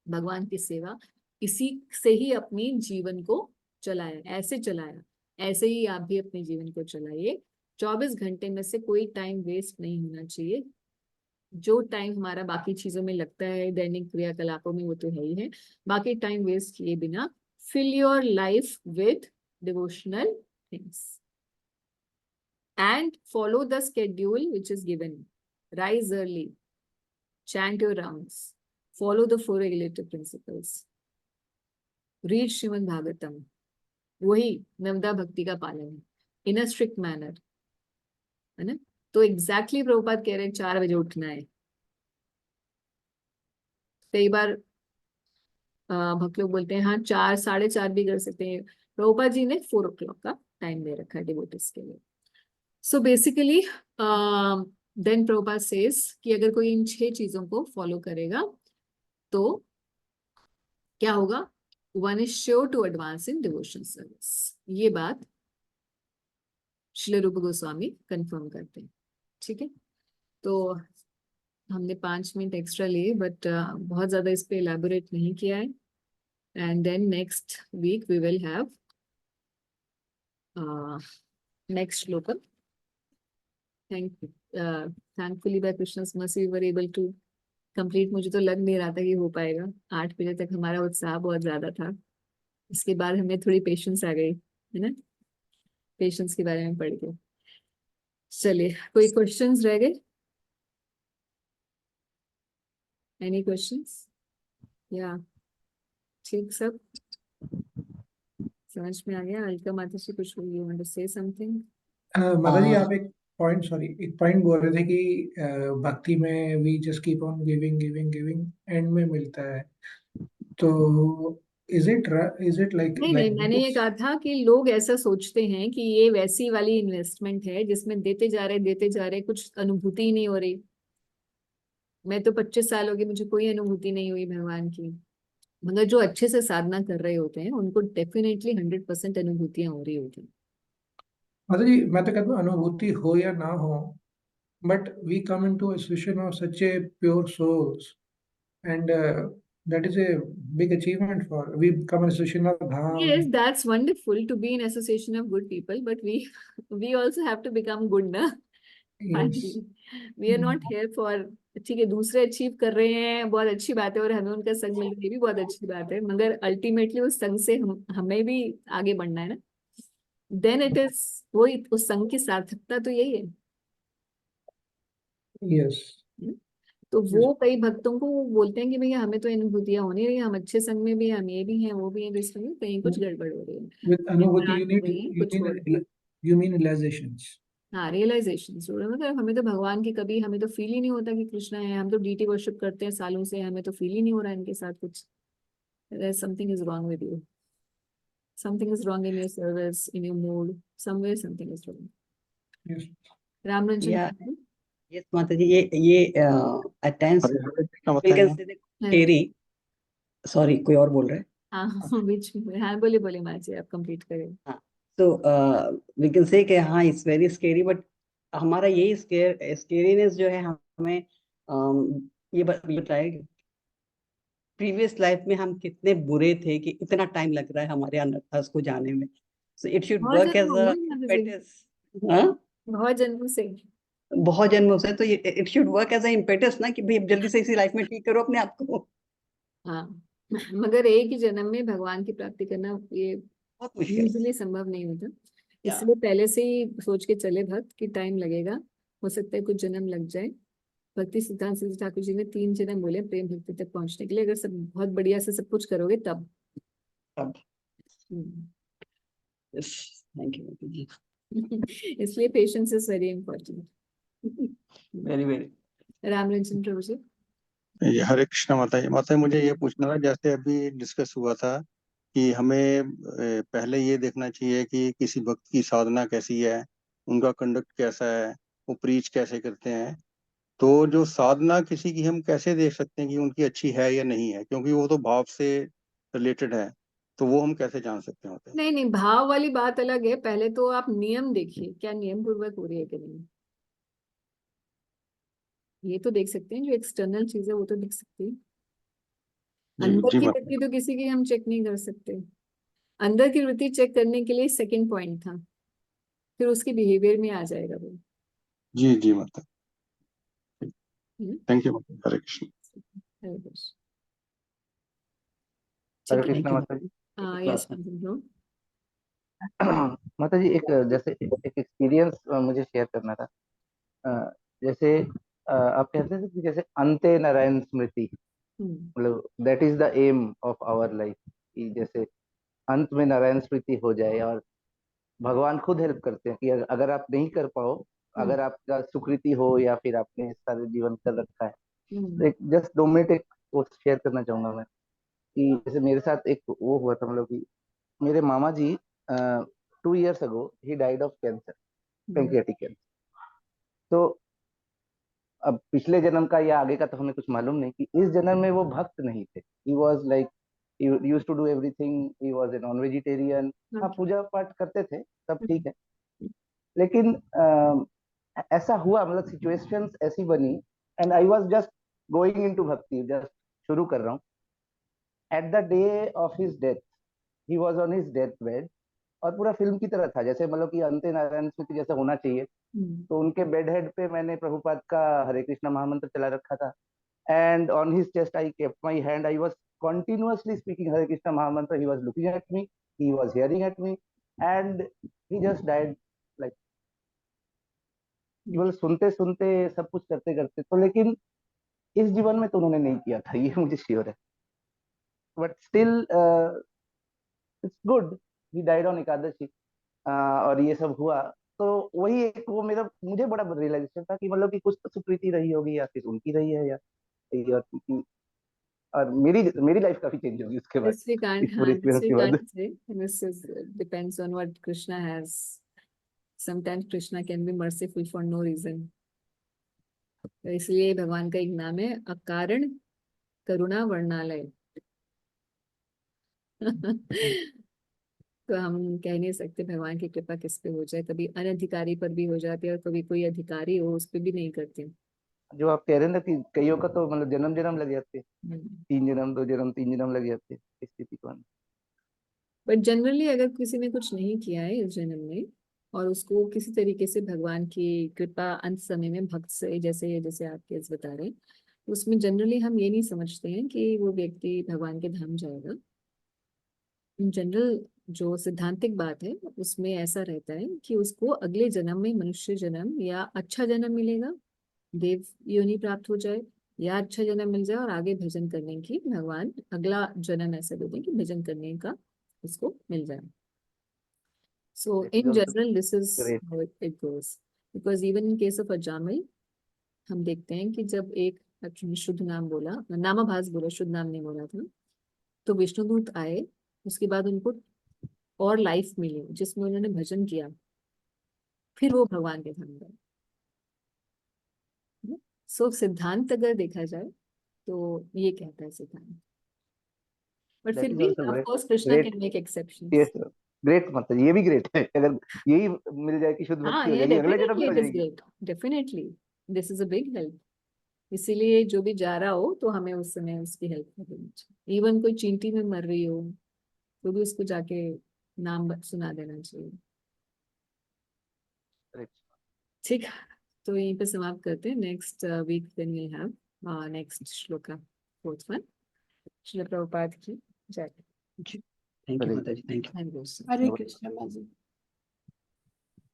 भगवान की सेवा, इसी से ही अपनी जीवन को चलाया, ऐसे चलाया, ऐसे ही आप भी अपने जीवन को चलाइए। 24 घंटे में से कोई टाइम वेस्ट नहीं होना चाहिए। जो टाइम हमारा बाकी चीजों में लगता है, दैनिक क्रियाकलापों में, वो तो है ही है। बाकी टाइम वेस्ट किए बिना fill your life with devotional things and follow the schedule which is given. Rise early, chant your rounds, follow the 4 regulative principles, read Srimad Bhagavatam. वही नवदा भक्ति का पालन है, इन अ स्ट्रिक्ट मैनर, है ना। तो एग्जैक्टली प्रभुपाद कह रहे हैं 4 बजे उठना है। कई बार भक्त लोग बोलते हैं हाँ 4, 4:30 भी कर सकते हैं। प्रभुपाद जी ने 4 o'clock का टाइम दे रखा है डिवोटीज के लिए। So basically then Prabhupada says कि अगर कोई इन 6 चीजों को फॉलो करेगा तो क्या होगा, 1 is sure to advance in devotional service। ये बात श्रील रूप गोस्वामी कंफर्म करते हैं। ठीक है, तो हमने 5 मिनट एक्स्ट्रा लिए, बट बहुत ज्यादा इस पे इलेबोरेट नहीं किया है। And then next week we will have next shlokam. Thankfully by Krishna's mercy we were able to complete। मुझे तो लग नहीं रहा था कि हो पाएगा। 8 बजे तक हमारा उत्साह बहुत ज्यादा था, इसके बाद हमें थोड़ी पेशेंस आ गई, है ना। पेशेंस के बारे में पढ़ के। चलिए, कोई क्वेश्चंस रह गए? Any questions? या ठीक, सब समझ में आ गया? अलका माता जी, कुछ you want to say something? माता जी, आप एक पॉइंट बोल रहे थे कि भक्ति में we just keep on giving giving giving, and में मिलता है। तो इज इट लाइक नहीं, मैंने ये कहा था कि लोग ऐसा सोचते हैं कि ये वैसी वाली इन्वेस्टमेंट है जिसमें देते जा रहे कुछ अनुभूति ही नहीं हो रही। मैं तो 25 साल हो गए, मुझे कोई अनुभूति नहीं हुई भगवान की। मगर जो अच्छे से साधना कर रहे होते हैं उनको डेफिनेटली 100% अनुभूतियां हो रही होती हैं। माता जी, मैं तो कहता हूँ अनुभूति हो या ना हो, but we come into association of such a pure souls, and that is a big achievement for we come in association of Yes, dham. that's wonderful to be in association of good people, but we also have to become good, na? Yes. We are not here for, ठीक है, दूसरे achieve कर रहे हैं, बहुत अच्छी बात है, और हमें उनका संग मिल रही है भी बहुत अच्छी बात है, मगर अल्टीमेटली उस संग से हमें भी आगे बढ़ना है ना। देन इट इज वही, उस संग की सार्थकता तो यही है। Yes. तो वो कई भक्तों को वो बोलते हैं कि भैया हमें तो अनुभूतियां हो नहीं रही, हम अच्छे संग में भी, हम ये भी हैं वो भी हैं, तो इसमें कहीं कुछ गड़बड़ हो रही है। With अनुभूति बात you वही है, कुछ और। mean realizations. हाँ, रियलाइजेशन। मतलब हमें तो भगवान की कभी, हमें तो फील ही नहीं होता कि कृष्णा है। हम तो डीटी वर्शिप करते हैं सालों से, हमें तो फील ही नहीं हो रहा है इनके साथ कुछ। Something is wrong with you, something is wrong in your service, in your mood, somewhere something is wrong. Yes. Ramranjan. Yeah. Yes, माता जी, ये at times we can say that scary. Sorry, कोई और बोल रहा है? हाँ, बीच में। हाँ, बोले माँ जी, आप कंप्लीट करें। हाँ, so we can say कि हाँ it's very scary, but हमारा यही scariness जो है हमें ये बताया कि प्रीवियस लाइफ में हम कितने बुरे थे कि इतना टाइम लग रहा है हमारे अनर्थास को जाने में। So it should बहुत work as जन्म a हो गए माता जी, impetus. हाँ, बहुत जन्मों से। बहुत जन्मों से, तो ये it should work as a impetus ना कि भाई अब जल्दी से इसी लाइफ में ठीक करो अपने आप को। हाँ, मगर एक ही जन्म में भगवान की प्राप्ति करना ये बहुत मुश्किल। यूजुअली संभव नहीं होता, इसलिए पहले से ही सोच के चले भक्त कि टाइम लगेगा, हो सकता है कुछ जन्म लग जाए। भक्ति सिद्धांत सिद्ध ठाकुर जी ने 3 जन्म बोले प्रेम भक्ति तक पहुंचने के लिए, अगर सब बहुत बढ़िया से सब कुछ करोगे तब। Thank you. इसलिए patience is very important. Very very. Ramranjan Prabhu ji. Hare Krishna माता जी, मुझे ये पूछना था, जैसे अभी डिस्कस हुआ था कि हमें पहले ये देखना चाहिए कि किसी भक्त की साधना कैसी है, उनका कंडक्ट कैसा है, वो प्रीच कैसे करते हैं। तो जो साधना किसी की हम कैसे देख सकते हैं कि उनकी अच्छी है या नहीं है, क्योंकि वो तो भाव से रिलेटेड है, तो वो हम कैसे जान सकते हैं? नहीं, भाव वाली बात अलग है। पहले तो आप नियम देखिए, क्या नियम पूर्वक हो रही है कि नहीं। ये तो देख सकते हैं, जो एक्सटर्नल चीज है वो तो देख सकते हैं। जी अंदर जी की माता वृत्ति तो किसी की हम चेक नहीं कर सकते। अंदर की वृत्ति चेक करने के लिए सेकंड पॉइंट था, फिर उसके बिहेवियर में आ जाएगा वो। जी माता। हम्म, थैंक यू माता। हरे कृष्ण। हरे कृष्ण। हरे ठीक है। कृष्ण माता जी। हाँ, यस ब्रो। माता जी, एक जैसे एक एक्सपीरियंस मुझे शेयर करना था। जैसे आप कहते थे कि जैसे अंते नारायण स्मृति, मतलब that is the aim of our life, कि जैसे अंत में नारायण स्मृति हो जाए, और भगवान खुद हेल्प करते हैं कि अगर आप नहीं कर पाओ, अगर आपका सुकृति हो या फिर आपने सारे जीवन कर रखा है, तो एक जस्ट 2 मिनट एक वो शेयर करना चाहूंगा मैं, कि जैसे मेरे साथ एक वो हुआ था, मतलब कि मेरे मामा जी 2 years ago he died of cancer, pancreatic cancer. तो अब पिछले जन्म का या आगे का तो हमें कुछ मालूम नहीं, कि इस जन्म में वो भक्त नहीं थे। He was like use to do everything, he was a non vegetarian. हाँ, पूजा पाठ करते थे, सब ठीक है, लेकिन ऐसा हुआ, मतलब सिचुएशंस ऐसी बनी, and I was just going into भक्ति, जस्ट शुरू कर रहा हूँ। At the day of his death, he was on his death bed, और पूरा फिल्म की तरह था, जैसे मतलब कि अंते नारायण स्मृति जैसा होना चाहिए। तो उनके बेड हेड पे मैंने प्रभुपाद का हरे कृष्णा महामंत्र चला रखा था, and on his chest I kept my hand, I was continuously speaking Hare Krishna Mahamantra. He was looking at me, he was hearing at me, and he just died like, केवल सुनते सुनते सब कुछ करते करते। तो लेकिन इस जीवन में तो उन्होंने नहीं किया था, ये मुझे श्योर है, but still it's good, he died on Ekadashi, और ये सब हुआ। तो वही एक वो मेरा, मुझे बड़ा रियलाइजेशन था कि मतलब कि कुछ तो सुकृति रही होगी, या फिर उनकी रही है, या और मेरी मेरी लाइफ काफी चेंज होगी उसके बाद, This we can't, इस पूरे this एक्सपीरियंस we के बाद। can't say. This is depends on what Krishna has. Sometimes Krishna can be merciful for no reason. तो इसलिए भगवान का एक नाम है अकारण करुणा वर्णालय। तो हम कह नहीं सकते भगवान की कृपा किस पे हो जाए, कभी अनधिकारी पर भी हो जाती है और कभी कोई अधिकारी हो उस पर भी नहीं करते। जो आप कह रहे हैं ना कि कईयों का तो मतलब जन्म जन्म लग जाते हैं, 3 जन्म 2 जन्म 3 जन्म लग जाते हैं इस स्थिति को। बट जनरली अगर किसी ने कुछ नहीं किया है इस जन्म में और उसको किसी तरीके से भगवान की कृपा अंत समय में भक्त से, जैसे जैसे आप केस बता रहे हैं, उसमें जनरली हम ये नहीं समझते हैं कि वो व्यक्ति भगवान के धाम जाएगा। इन जनरल जो सिद्धांतिक बात है उसमें ऐसा रहता है कि उसको अगले जन्म में मनुष्य जन्म या अच्छा जन्म मिलेगा, देव योनि प्राप्त हो जाए, या अच्छा जन्म मिल जाए और आगे भजन करने की भगवान अगला जन्म ऐसा दे दें कि भजन करने का उसको मिल जाए। So in general, this is how it goes. Because even in case of Ajamil, हम देखते हैं कि जब एक actually शुद्ध नाम बोला, नामाभास बोला, शुद्ध नाम नहीं बोला था, तो विष्णुदूत आए, उसके बाद उनको और लाइफ मिली जिसमें उन्होंने भजन किया, फिर वो भगवान के धाम गए। सो सिद्धांत अगर देखा जाए तो ये कहता है सिद्धांत, बट फिर भी of course Krishna can make exceptions. Great, मतलब ये भी ग्रेट है, अगर यही मिल जाए कि शुद्ध हाँ, भक्ति हो ये जाएगी, अगले जन्म डेफिनेटली में हो इट इज जाएगी। Great, definitely this is a big help. इसीलिए जो भी जा रहा हो तो हमें उस समय उसकी हेल्प कर देनी चाहिए। इवन कोई चींटी में मर रही हो तो भी उसको जाके नाम सुना देना चाहिए। ठीक है, तो यहीं पे समाप्त करते हैं। Next week then we have next shloka, fourth one. Srila Prabhupada की जय। थैंक यू माता जी, thank you. Thank you. Hare Krishna, Maji.